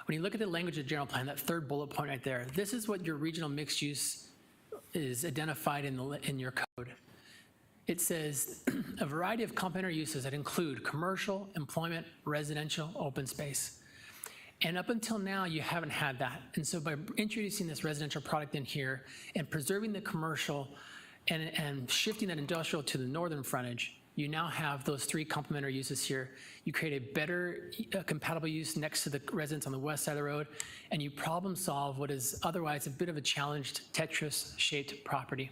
When you look at the language of the general plan, that third bullet point right there, this is what your regional mixed use is identified in your code. It says a variety of complementary uses that include commercial, employment, residential, open space. And up until now, you haven't had that. And so by introducing this residential product in here and preserving the commercial and shifting that industrial to the northern frontage, you now have those three complementary uses here. You create a better compatible use next to the residents on the west side of the road, and you problem solve what is otherwise a bit of a challenged Tetris-shaped property.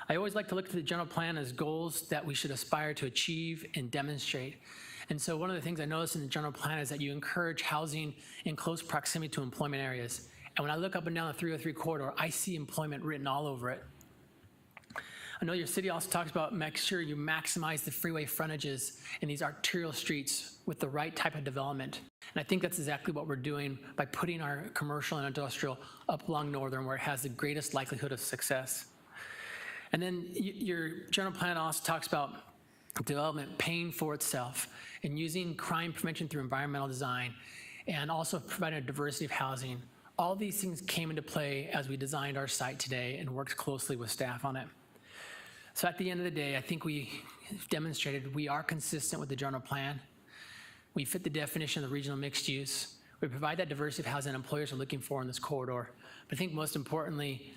I always like to look at the general plan as goals that we should aspire to achieve and demonstrate. And so one of the things I noticed in the general plan is that you encourage housing in close proximity to employment areas. And when I look up and down the 303 corridor, I see employment written all over it. I know your city also talks about make sure you maximize the freeway frontages in these arterial streets with the right type of development. And I think that's exactly what we're doing by putting our commercial and industrial up along Northern where it has the greatest likelihood of success. And then your general plan also talks about development paying for itself and using crime prevention through environmental design and also providing a diversity of housing. All these things came into play as we designed our site today and worked closely with staff on it. So at the end of the day, I think we demonstrated we are consistent with the general plan. We fit the definition of the regional mixed use. We provide that diversity of housing employers are looking for in this corridor. But I think most importantly,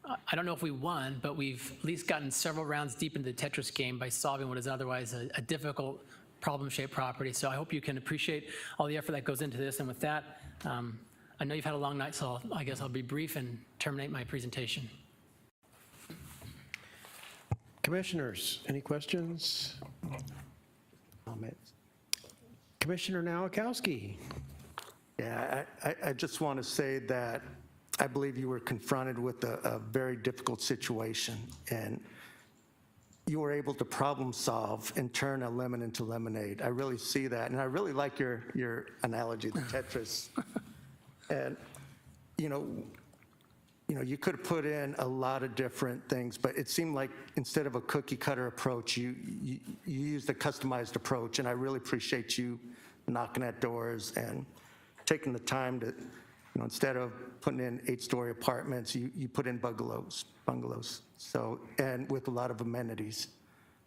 I don't know if we won, but we've at least gotten several rounds deep into the Tetris game by solving what is otherwise a difficult problem-shaped property. So I hope you can appreciate all the effort that goes into this. And with that, I know you've had a long night, so I guess I'll be brief and terminate my presentation. Commissioners, any questions? Comments? Commissioner Nowakowski. Yeah, I just want to say that I believe you were confronted with a very difficult situation, and you were able to problem solve and turn a lemon into lemonade. I really see that, and I really like your analogy, the Tetris And, you know, you could have put in a lot of different things, but it seemed like instead of a cookie cutter approach, you used a customized approach, and I really appreciate you knocking at doors and taking the time to, instead of putting in 8-story apartments, you put in bungalows. So, and with a lot of amenities.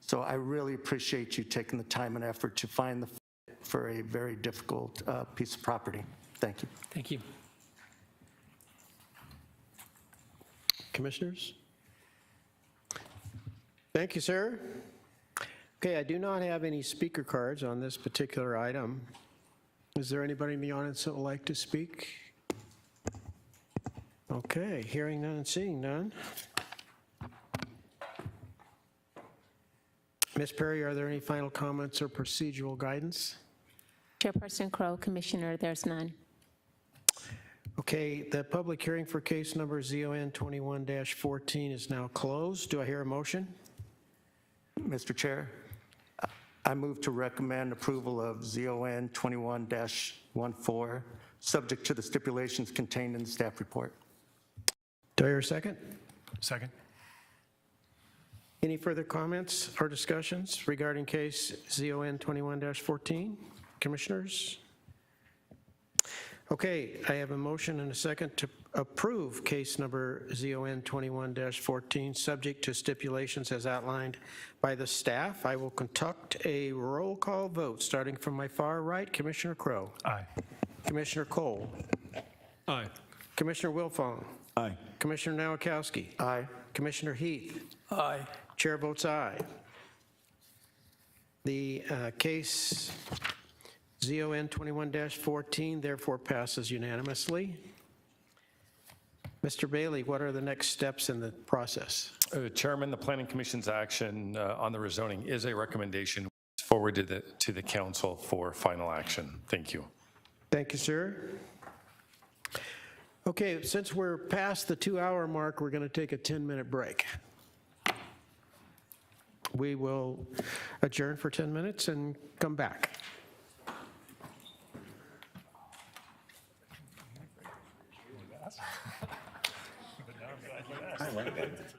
So I really appreciate you taking the time and effort to find the fit for a very difficult piece of property. Thank you. Thank you. Commissioners? Thank you, sir. Okay, I do not have any speaker cards on this particular item. Is there anybody in the audience that would like to speak? Okay, hearing none and seeing none. Ms. Perry, are there any final comments or procedural guidance? Chairperson Crow, Commissioner, there's none. Okay, the public hearing for case number ZON 21-14 is now closed. Do I hear a motion? Mr. Chair, I move to recommend approval of ZON 21-14, subject to the stipulations contained in the staff report. Do I hear a second? Second. Any further comments or discussions regarding case ZON 21-14? Commissioners? Okay, I have a motion and a second to approve case number ZON 21-14, subject to stipulations as outlined by the staff. I will conduct a roll call vote, starting from my far right. Commissioner Crow. Aye. Commissioner Cole. Aye. Commissioner Wilfong. Aye. Commissioner Nowakowski. Aye. Commissioner Heath. Aye. Chair votes aye. The case ZON 21-14 therefore passes unanimously. Mr. Bailey, what are the next steps in the process? Chairman, the Planning Commission's action on the rezoning is a recommendation forwarded to the council for final action. Thank you. Thank you, sir. Okay, since we're past the 2-hour mark, we're going to take a 10-minute break. We will adjourn for 10 minutes and come back. I like that.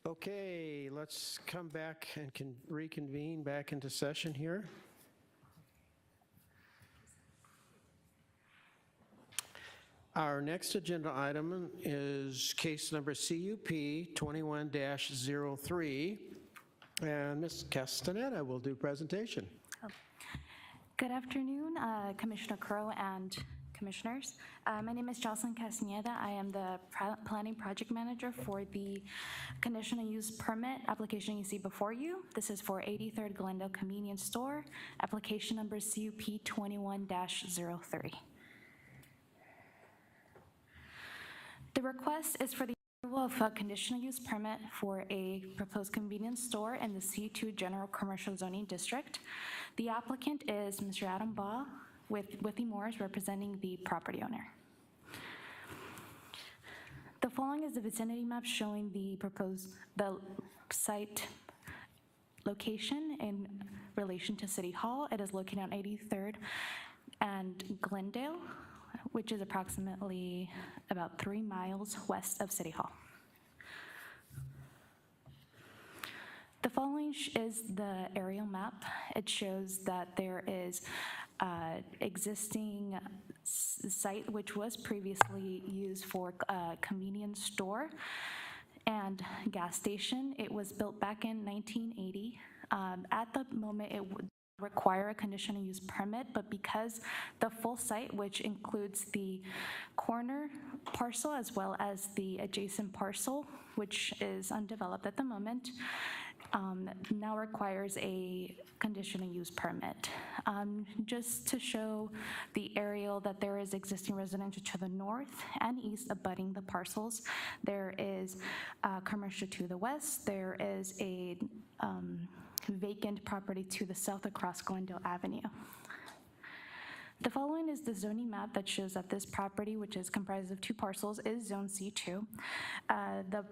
Okay, let's come back and reconvene back into session here. Our next agenda item is case number CUP 21-03, and Ms. Castaneda will do presentation. Good afternoon, Commissioner Crow and Commissioners. My name is Jocelyn Castaneda. I am the Planning Project Manager for the Conditional Use Permit application you see before you. This is for 83rd Glendale Convenience Store, application number CUP 21-03. The request is for the approval of a conditional use permit for a proposed convenience store in the C2 General Commercial Zoning District. The applicant is Mr. Adam Baugh with Withy Morris representing the property owner. The following is the vicinity map showing the site location in relation to City Hall. It is located on 83rd and Glendale, which is approximately about 3 miles west of City Hall. The following is the aerial map. It shows that there is existing site which was previously used for a convenience store and gas station. It was built back in 1980. At the moment, it would require a conditional use permit, but because the full site, which includes the corner parcel as well as the adjacent parcel, which is undeveloped at the moment, now requires a conditional use permit. Just to show the aerial that there is existing residential to the north and east abutting the parcels. There is commercial to the west. There is a vacant property to the south across Glendale Avenue. The following is the zoning map that shows that this property, which is comprised of 2 parcels, is Zone C2. The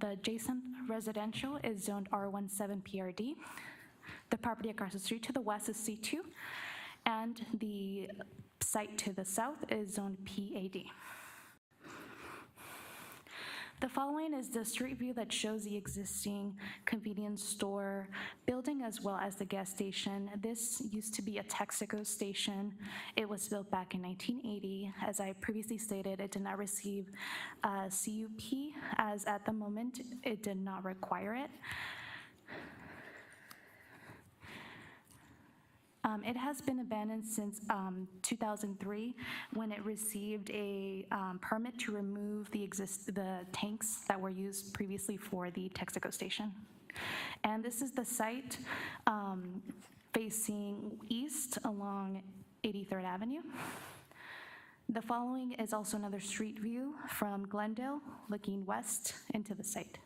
adjacent residential is zoned R17 PRD. The property across the street to the west is C2, and the site to the south is zoned PAD. The following is the street view that shows the existing convenience store building as well as the gas station. This used to be a Texaco station. It was built back in 1980. As I previously stated, it did not receive CUP, as at the moment it did not require it. It has been abandoned since 2003 when it received a permit to remove the tanks that were used previously for the Texaco station. And this is the site facing east along 83rd Avenue. The following is also another street view from Glendale looking west into the site.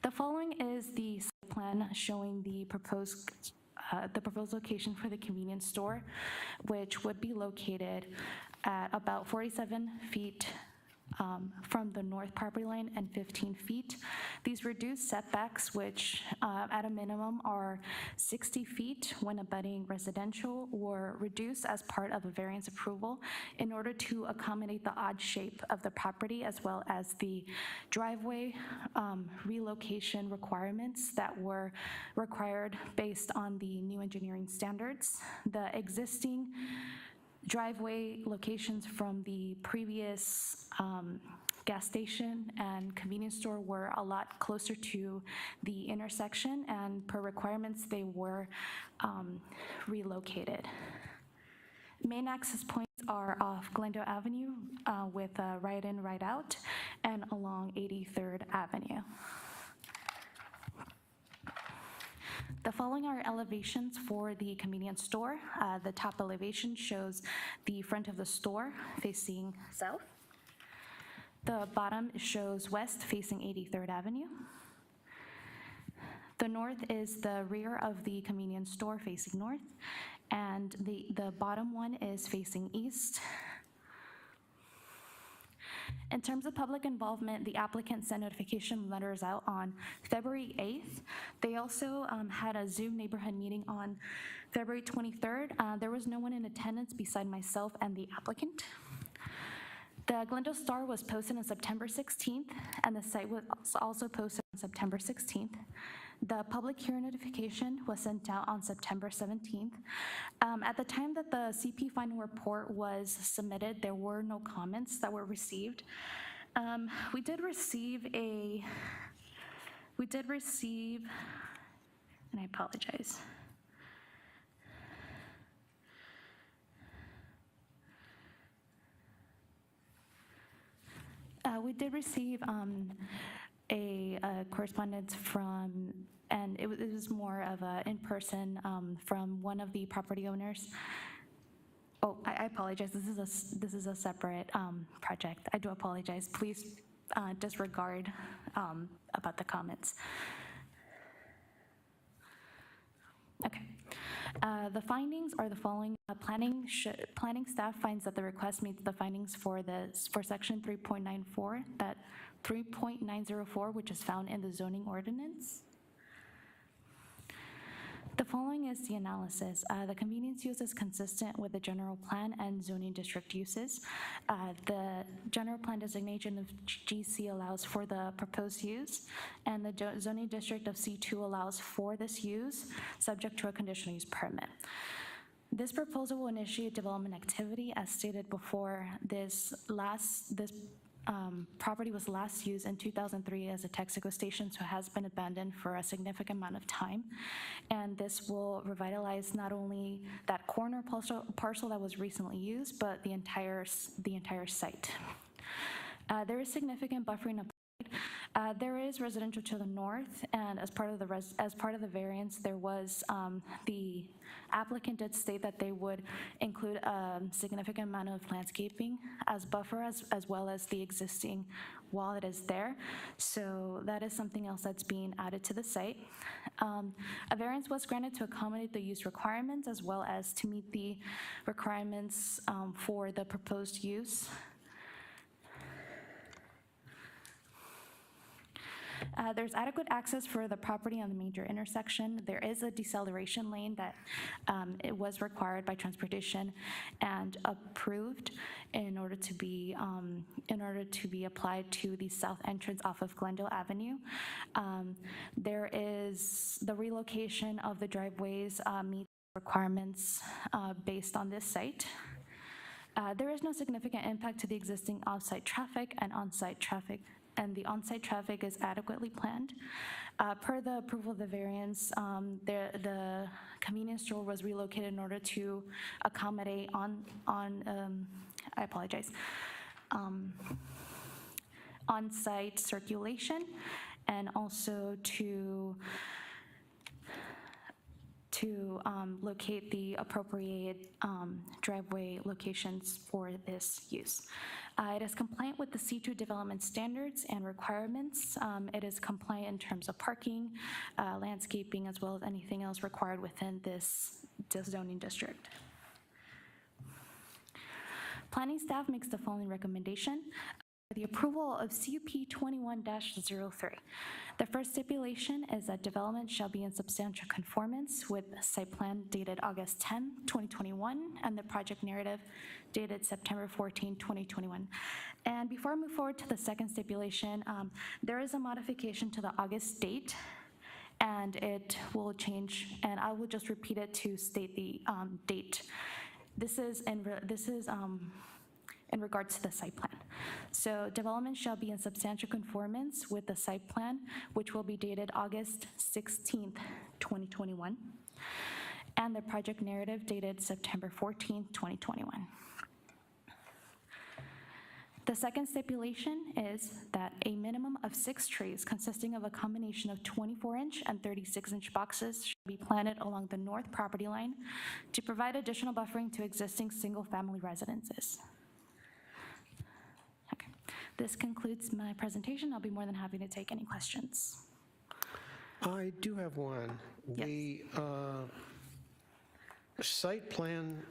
The following is the site plan showing the proposed location for the convenience store, which would be located at about 47 feet from the north property line and 15 feet. These reduced setbacks, which at a minimum are 60 feet when abutting residential, were reduced as part of a variance approval in order to accommodate the odd shape of the property as well as the driveway relocation requirements that were required based on the new engineering standards. The existing driveway locations from the previous gas station and convenience store were a lot closer to the intersection, and per requirements they were relocated. Main access points are off Glendale Avenue with a right in, right out, and along 83rd Avenue. The following are elevations for the convenience store. The top elevation shows the front of the store facing south. The bottom shows west facing 83rd Avenue. The north is the rear of the convenience store facing north, and the bottom one is facing east. In terms of public involvement, the applicant sent notification letters out on February 8th. They also had a Zoom neighborhood meeting on February 23rd. There was no one in attendance beside myself and the applicant. The Glendale Star was posted on September 16th, and the site was also posted on September 16th. The public hearing notification was sent out on September 17th. At the time that the CP final report was submitted, there were no comments that were received. We did receive, and I apologize. We did receive a correspondence from, and it was more of a in-person from one of the property owners. Oh, I apologize. This is a separate project. I do apologize. Please disregard about the comments. Okay. The findings are the following. Planning staff finds that the request meets the findings for section 3.94, that 3.904, which is found in the zoning ordinance. The following is the analysis. The convenience use is consistent with the general plan and zoning district uses. The general plan designation of GC allows for the proposed use, and the zoning district of C2 allows for this use, subject to a conditional use permit. This proposal will initiate development activity. As stated before, this property was last used in 2003 as a Texaco station, so it has been abandoned for a significant amount of time. And this will revitalize not only that corner parcel that was recently used, but the entire site. There is significant buffering applied. There is residential to the north, and as part of the variance, there was the applicant did state that they would include a significant amount of landscaping as buffer, as well as the existing wall that is there. So that is something else that's being added to the site. A variance was granted to accommodate the use requirements, as well as to meet the requirements for the proposed use. There's adequate access for the property on the major intersection. There is a deceleration lane that it was required by transportation and approved in order to be applied to the south entrance off of Glendale Avenue. There is the relocation of the driveways meets requirements based on this site. There is no significant impact to the existing off-site traffic and on-site traffic, and the on-site traffic is adequately planned. Per the approval of the variance, the convenience store was relocated in order to accommodate on-site circulation, and also to locate the appropriate driveway locations for this use. It is compliant with the C2 development standards and requirements. It is compliant in terms of parking, landscaping, as well as anything else required within this zoning district. Planning staff makes the following recommendation. The approval of CUP 21-03. The first stipulation is that development shall be in substantial conformance with site plan dated August 10, 2021, and the project narrative dated September 14, 2021. And before I move forward to the second stipulation, there is a modification to the August date, and it will change, and I will just repeat it to state the date. This is in regards to the site plan. So development shall be in substantial conformance with the site plan, which will be dated August 16th, 2021, and the project narrative dated September 14th, 2021. The second stipulation is that a minimum of 6 trees consisting of a combination of 24-inch and 36-inch boxes should be planted along the north property line to provide additional buffering to existing single-family residences. This concludes my presentation. I'll be more than happy to take any questions. I do have one. Yes. The site plan,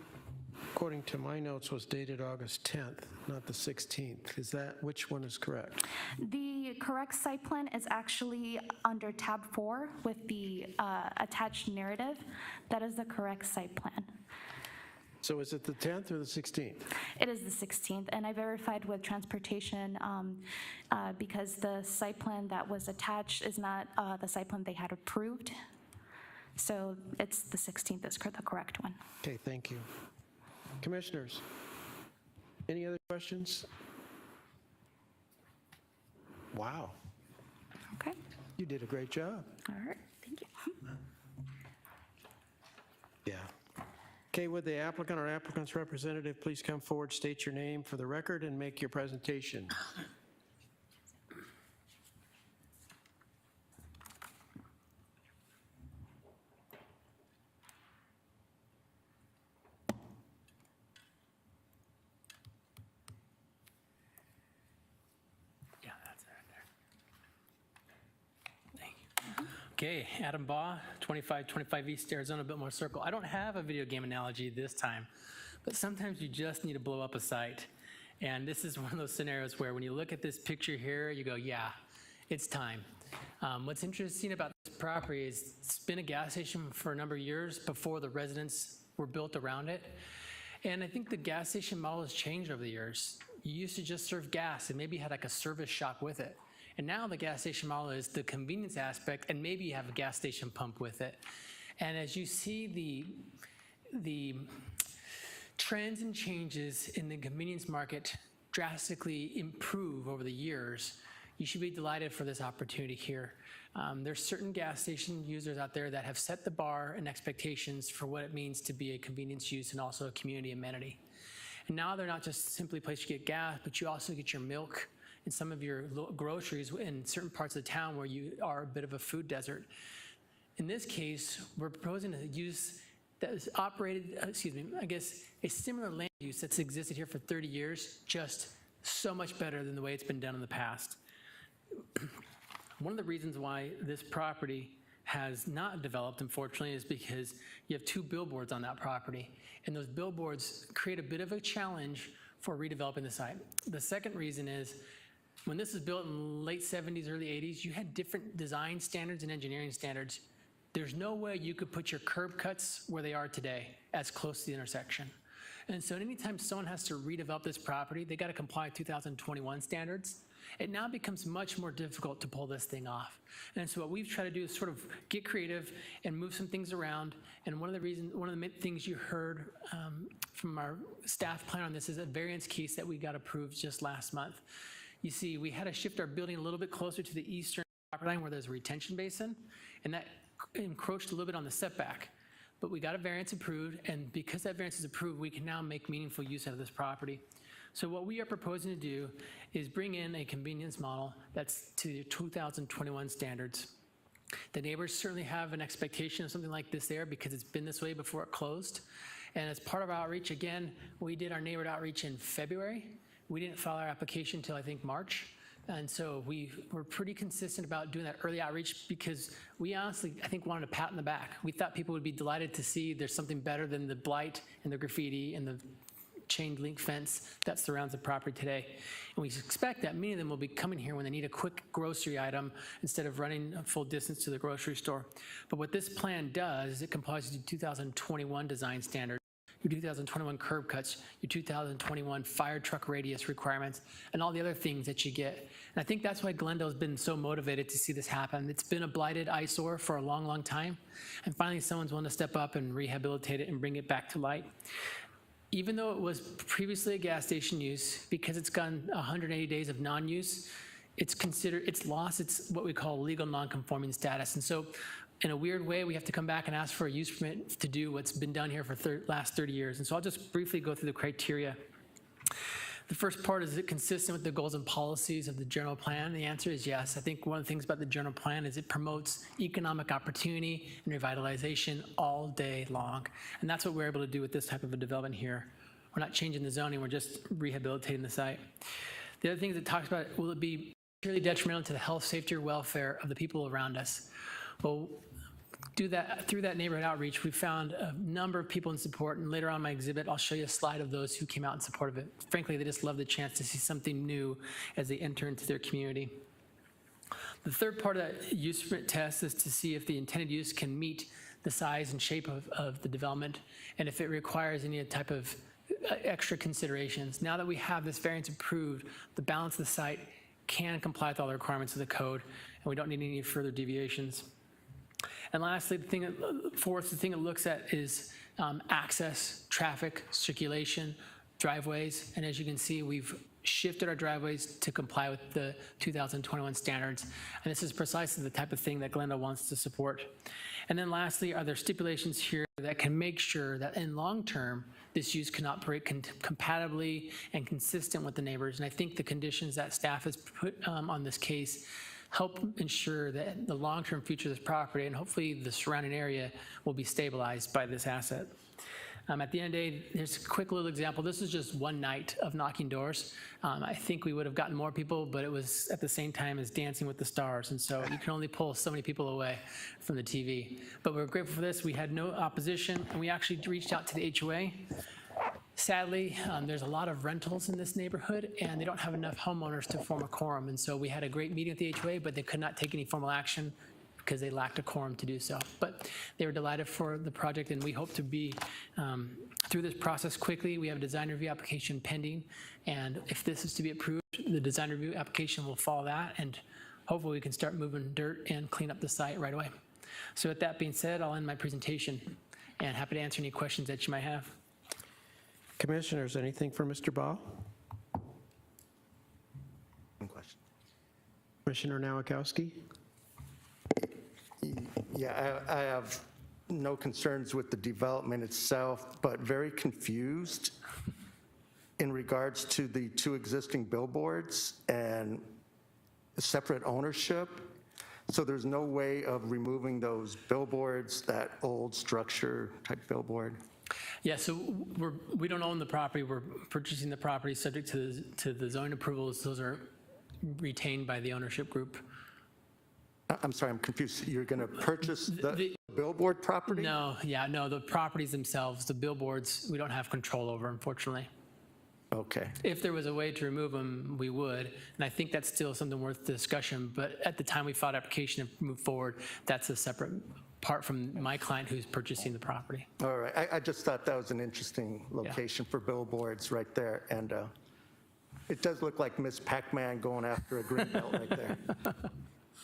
according to my notes, was dated August 10th, not the 16th. Is that, which one is correct? The correct site plan is actually under tab 4 with the attached narrative. That is the correct site plan. So is it the 10th or the 16th? It is the 16th, and I verified with transportation because the site plan that was attached is not the site plan they had approved. So it's the 16th is the correct one. Okay, thank you. Commissioners, any other questions? Wow, Okay, you did a great job. all right, thank you. Yeah. Okay, would the applicant or applicant's representative please come forward, state your name for the record, and make your presentation? Yeah, that's it right there. Thank you. Okay, Adam Baugh, 2525 East Arizona Biltmore Circle. I don't have a video game analogy this time, but sometimes you just need to blow up a site. And this is one of those scenarios where when you look at this picture here, you go, yeah, it's time. What's interesting about this property is it's been a gas station for a number of years before the residents were built around it. And I think the gas station model has changed over the years. You used to just serve gas and maybe had like a service shop with it. And now the gas station model is the convenience aspect, and maybe you have a gas station pump with it. And as you see the trends and changes in the convenience market drastically improve over the years, you should be delighted for this opportunity here. There's certain gas station users out there that have set the bar and expectations for what it means to be a convenience use and also a community amenity. And now they're not just simply a place you get gas, but you also get your milk and some of your groceries in certain parts of the town where you are a bit of a food desert. In this case, we're proposing a use that is operated, I guess a similar land use that's existed here for 30 years, just so much better than the way it's been done in the past. One of the reasons why this property has not developed, unfortunately, is because you have 2 billboards on that property, and those billboards create a bit of a challenge for redeveloping the site. The second reason is when this was built in the late 70s, early 80s, you had different design standards and engineering standards. There's no way you could put your curb cuts where they are today, as close to the intersection. And so anytime someone has to redevelop this property, they got to comply with 2021 standards. It now becomes much more difficult to pull this thing off. And so what we've tried to do is sort of get creative and move some things around. And one of the things you heard from our staff plan on this is a variance case that we got approved just last month. You see, we had to shift our building a little bit closer to the eastern property line where there's a retention basin, and that encroached a little bit on the setback. But we got a variance approved, and because that variance is approved, we can now make meaningful use out of this property. So what we are proposing to do is bring in a convenience model that's to the 2021 standards. The neighbors certainly have an expectation of something like this there because it's been this way before it closed. And as part of our outreach, again, we did our neighborhood outreach in February. We didn't file our application until I think March. And so we were pretty consistent about doing that early outreach because we honestly, I think, wanted a pat on the back. We thought people would be delighted to see there's something better than the blight and the graffiti and the chain link fence that surrounds the property today. And we expect that many of them will be coming here when they need a quick grocery item instead of running a full distance to the grocery store. But what this plan does is it complies with the 2021 design standards, your 2021 curb cuts, your 2021 fire truck radius requirements, and all the other things that you get. And I think that's why Glendale's been so motivated to see this happen. It's been a blighted eyesore for a long, long time, and finally someone's willing to step up and rehabilitate it and bring it back to light. Even though it was previously a gas station use, because it's gotten 180 days of non-use, it's lost its what we call legal non-conforming status. And so in a weird way, we have to come back and ask for a use permit to do what's been done here for last 30 years. And so I'll just briefly go through the criteria. The first part, is it consistent with the goals and policies of the general plan? The answer is yes. I think one of the things about the general plan is it promotes economic opportunity and revitalization all day long. And that's what we're able to do with this type of a development here. We're not changing the zoning, we're just rehabilitating the site. The other thing is it talks about, will it be purely detrimental to the health, safety, or welfare of the people around us? Well, through that neighborhood outreach, we found a number of people in support, and later on in my exhibit, I'll show you a slide of those who came out in support of it. Frankly, they just love the chance to see something new as they enter into their community. The third part of that use permit test is to see if the intended use can meet the size and shape of the development, and if it requires any type of extra considerations. Now that we have this variance approved, the balance of the site can comply with all the requirements of the code, and we don't need any further deviations. And lastly, the thing it looks at is access, traffic, circulation, driveways, and as you can see, we've shifted our driveways to comply with the 2021 standards, and this is precisely the type of thing that Glendale wants to support. And then lastly, are there stipulations here that can make sure that in long term, this use can operate compatibly and consistent with the neighbors? And I think the conditions that staff has put on this case help ensure that the long-term future of this property and hopefully the surrounding area will be stabilized by this asset. At the end of the day, here's a quick little example. This is just one night of knocking doors. I think we would have gotten more people, but it was at the same time as Dancing with the Stars, and so you can only pull so many people away from the TV. But we're grateful for this. We had no opposition, and we actually reached out to the HOA. Sadly, there's a lot of rentals in this neighborhood, and they don't have enough homeowners to form a quorum, and so we had a great meeting with the HOA, but they could not take any formal action because they lacked a quorum to do so. But they were delighted for the project, and we hope to be through this process quickly. We have a design review application pending, and if this is to be approved, the design review application will follow that, and hopefully we can start moving dirt and clean up the site right away. So with that being said, I'll end my presentation, and happy to answer any questions that you might have. Commissioners, anything for Mr. Baugh? One question. Commissioner Nowakowski? Yeah, I have no concerns with the development itself, but very confused in regards to the two existing billboards and separate ownership. So there's no way of removing those billboards, that old structure type billboard? Yeah, so we don't own the property. We're purchasing the property subject to the zoning approvals. Those are retained by the ownership group. I'm sorry, I'm confused. You're going to purchase the billboard property? No, the properties themselves, the billboards, we don't have control over, unfortunately. Okay. If there was a way to remove them, we would, and I think that's still something worth discussion, but at the time we filed application and moved forward, that's a separate part from my client who's purchasing the property. All right, I just thought that was an interesting location for billboards right there, and it does look like Miss Pac-Man going after a green belt right there.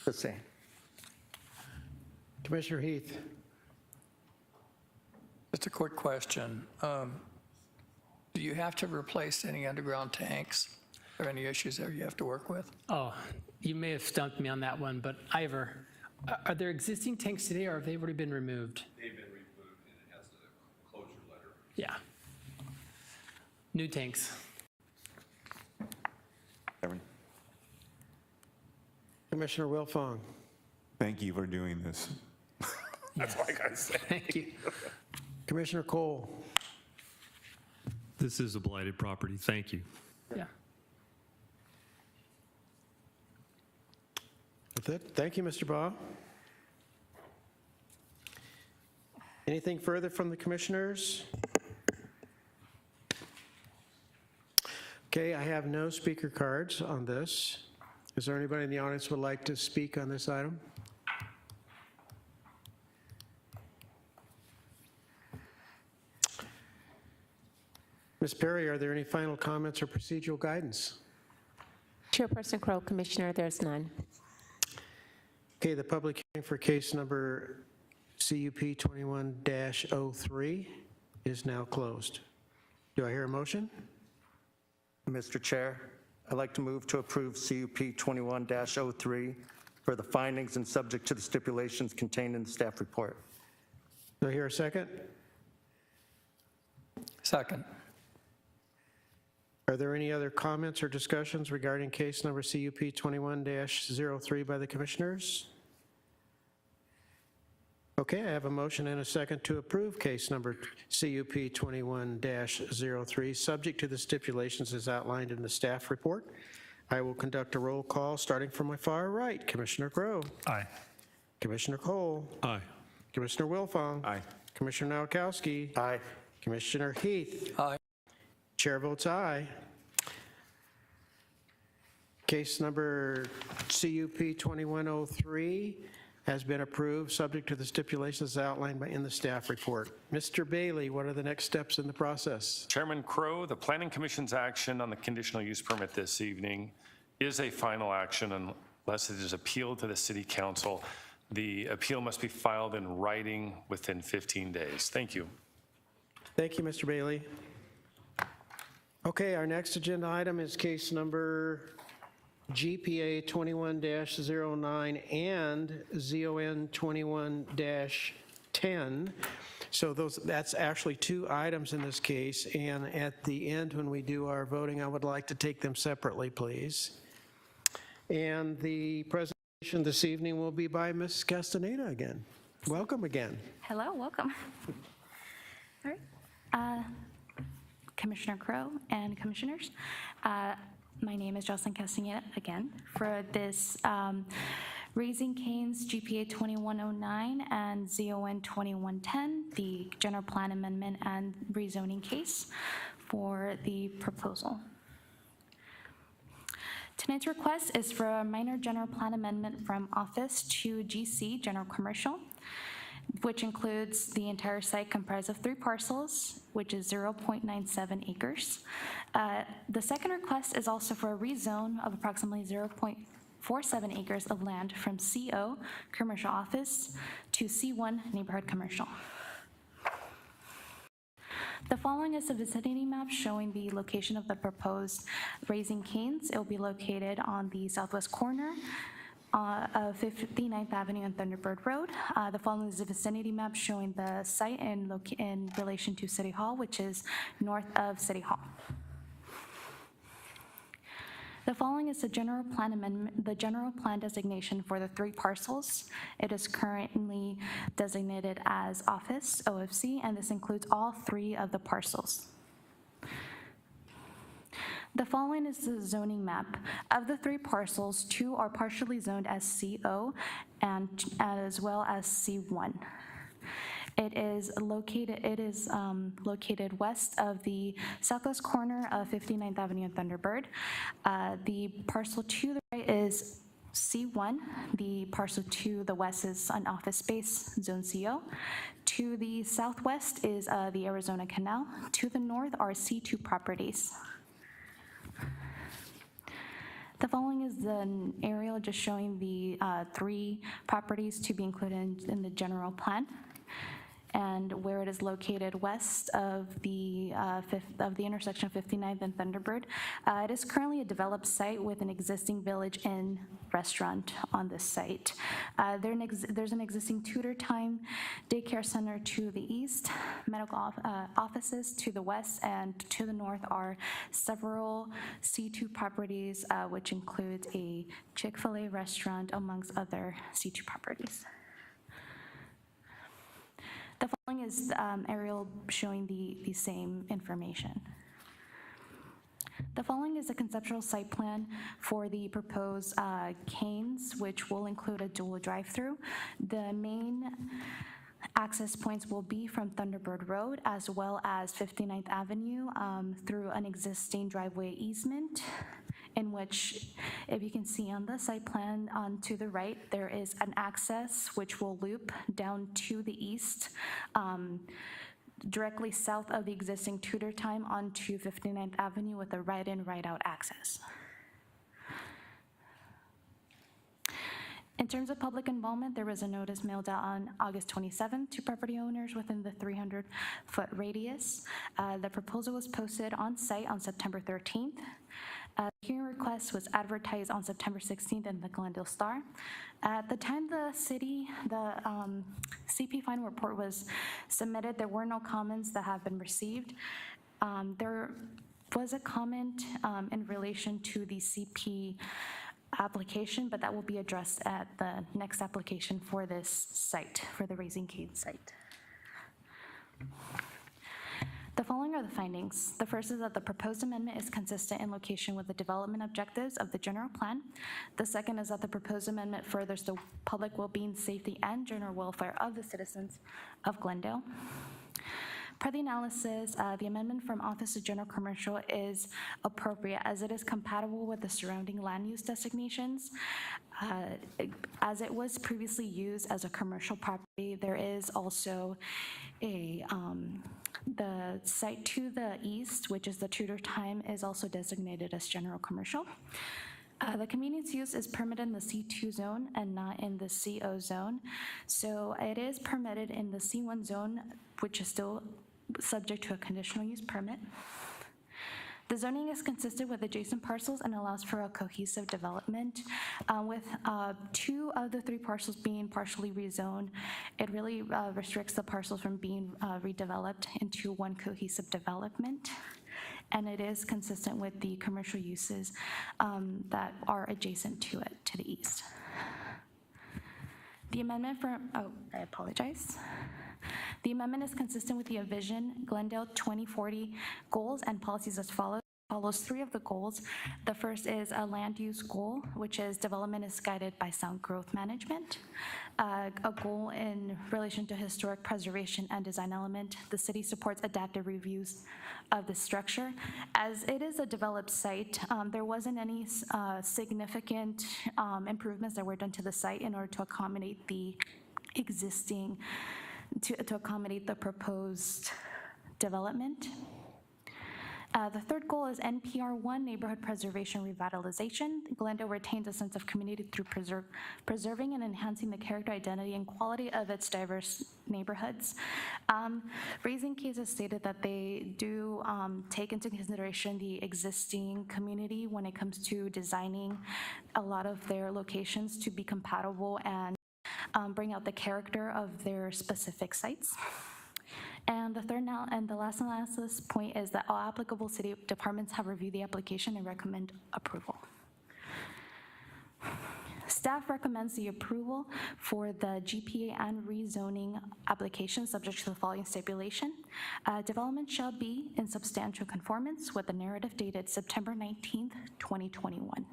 Just saying. Commissioner Heath? Just a quick question. Do you have to replace any underground tanks or any issues that you have to work with? Oh, you may have stumped me on that one, but Ivor, are there existing tanks today or have they already been removed? They've been removed and it has the closure letter. Yeah. New tanks. Commissioner Wilfong? Thank you for doing this. That's all I got to say. Thank you. Commissioner Cole? This is a blighted property. Thank you. Yeah. With it, thank you, Mr. Baugh. Anything further from the commissioners? Okay, I have no speaker cards on this. Is there anybody in the audience who would like to speak on this item? Ms. Perry, are there any final comments or procedural guidance? Chairperson Crow, Commissioner, there's none. Okay, the public hearing for case number CUP 21-03 is now closed. Do I hear a motion? Mr. Chair, I'd like to move to approve CUP 21-03 for the findings and subject to the stipulations contained in the staff report. Do I hear a second? Second. Are there any other comments or discussions regarding case number CUP 21-03 by the commissioners? Okay, I have a motion and a second to approve case number CUP 21-03, subject to the stipulations as outlined in the staff report. I will conduct a roll call starting from my far right. Commissioner Crowe. Aye. Commissioner Cole. Aye. Commissioner Wilfong. Aye. Commissioner Nowakowski. Aye. Commissioner Heath. Aye. Chair votes aye. Case number CUP 2103 has been approved, subject to the stipulations outlined in the staff report. Mr. Bailey, what are the next steps in the process? Chairman Crow, the Planning Commission's action on the conditional use permit this evening is a final action unless it is appealed to the City Council. The appeal must be filed in writing within 15 days. Thank you. Thank you, Mr. Bailey. Okay, our next agenda item is case number GPA 21-09 and ZON 21-10. So that's actually two items in this case, and at the end when we do our voting, I would like to take them separately, please. And the presentation this evening will be by Ms. Castaneda again. Welcome again. Hello, welcome. All right. Commissioner Crow and commissioners, my name is Jocelyn Castaneda again for this Raising Cane's GPA 2109 and ZON 2110, the general plan amendment and rezoning case for the proposal. Tonight's request is for a minor general plan amendment from office to GC, general commercial, which includes the entire site comprised of 3 parcels, which is 0.97 acres. The second request is also for a rezone of approximately 0.47 acres of land from CO, commercial office, to C1, neighborhood commercial. The following is a vicinity map showing the location of the proposed Raising Cane's. It will be located on the southwest corner of 59th Avenue and Thunderbird Road. The following is a vicinity map showing the site in relation to City Hall, which is north of City Hall. The following is the general plan amendment, the general plan designation for the 3 parcels. It is currently designated as office, OFC, and this includes all 3 of the parcels. The following is the zoning map. Of the 3 parcels, 2 are partially zoned as CO and as well as C1. It is located west of the southwest corner of 59th Avenue and Thunderbird. The parcel to the right is C1. The parcel to the west is an office space, zone CO. To the southwest is the Arizona Canal. To the north are C2 properties. The following is an aerial just showing the 3 properties to be included in the general plan, and where it is located west of the intersection of 59th and Thunderbird. It is currently a developed site with an existing Village Inn restaurant on this site. There's an existing tutor time daycare center to the east, medical offices to the west, and to the north are several C2 properties, which includes a Chick-fil-A restaurant amongst other C2 properties. The following is aerial showing the same information. The following is a conceptual site plan for the proposed Cane's, which will include a dual drive-through. The main access points will be from Thunderbird Road as well as 59th Avenue through an existing driveway easement, in which, if you can see on the site plan on to the right, there is an access which will loop down to the east, directly south of the existing tutor time onto 59th Avenue with a right-in, right-out access. In terms of public involvement, there was a notice mailed out on August 27th to property owners within the 300-foot radius. The proposal was posted on site on September 13th. The hearing request was advertised on September 16th in the Glendale Star. At the time the CP final report was submitted, there were no comments that have been received. There was a comment in relation to the CP application, but that will be addressed at the next application for this site, for the Raising Cane site. The following are the findings. The first is that the proposed amendment is consistent in location with the development objectives of the general plan. The second is that the proposed amendment furthers the public well-being, safety, and general welfare of the citizens of Glendale. Per the analysis, the amendment from Office of General Commercial is appropriate as it is compatible with the surrounding land use designations. As it was previously used as a commercial property, there is also the site to the east, which is the Tudor Time, is also designated as general commercial. The convenience use is permitted in the C2 zone and not in the CO zone. So it is permitted in the C1 zone, which is still subject to a conditional use permit. The zoning is consistent with adjacent parcels and allows for a cohesive development. With 2 of the 3 parcels being partially rezoned, it really restricts the parcels from being redeveloped into one cohesive development. And it is consistent with the commercial uses that are adjacent to it, to the east. The amendment I apologize. The amendment is consistent with the Vision Glendale 2040 goals and policies as follows. Follows 3 of the goals. The first is a land use goal, which is development is guided by sound growth management. A goal in relation to historic preservation and design element. The city supports adaptive reviews of the structure. As it is a developed site, there wasn't any significant improvements that were done to the site in order to accommodate the existing, to accommodate the proposed development. The third goal is NPR1, Neighborhood Preservation Revitalization. Glendale retains a sense of community through preserving and enhancing the character, identity, and quality of its diverse neighborhoods. Raising cases stated that they do take into consideration the existing community when it comes to designing a lot of their locations to be compatible and bring out the character of their specific sites. And the third now and the last analysis point is that all applicable city departments have reviewed the application and recommend approval. Staff recommends the approval for the GPA and rezoning application subject to the following stipulation. Development shall be in substantial conformance with the narrative dated September 19th, 2021.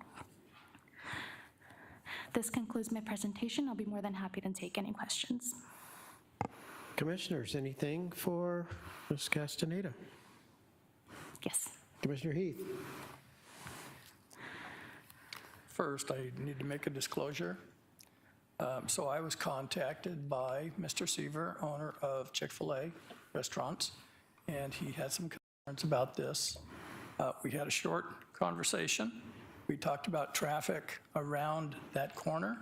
This concludes my presentation. I'll be more than happy to take any questions. Commissioners, anything for Ms. Castaneda? Yes. Commissioner Heath. First, I need to make a disclosure. So I was contacted by Mr. Seaver, owner of Chick-fil-A restaurants, and he had some concerns about this. We had a short conversation. We talked about traffic around that corner.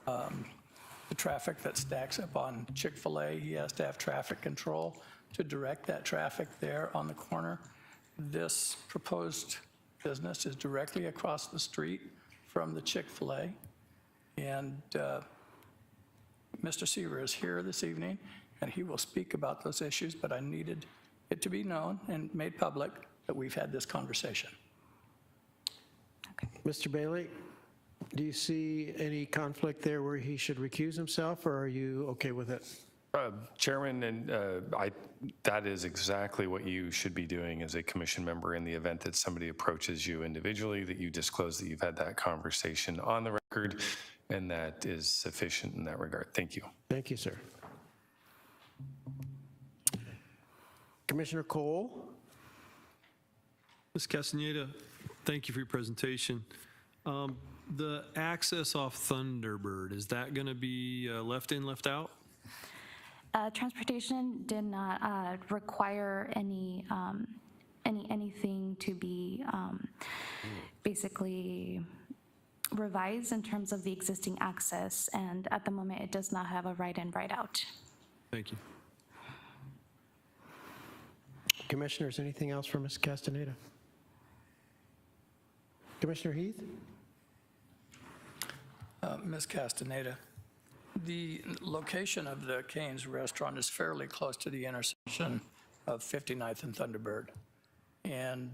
The traffic that stacks up on Chick-fil-A, he has to have traffic control to direct that traffic there on the corner. This proposed business is directly across the street from the Chick-fil-A. And Mr. Seaver is here this evening, and he will speak about those issues, but I needed it to be known and made public that we've had this conversation. Okay. Mr. Bailey, do you see any conflict there where he should recuse himself, or are you okay with it? Chairman, and that is exactly what you should be doing as a commission member in the event that somebody approaches you individually, that you disclose that you've had that conversation on the record, and that is sufficient in that regard. Thank you. Thank you, sir. Commissioner Cole. Ms. Castaneda, thank you for your presentation. The access off Thunderbird, is that going to be left in, left out? Transportation did not require anything to be basically revised in terms of the existing access, and at the moment it does not have a right in, right out. Thank you. Commissioners, anything else for Ms. Castaneda? Commissioner Heath? Ms. Castaneda, the location of the Cane's restaurant is fairly close to the intersection of 59th and Thunderbird. And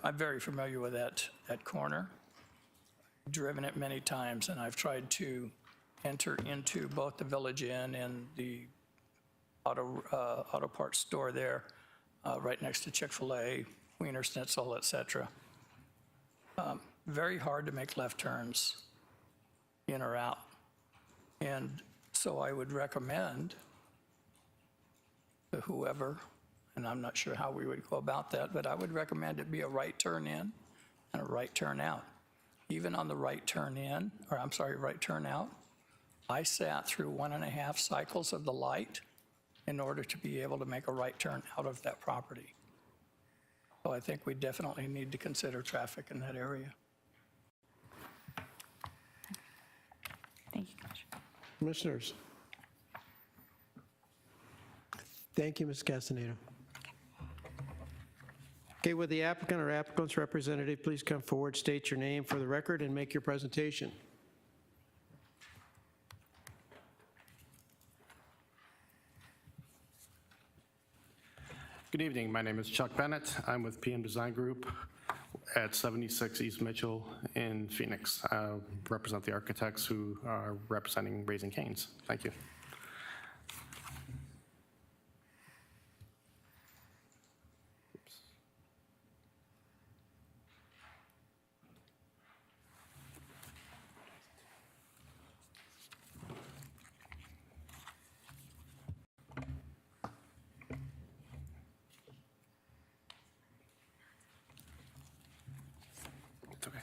I'm very familiar with that corner. I've driven it many times, and I've tried to enter into both the Village Inn and the auto parts store there, right next to Chick-fil-A, Wiener Schnitzel, et cetera. Very hard to make left turns in or out. And so I would recommend to whoever, and I'm not sure how we would go about that, but I would recommend it be a right turn in and a right turn out. Even on the right turn in, or I'm sorry, right turn out, I sat through 1.5 cycles of the light in order to be able to make a right turn out of that property. So I think we definitely need to consider traffic in that area. Thank you, Commissioner. Commissioners? Thank you, Ms. Castaneda. Okay, would the applicant or applicant's representative please come forward, state your name for the record, and make your presentation? Good evening. My name is Chuck Bennett. I'm with PM Design Group at 76 East Mitchell in Phoenix. I represent the architects who are representing Raising Cane's. Thank you. It's okay.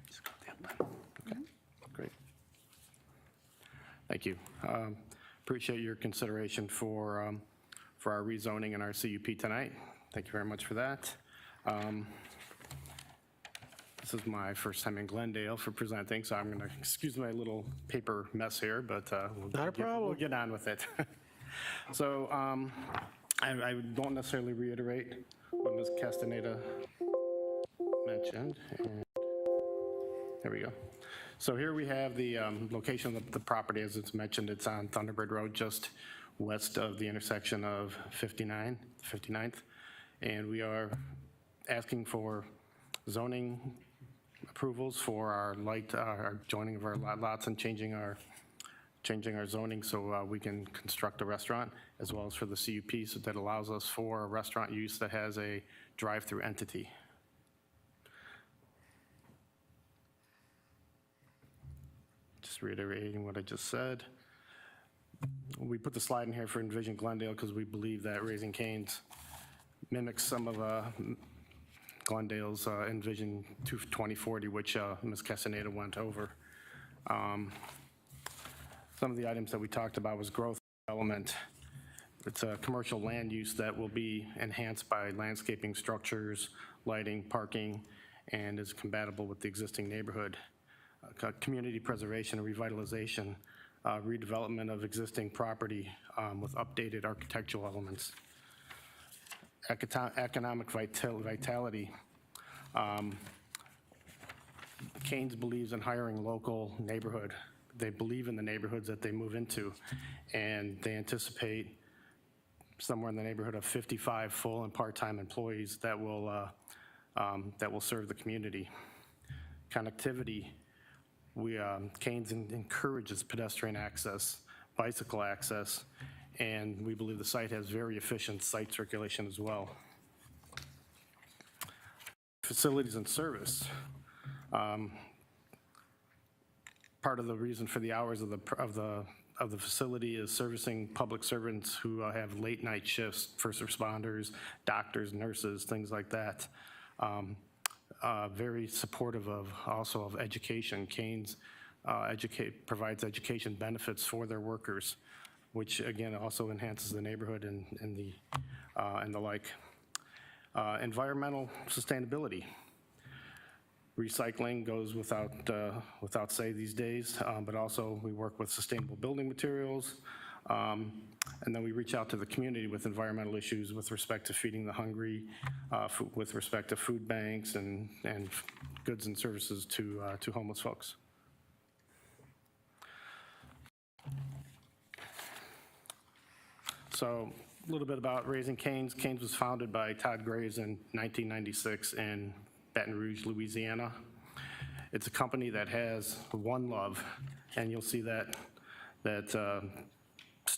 Just go to the end button. Okay, great. Thank you. Appreciate your consideration for our rezoning and our CUP tonight. Thank you very much for that. This is my first time in Glendale for presenting, so I'm going to excuse my little paper mess here, but we'll get on with it. So I don't necessarily reiterate what Ms. Castaneda mentioned. And there we go. So here we have the location of the property. As it's mentioned, it's on Thunderbird Road, just west of the intersection of 59th. And we are asking for zoning approvals for our joining of our lots and changing our zoning so we can construct a restaurant, as well as for the CUP, so that allows us for a restaurant use that has a drive-through entity. Just reiterating what I just said. We put the slide in here for Envision Glendale because we believe that Raising Cane's mimics some of Glendale's Envision 2040, which Ms. Castaneda went over. Some of the items that we talked about was growth development. It's a commercial land use that will be enhanced by landscaping, structures, lighting, parking, and is compatible with the existing neighborhood. Community preservation and revitalization, redevelopment of existing property with updated architectural elements. Economic vitality. Cane's believes in hiring local neighborhood. They believe in the neighborhoods that they move into, and they anticipate somewhere in the neighborhood of 55 full and part-time employees that will serve the community. Connectivity. Cane's encourages pedestrian access, bicycle access, and we believe the site has very efficient site circulation as well. Facilities and service. Part of the reason for the hours of the facility is servicing public servants who have late night shifts, first responders, doctors, nurses, things like that. Very supportive of education. Cane's provides education benefits for their workers, which again also enhances the neighborhood and the like. Environmental sustainability. Recycling goes without say these days, but also we work with sustainable building materials, and then we reach out to the community with environmental issues with respect to feeding the hungry, with respect to food banks and goods and services to homeless folks. So a little bit about Raising Cane's. Cane's was founded by Todd Graves in 1996 in Baton Rouge, Louisiana. It's a company that has one love, and you'll see that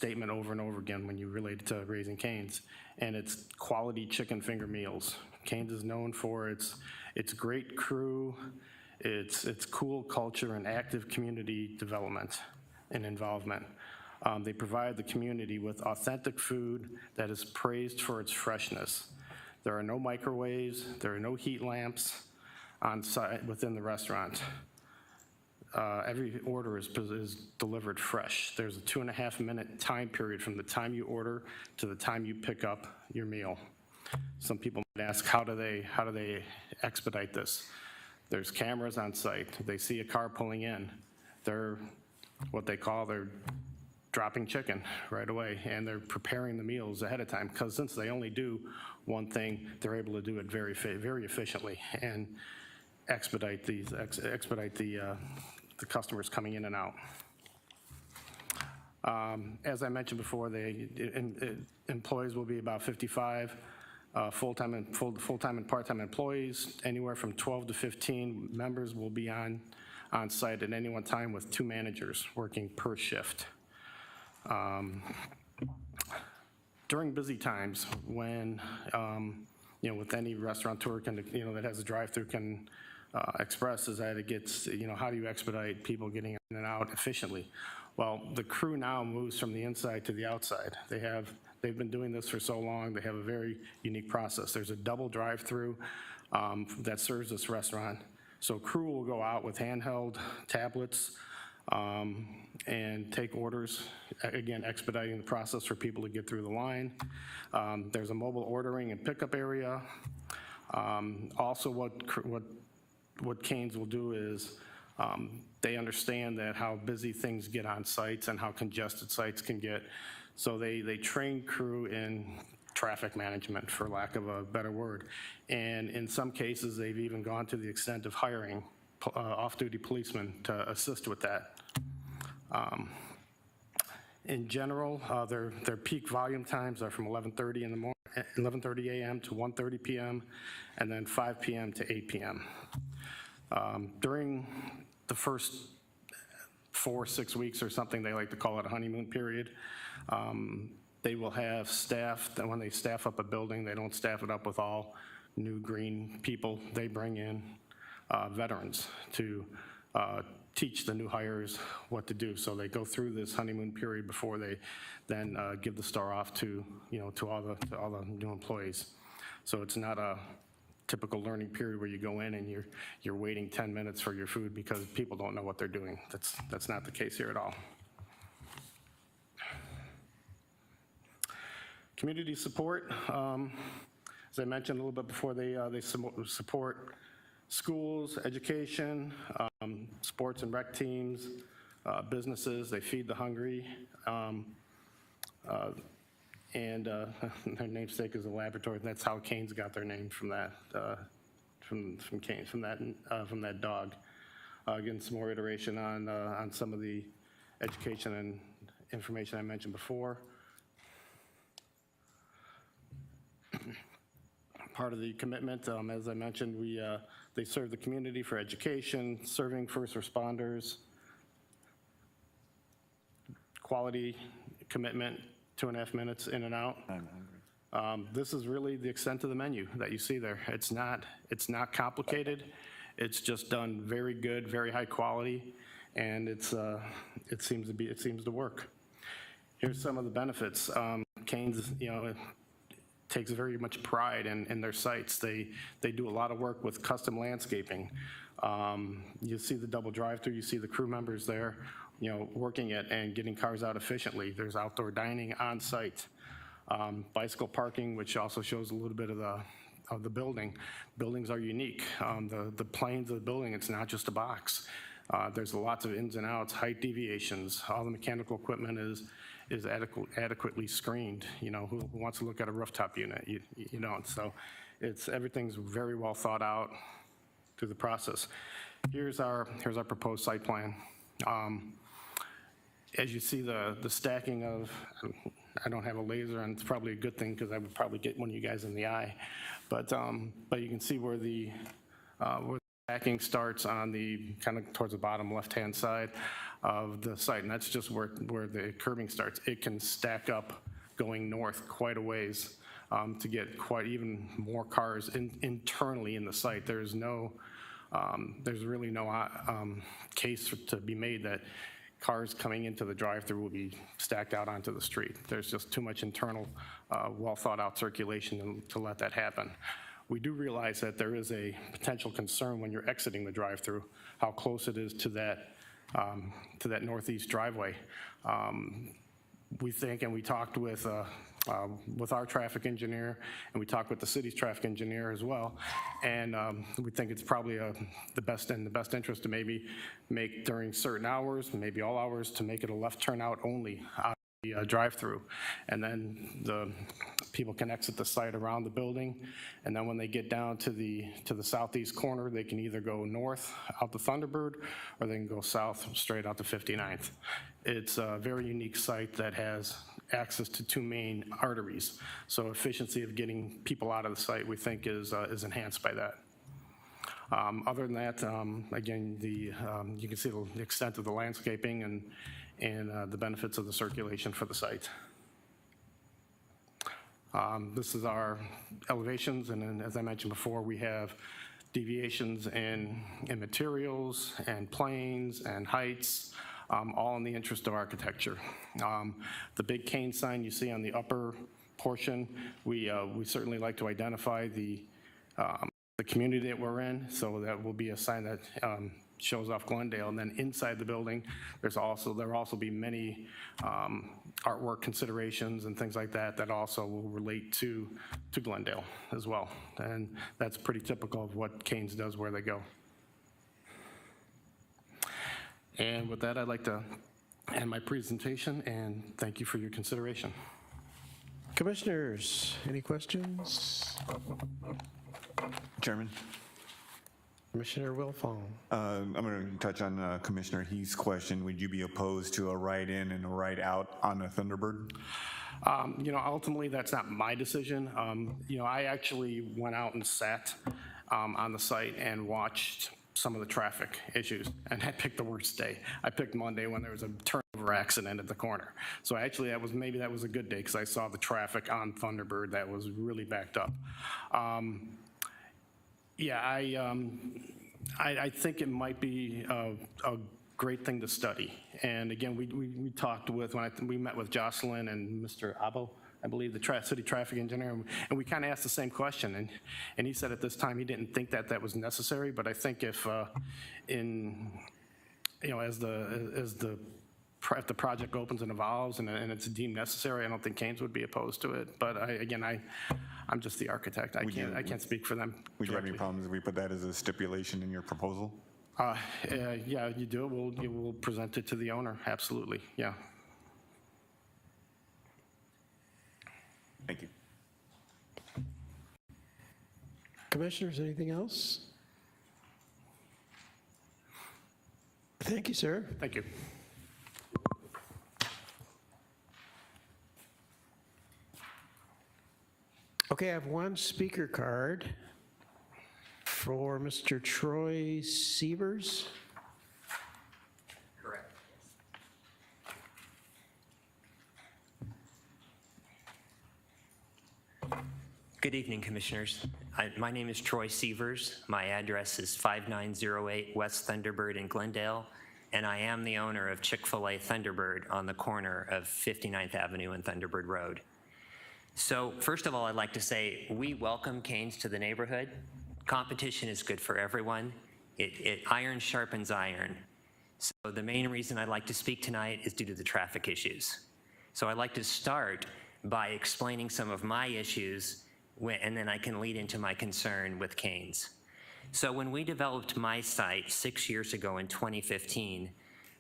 statement over and over again when you relate it to Raising Cane's, and it's quality chicken finger meals. Cane's is known for its great crew, its cool culture, and active community development and involvement. They provide the community with authentic food that is praised for its freshness. There are no microwaves, there are no heat lamps on site within the restaurant. Every order is delivered fresh. There's a 2.5-minute time period from the time you order to the time you pick up your meal. Some people might ask, how do they expedite this? There's cameras on site. They see a car pulling in. They're dropping chicken right away, and they're preparing the meals ahead of time, because since they only do one thing, they're able to do it very efficiently and expedite the customers coming in and out. As I mentioned before, employees will be about 55, full-time and part-time employees. Anywhere from 12 to 15 members will be on site at any one time, with 2 managers working per shift. During busy times, when with any restaurateur that has a drive-through can express, is that it gets, how do you expedite people getting in and out efficiently? Well, the crew now moves from the inside to the outside. They've been doing this for so long. They have a very unique process. There's a double drive-through that serves this restaurant. So crew will go out with handheld tablets and take orders, again, expediting the process for people to get through the line. There's a mobile ordering and pickup area. Also, what Cane's will do is they understand that how busy things get on sites and how congested sites can get. So they train crew in traffic management, for lack of a better word. And in some cases, they've even gone to the extent of hiring off-duty policemen to assist with that. In general, their peak volume times are from 11:30 a.m. to 1:30 p.m., and then 5 p.m. to 8 p.m. During the first 4-6 weeks or something, they like to call it a honeymoon period, they will have staff that when they staff up a building, they don't staff it up with all new green people. They bring in veterans to teach the new hires what to do. So they go through this honeymoon period before they then give the store off to all the new employees. So it's not a typical learning period where you go in and you're waiting 10 minutes for your food because people don't know what they're doing. That's not the case here at all. Community support, as I mentioned a little bit before, they support schools, education, sports and rec teams, businesses. They feed the hungry, and their namesake is a laboratory. That's how Cane's got their name, from that, from Cane's, from that dog. Again, some more iteration on some of the education and information I mentioned before. Part of the commitment, as I mentioned, they serve the community for education, serving first responders, quality commitment, 2.5 minutes in and out. This is really the extent of the menu that you see there. It's not complicated. It's just done very good, very high quality, and it seems to work. Here's some of the benefits. Cane's, takes very much pride in their sites. They do a lot of work with custom landscaping. You see the double drive-through, you see the crew members there, working it and getting cars out efficiently. There's outdoor dining on site. Bicycle parking, which also shows a little bit of the building. Buildings are unique. The planes of the building, it's not just a box. There's lots of ins and outs, height deviations. All the mechanical equipment is adequately screened. Who wants to look at a rooftop unit? You don't. So everything's very well thought out through the process. Here's our proposed site plan. As you see the stacking of, I don't have a laser, and it's probably a good thing because I would probably get one of you guys in the eye. But you can see where the stacking starts on the, kind of towards the bottom left-hand side of the site, and that's just where the curbing starts. It can stack up going north quite a ways to get quite even more cars internally in the site. There's really no case to be made that cars coming into the drive-through will be stacked out onto the street. There's just too much internal, well-thought-out circulation to let that happen. We do realize that there is a potential concern when you're exiting the drive-through, how close it is to that northeast driveway. We think, and we talked with our traffic engineer, and we talked with the city's traffic engineer as well, and we think it's probably in the best interest to maybe make during certain hours, maybe all hours, to make it a left turnout only out of the drive-through, and then the people can exit the site around the building, and then when they get down to the southeast corner, they can either go north out to Thunderbird, or they can go south straight out to 59th. It's a very unique site that has access to two main arteries, so efficiency of getting people out of the site, we think, is enhanced by that. Other than that, again, you can see the extent of the landscaping and the benefits of the circulation for the site. This is our elevations, and then, as I mentioned before, we have deviations in materials and planes and heights, all in the interest of architecture. The big cane sign you see on the upper portion, we certainly like to identify the community that we're in, so that will be a sign that shows off Glendale. And then inside the building, there will also be many artwork considerations and things like that that also will relate to Glendale as well. And that's pretty typical of what Canes does where they go. And with that, I'd like to end my presentation, and thank you for your consideration. Commissioners, any questions? Chairman? Commissioner Wilfong. I'm going to touch on Commissioner Heath's question. Would you be opposed to a write-in and a write-out on a Thunderbird? Ultimately, that's not my decision. I actually went out and sat on the site and watched some of the traffic issues, and I picked the worst day. I picked Monday when there was a turnover accident at the corner. So actually, maybe that was a good day, because I saw the traffic on Thunderbird that was really backed up. I think it might be a great thing to study. And again, we talked with, we met with Jocelyn and Mr. Abo, I believe, the city traffic engineer, and we kind of asked the same question. And he said at this time he didn't think that was necessary, but I think if as the project opens and evolves and it's deemed necessary, I don't think Canes would be opposed to it. But I'm just the architect. I can't speak for them. Would you have any problems if we put that as a stipulation in your proposal? Yeah, you do. We'll present it to the owner. Absolutely. Yeah. Thank you. Commissioners, anything else? Thank you, sir. Thank you. Okay, I have one speaker card for Mr. Troy Sievers. Correct. Good evening, Commissioners. My name is Troy Sievers. My address is 5908 West Thunderbird in Glendale, and I am the owner of Chick-fil-A Thunderbird on the corner of 59th Avenue and Thunderbird Road. So first of all, I'd like to say we welcome Canes to the neighborhood. Competition is good for everyone. Iron sharpens iron. So the main reason I'd like to speak tonight is due to the traffic issues. So I'd like to start by explaining some of my issues, and then I can lead into my concern with Canes. So when we developed my site 6 years ago in 2015,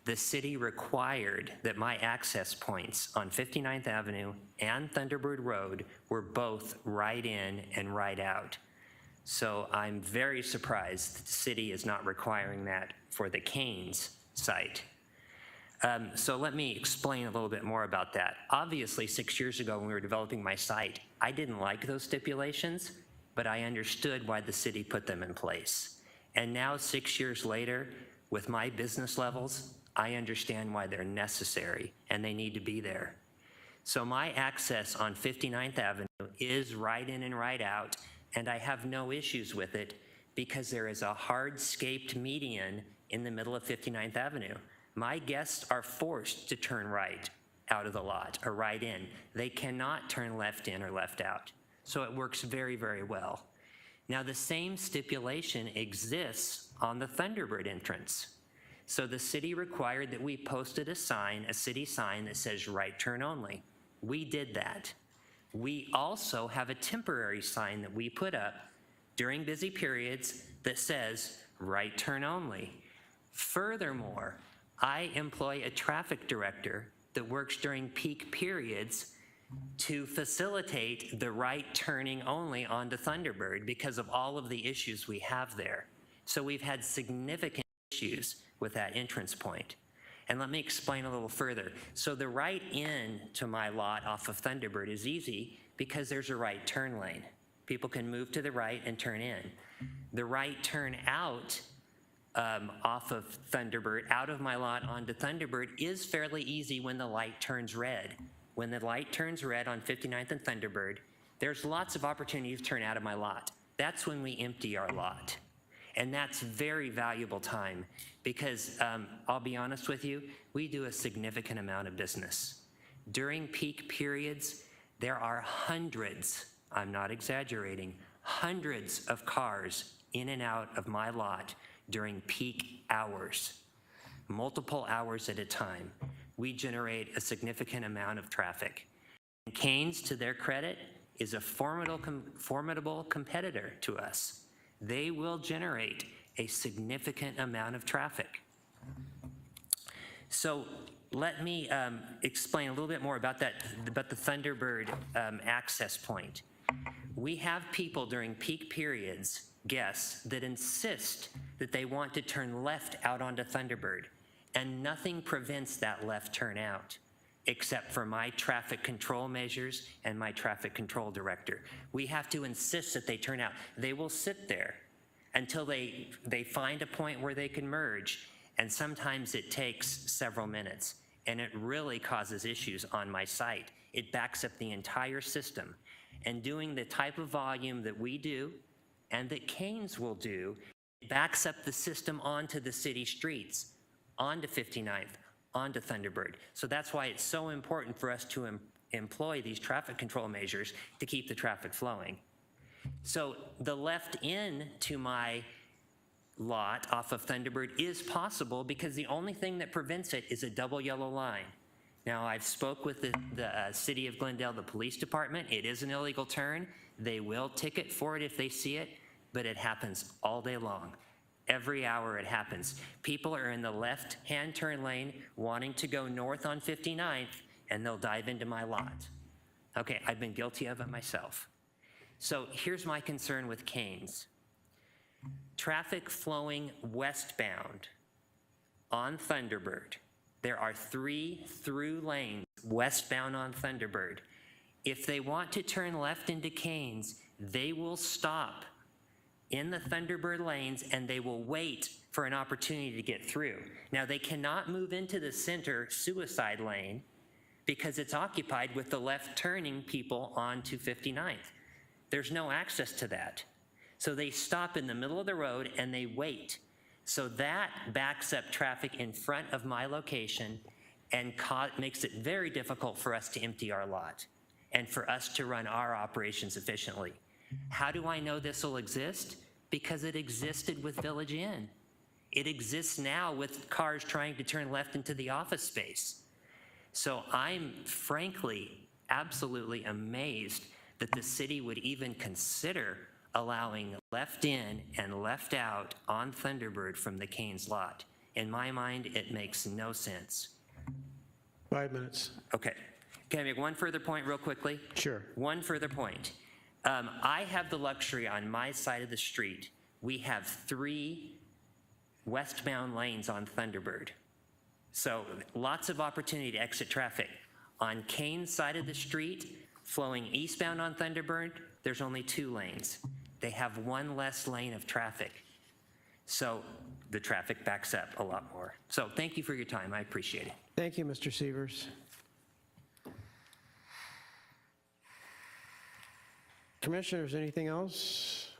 the city required that my access points on 59th Avenue and Thunderbird Road were both right in and right out. So I'm very surprised that the city is not requiring that for the Canes site. So let me explain a little bit more about that. Obviously, 6 years ago when we were developing my site, I didn't like those stipulations, but I understood why the city put them in place. And now, 6 years later, with my business levels, I understand why they're necessary and they need to be there. So my access on 59th Avenue is right in and right out, and I have no issues with it because there is a hardscaped median in the middle of 59th Avenue. My guests are forced to turn right out of the lot or right in. They cannot turn left in or left out. So it works very, very well. Now, the same stipulation exists on the Thunderbird entrance. So the city required that we posted a sign, a city sign that says right turn only. We did that. We also have a temporary sign that we put up during busy periods that says right turn only. Furthermore, I employ a traffic director that works during peak periods to facilitate the right turning only onto Thunderbird because of all of the issues we have there. So we've had significant issues with that entrance point. And let me explain a little further. So the right in to my lot off of Thunderbird is easy because there's a right turn lane. People can move to the right and turn in. The right turn out off of Thunderbird, out of my lot onto Thunderbird, is fairly easy when the light turns red. When the light turns red on 59th and Thunderbird, there's lots of opportunity to turn out of my lot. That's when we empty our lot. And that's very valuable time because I'll be honest with you, we do a significant amount of business. During peak periods, there are hundreds, I'm not exaggerating, hundreds of cars in and out of my lot during peak hours, multiple hours at a time. We generate a significant amount of traffic. And Canes, to their credit, is a formidable competitor to us. They will generate a significant amount of traffic. So let me explain a little bit more about the Thunderbird access point. We have people during peak periods, guests, that insist that they want to turn left out onto Thunderbird, and nothing prevents that left turn out except for my traffic control measures and my traffic control director. We have to insist that they turn out. They will sit there until they find a point where they can merge, and sometimes it takes several minutes, and it really causes issues on my site. It backs up the entire system. And doing the type of volume that we do and that Canes will do, it backs up the system onto the city streets, onto 59th, onto Thunderbird. So that's why it's so important for us to employ these traffic control measures to keep the traffic flowing. So the left in to my lot off of Thunderbird is possible because the only thing that prevents it is a double yellow line. Now, I've spoke with the City of Glendale, the police department. It is an illegal turn. They will ticket for it if they see it, but it happens all day long. Every hour it happens. People are in the left-hand turn lane wanting to go north on 59th, and they'll dive into my lot. Okay, I've been guilty of it myself. So here's my concern with Canes. Traffic flowing westbound on Thunderbird. There are 3 through lanes westbound on Thunderbird. If they want to turn left into Canes, they will stop in the Thunderbird lanes and they will wait for an opportunity to get through. Now, they cannot move into the center suicide lane because it's occupied with the left turning people onto 59th. There's no access to that. So they stop in the middle of the road and they wait. So that backs up traffic in front of my location and makes it very difficult for us to empty our lot and for us to run our operations efficiently. How do I know this will exist? Because it existed with Village Inn. It exists now with cars trying to turn left into the office space. So I'm frankly absolutely amazed that the city would even consider allowing left in and left out on Thunderbird from the Canes lot. In my mind, it makes no sense. 5 minutes. Okay. Can I make one further point real quickly? Sure. One further point. I have the luxury on my side of the street. We have 3 westbound lanes on Thunderbird. So lots of opportunity to exit traffic. On Cane's side of the street, flowing eastbound on Thunderbird, there's only 2 lanes. They have 1 less lane of traffic. So the traffic backs up a lot more. So thank you for your time. I appreciate it. Thank you, Mr. Sievers. Commissioners, anything else?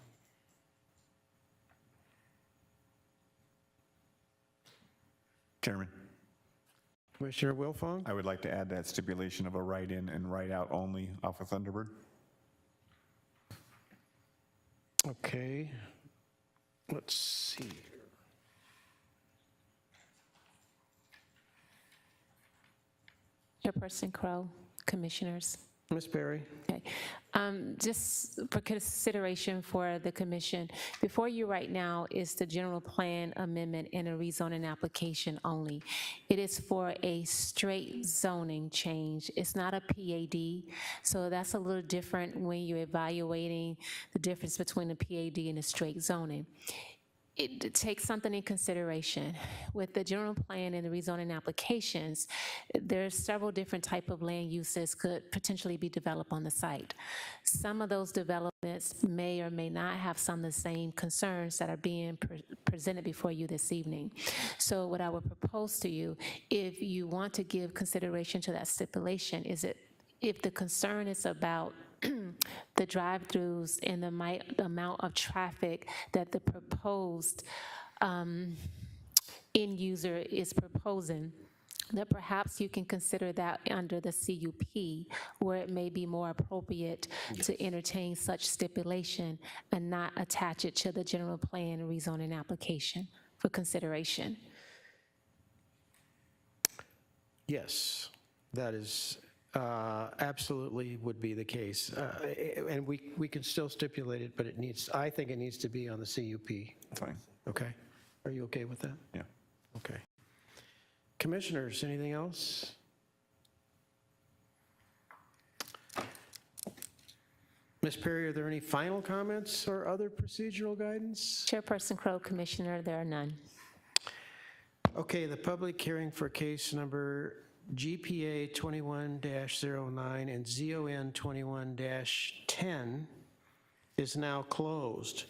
Chairman, Commissioner Wilfong? I would like to add that stipulation of a write-in and write-out only off of Thunderbird. Okay. Let's see here. Chairperson Crow, Commissioners. Ms. Perry? Okay. Just for consideration for the commission, before you right now is the general plan amendment and a rezoning application only. It is for a straight zoning change. It's not a PAD, so that's a little different when you're evaluating the difference between a PAD and a straight zoning. It takes something in consideration. With the general plan and the rezoning applications, there's several different type of land uses could potentially be developed on the site. Some of those developments may or may not have some of the same concerns that are being presented before you this evening. So what I would propose to you, if you want to give consideration to that stipulation, is it if the concern is about the drive-throughs and the amount of traffic that the proposed end user is proposing, that perhaps you can consider that under the CUP, where it may be more appropriate to entertain such stipulation and not attach it to the general plan rezoning application for consideration. Yes, that is absolutely would be the case. And we can still stipulate it, but it needs, I think it needs to be on the CUP. Fine. Okay. Are you okay with that? Yeah. Okay. Commissioners, anything else? Ms. Perry, are there any final comments or other procedural guidance? Chairperson Crow, Commissioner, there are none. Okay, the public hearing for case number GPA 21-09 and ZON 21-10 is now closed.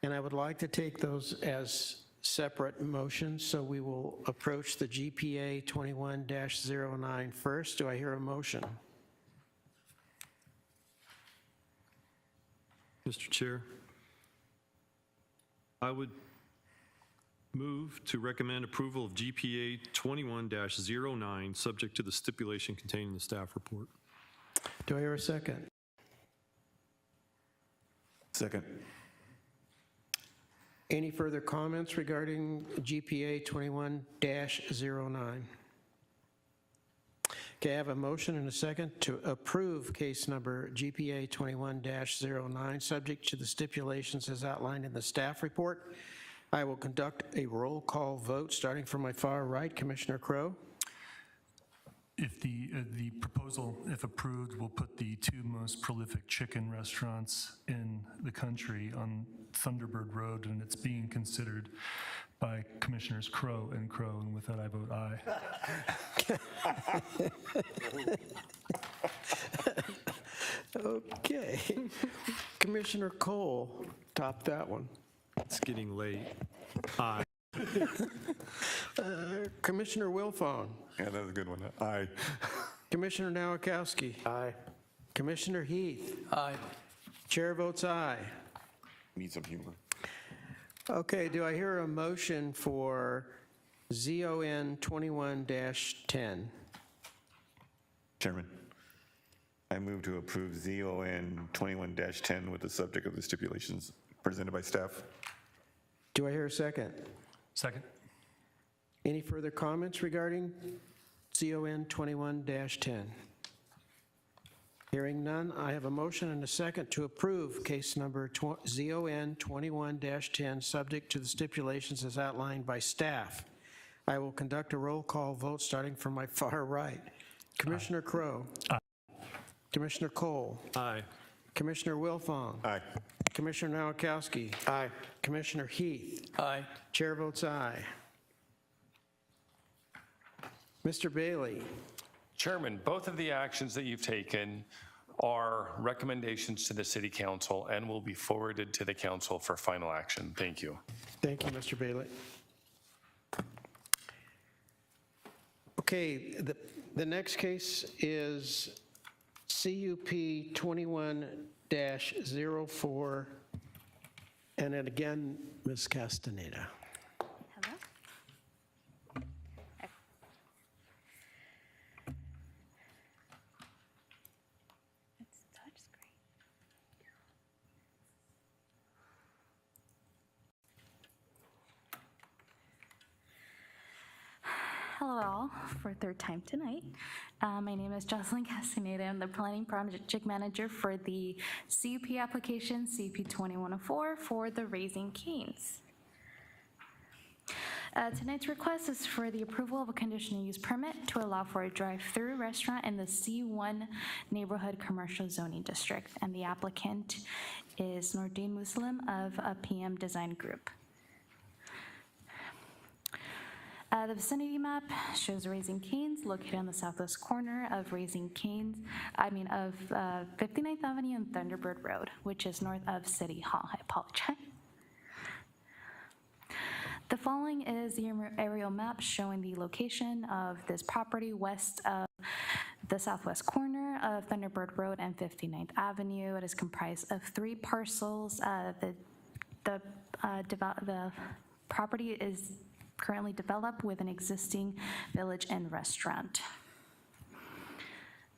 And I would like to take those as separate motions, so we will approach the GPA 21-09 first. Do I hear a motion? Mr. Chair, I would move to recommend approval of GPA 21-09, subject to the stipulation contained in the staff report. Do I hear a second? Second. Any further comments regarding GPA 21-09? Okay, I have a motion and a second to approve case number GPA 21-09, subject to the stipulations as outlined in the staff report. I will conduct a roll call vote, starting from my far right. Commissioner Crow? If the proposal, if approved, will put the two most prolific chicken restaurants in the country on Thunderbird Road, and it's being considered by Commissioners Crow, and with that I vote aye. Okay. Commissioner Cole topped that one. It's getting late. Aye. Commissioner Wilfong? Yeah, that was a good one. Aye. Commissioner Nowakowski? Aye. Commissioner Heath? Aye. Chair votes aye. Need some humor. Okay, do I hear a motion for ZON 21-10? Chairman, I move to approve ZON 21-10 with the subject of the stipulations presented by staff. Do I hear a second? Second. Any further comments regarding ZON 21-10? Hearing none, I have a motion and a second to approve case number ZON 21-10, subject to the stipulations as outlined by staff. I will conduct a roll call vote starting from my far right. Commissioner Crow? Aye. Commissioner Cole? Aye. Commissioner Wilfong? Aye. Commissioner Nowakowski? Aye. Commissioner Heath? Aye. Chair votes aye. Mr. Bailey? Chairman, both of the actions that you've taken are recommendations to the city council and will be forwarded to the council for final action. Thank you. Thank you, Mr. Bailey. Okay, the next case is CUP 21-04, and then again, Ms. Castaneda. Hello? It's touchscreen. Hello all, for a third time tonight. My name is Jocelyn Castaneda. I'm the Planning Project Manager for the CUP application, CUP 2104, for the Raising Cane's. Tonight's request is for the approval of a conditional use permit to allow for a drive-through restaurant in the C1 Neighborhood Commercial Zoning District, and the applicant is Nordine Muslim of PM Design Group. The vicinity map shows Raising Cane's located on the southwest corner of 59th Avenue and Thunderbird Road, which is north of City Hall. I apologize. The following is the aerial map showing the location of this property west of the southwest corner of Thunderbird Road and 59th Avenue. It is comprised of 3 parcels. The property is currently developed with an existing village and restaurant.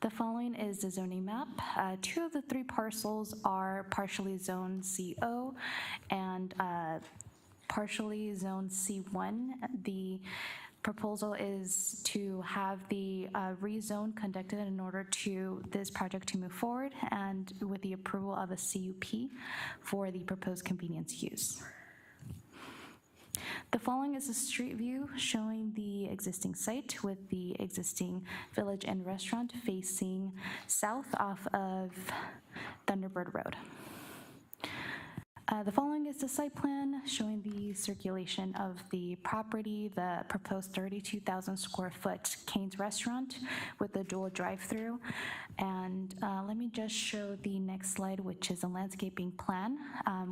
The following is the zoning map. 2 of the 3 parcels are partially zoned CO and partially zoned C1. The proposal is to have the rezone conducted in order to this project to move forward, and with the approval of a CUP for the proposed convenience use. The following is a street view showing the existing site with the existing village and restaurant facing south off of Thunderbird Road. The following is the site plan showing the circulation of the property, the proposed 32,000 square foot Cane's restaurant with the dual drive-through. And let me just show the next slide, which is a landscaping plan,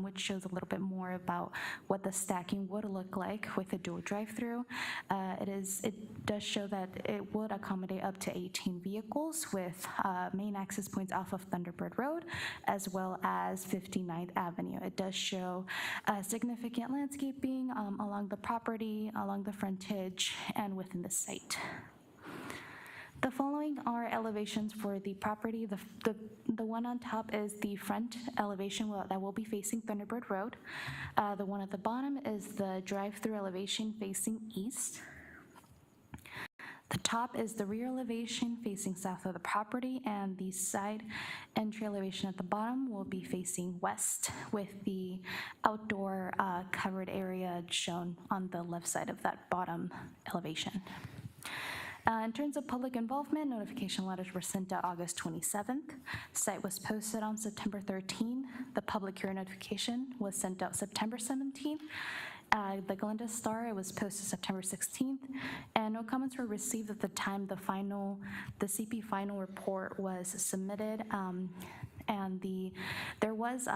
which shows a little bit more about what the stacking would look like with a dual drive-through. It does show that it would accommodate up to 18 vehicles with main access points off of Thunderbird Road, as well as 59th Avenue. It does show significant landscaping along the property, along the frontage, and within the site. The following are elevations for the property. The one on top is the front elevation that will be facing Thunderbird Road. The one at the bottom is the drive-through elevation facing east. The top is the rear elevation facing south of the property, and the side entry elevation at the bottom will be facing west, with the outdoor covered area shown on the left side of that bottom elevation. In terms of public involvement, notification letters were sent out August 27th. Site was posted on September 13th. The public hearing notification was sent out September 17th. The Glenda Star, it was posted September 16th, and no comments were received at the time the CP final report was submitted, there was,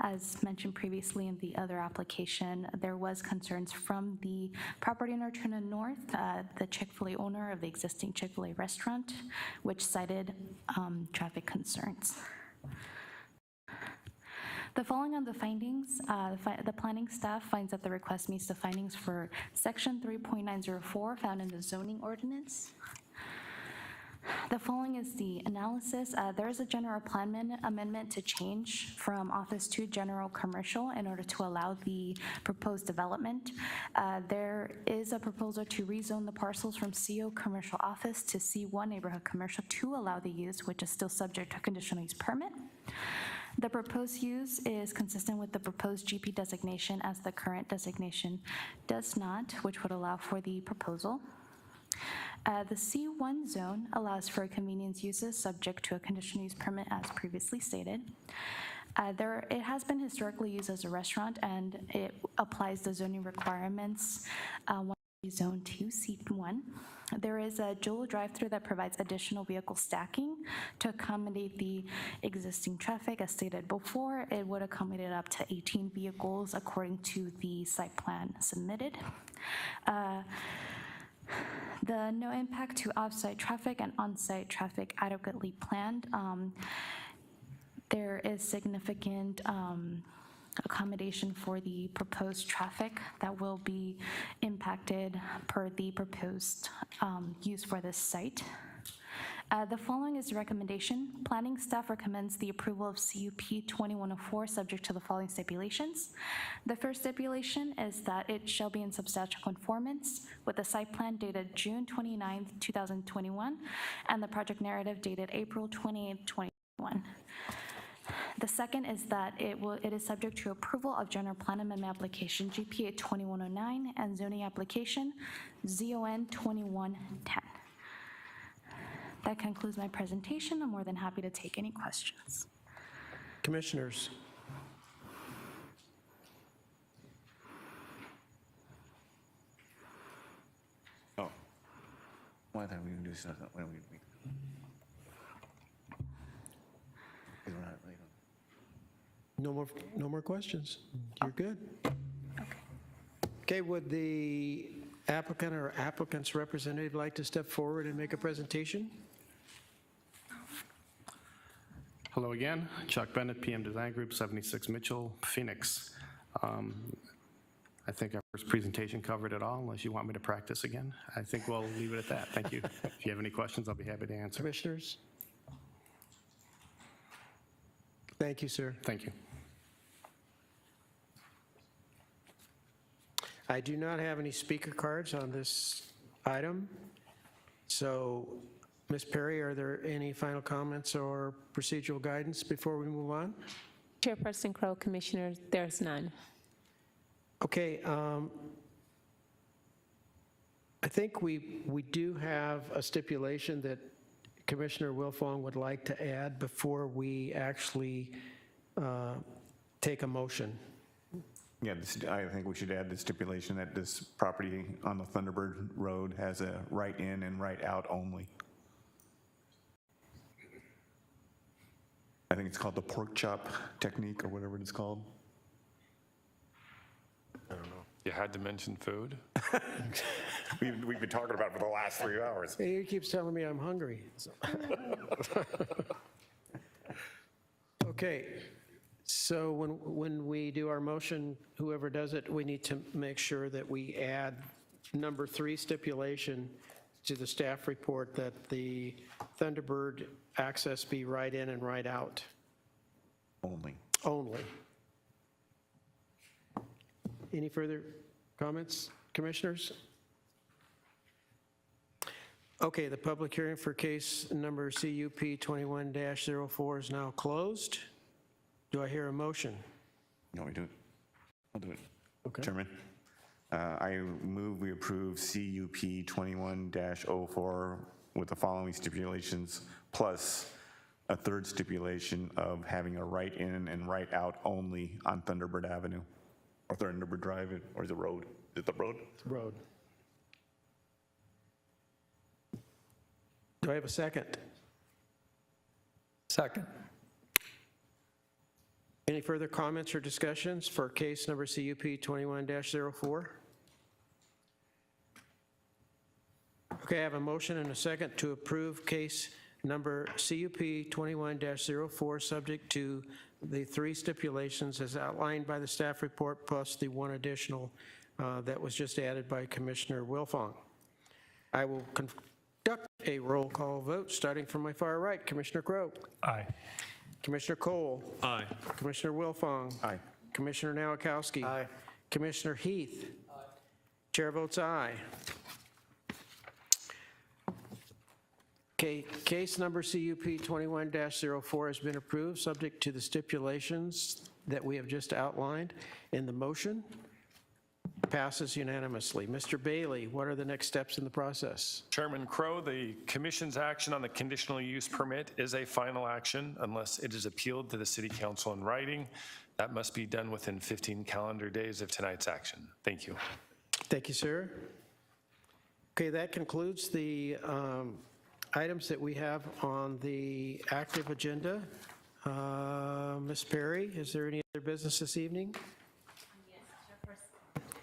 as mentioned previously in the other application, there was concerns from the property owner to the north, the Chick-fil-A owner of the existing Chick-fil-A restaurant, which cited traffic concerns. The following on the findings, the planning staff finds that the request meets the findings for section 3.904 found in the zoning ordinance. The following is the analysis. There is a general plan amendment to change from office to general commercial in order to allow the proposed development. There is a proposal to rezone the parcels from CO commercial office to C1 neighborhood commercial to allow the use, which is still subject to conditional use permit. The proposed use is consistent with the proposed GP designation, as the current designation does not, which would allow for the proposal. The C1 zone allows for convenience uses subject to a conditional use permit, as previously stated. It has been historically used as a restaurant, and it applies the zoning requirements zone to C1. There is a dual drive-through that provides additional vehicle stacking to accommodate the existing traffic. As stated before, it would accommodate up to 18 vehicles according to the site plan submitted. The no impact to off-site traffic and on-site traffic adequately planned. There is significant accommodation for the proposed traffic that will be impacted per the proposed use for this site. The following is the recommendation. Planning staff recommends the approval of CUP 2104 subject to the following stipulations. The first stipulation is that it shall be in substantial conformance with the site plan dated June 29, 2021, and the project narrative dated April 28, 2021. The second is that it is subject to approval of general plan amendment application GPA 2109 and zoning application ZON 2110. That concludes my presentation. I'm more than happy to take any questions. Commissioners. Oh. Why don't we do something? Why don't we? No more questions. You're good. Okay, would the applicant or applicant's representative like to step forward and make a presentation? Hello again, Chuck Bennett, PM Design Group, 76 Mitchell, Phoenix. I think our first presentation covered it all, unless you want me to practice again. I think we'll leave it at that. Thank you. If you have any questions, I'll be happy to answer. Commissioners? Thank you, sir. Thank you. I do not have any speaker cards on this item. So, Ms. Perry, are there any final comments or procedural guidance before we move on? Chairperson Crow, Commissioners, there's none. Okay, I think we do have a stipulation that Commissioner Wilfong would like to add before we actually take a motion. Yeah, I think we should add the stipulation that this property on the Thunderbird Road has a right in and right out only. I think it's called the pork chop technique or whatever it's called. I don't know. You had to mention food? We've been talking about it for the last 3 hours. He keeps telling me I'm hungry. So. Okay, so when we do our motion, whoever does it, we need to make sure that we add number 3 stipulation to the staff report that the Thunderbird access be right in and right out. Only. Only. Any further comments, commissioners? Okay, the public hearing for case number CUP 21-04 is now closed. Do I hear a motion? You want me to do it? I'll do it. Okay. Chairman, I move we approve CUP 21-04 with the following stipulations, plus a third stipulation of having a right in and right out only on Thunderbird Avenue, or Thunderbird Drive, or the road. Is it the road? Road. Do I have a second? Second. Any further comments or discussions for case number CUP 21-04? Okay, I have a motion and a second to approve case number CUP 21-04, subject to the 3 stipulations as outlined by the staff report, plus the 1 additional that was just added by Commissioner Wilfong. I will conduct a roll call vote, starting from my far right. Commissioner Crow. Aye. Commissioner Cole. Aye. Commissioner Wilfong. Aye. Commissioner Nowakowski. Aye. Commissioner Heath. Aye. Chair votes aye. Okay, case number CUP 21-04 has been approved, subject to the stipulations that we have just outlined in the motion. Passes unanimously. Mr. Bailey, what are the next steps in the process? Chairman Crow, the Commission's action on the conditional use permit is a final action unless it is appealed to the City Council in writing. That must be done within 15 calendar days of tonight's action. Thank you. Thank you, sir. Okay, that concludes the items that we have on the active agenda. Ms. Perry, is there any other business this evening?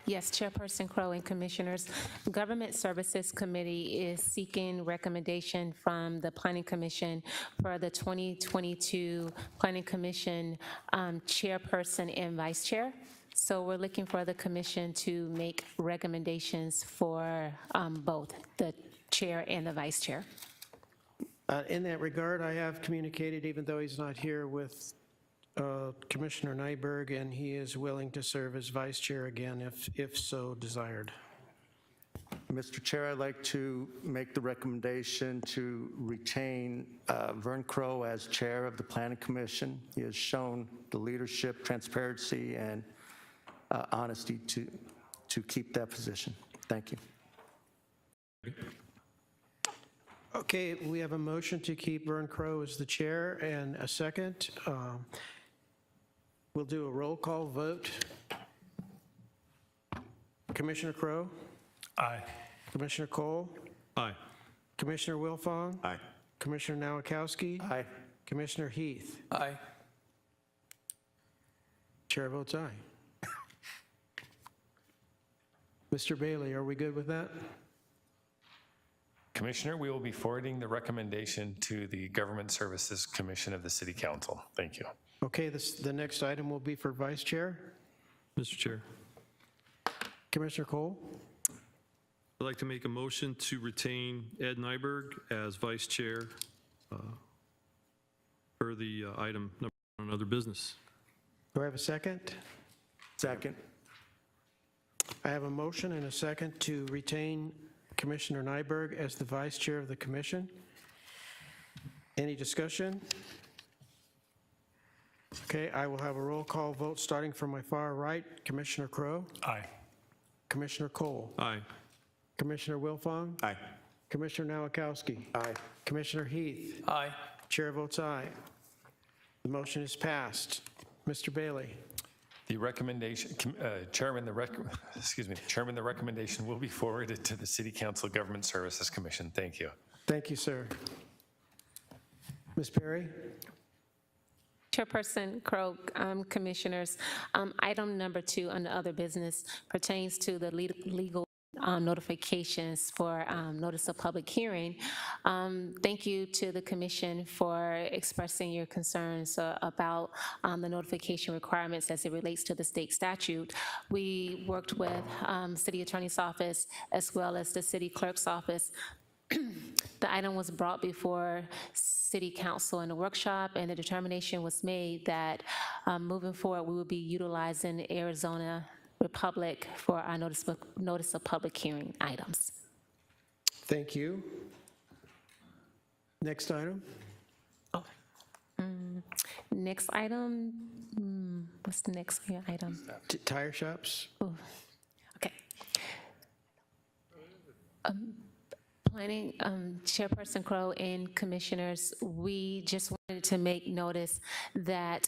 Yes, Chairperson Crow and Commissioners. Government Services Committee is seeking recommendation from the Planning Commission for the 2022 Planning Commission Chairperson and Vice Chair. So we're looking for the commission to make recommendations for both the chair and the vice chair. In that regard, I have communicated, even though he's not here, with Commissioner Nyberg, and he is willing to serve as vice chair again if so desired. Mr. Chair, I'd like to make the recommendation to retain Vern Crow as chair of the Planning Commission. He has shown the leadership, transparency, and honesty to keep that position. Thank you. Okay, we have a motion to keep Vern Crow as the chair and a second. We'll do a roll call vote. Commissioner Crow? Aye. Commissioner Cole? Aye. Commissioner Wilfong? Aye. Commissioner Nowakowski? Aye. Commissioner Heath? Aye. Chair votes aye. Mr. Bailey, are we good with that? Commissioner, we will be forwarding the recommendation to the Government Services Commission of the City Council. Thank you. Okay, the next item will be for vice chair. Mr. Chair, Commissioner Cole? I'd like to make a motion to retain Ed Nyberg as vice chair for the item number on other business. Do I have a second? Second. I have a motion and a second to retain Commissioner Nyberg as the vice chair of the commission. Any discussion? Okay, I will have a roll call vote starting from my far right. Commissioner Crow? Aye. Commissioner Cole? Aye. Commissioner Wilfong? Aye. Commissioner Nowakowski? Aye. Commissioner Heath? Aye. Chair votes aye. The motion is passed. Mr. Bailey? The recommendation, Chairman, the recommendation will be forwarded to the City Council Government Services Commission. Thank you. Thank you, sir. Ms. Perry? Chairperson Crow, Commissioners, item number 2 under other business pertains to the legal notifications for notice of public hearing. Thank you to the commission for expressing your concerns about the notification requirements as it relates to the state statute. We worked with City Attorney's Office as well as the City Clerk's Office. The item was brought before City Council in a workshop, and the determination was made that moving forward, we will be utilizing Arizona Republic for our notice of public hearing items. Thank you. Next item? Next item, what's the next item? Tire shops? Okay. Planning, Chairperson Crow and Commissioners, we just wanted to make notice that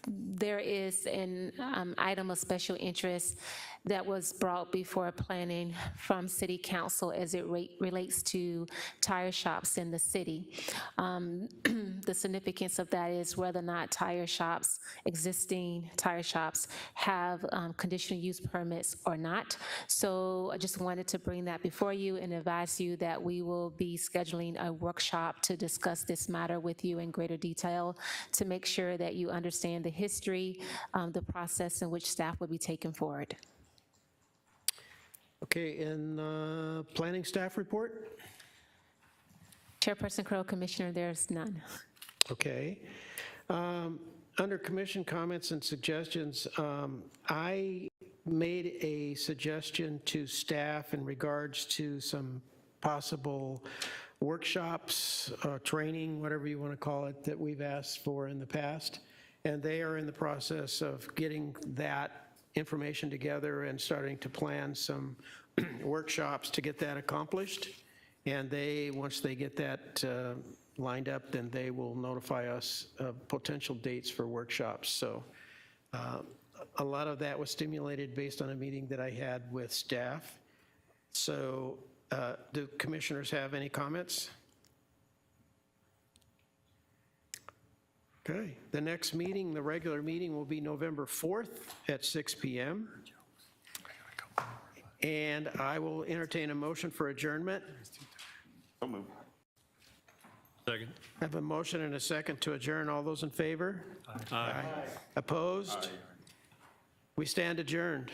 there is an item of special interest that was brought before planning from City Council as it relates to tire shops in the city. The significance of that is whether or not tire shops, existing tire shops, have conditional use permits or not. So I just wanted to bring that before you and advise you that we will be scheduling a workshop to discuss this matter with you in greater detail to make sure that you understand the history, the process in which staff will be taken forward. Okay, in planning staff report? Chairperson Crow, Commissioner, there's none. Okay. Under commission comments and suggestions, I made a suggestion to staff in regards to some possible workshops, training, whatever you want to call it, that we've asked for in the past. And they are in the process of getting that information together and starting to plan some workshops to get that accomplished. And once they get that lined up, then they will notify us of potential dates for workshops. So a lot of that was stimulated based on a meeting that I had with staff. So do commissioners have any comments? Okay, the next meeting, the regular meeting, will be November 4th at 6 p.m. And I will entertain a motion for adjournment. So moved. Second. I have a motion and a second to adjourn. All those in favor? Aye. Opposed? We stand adjourned.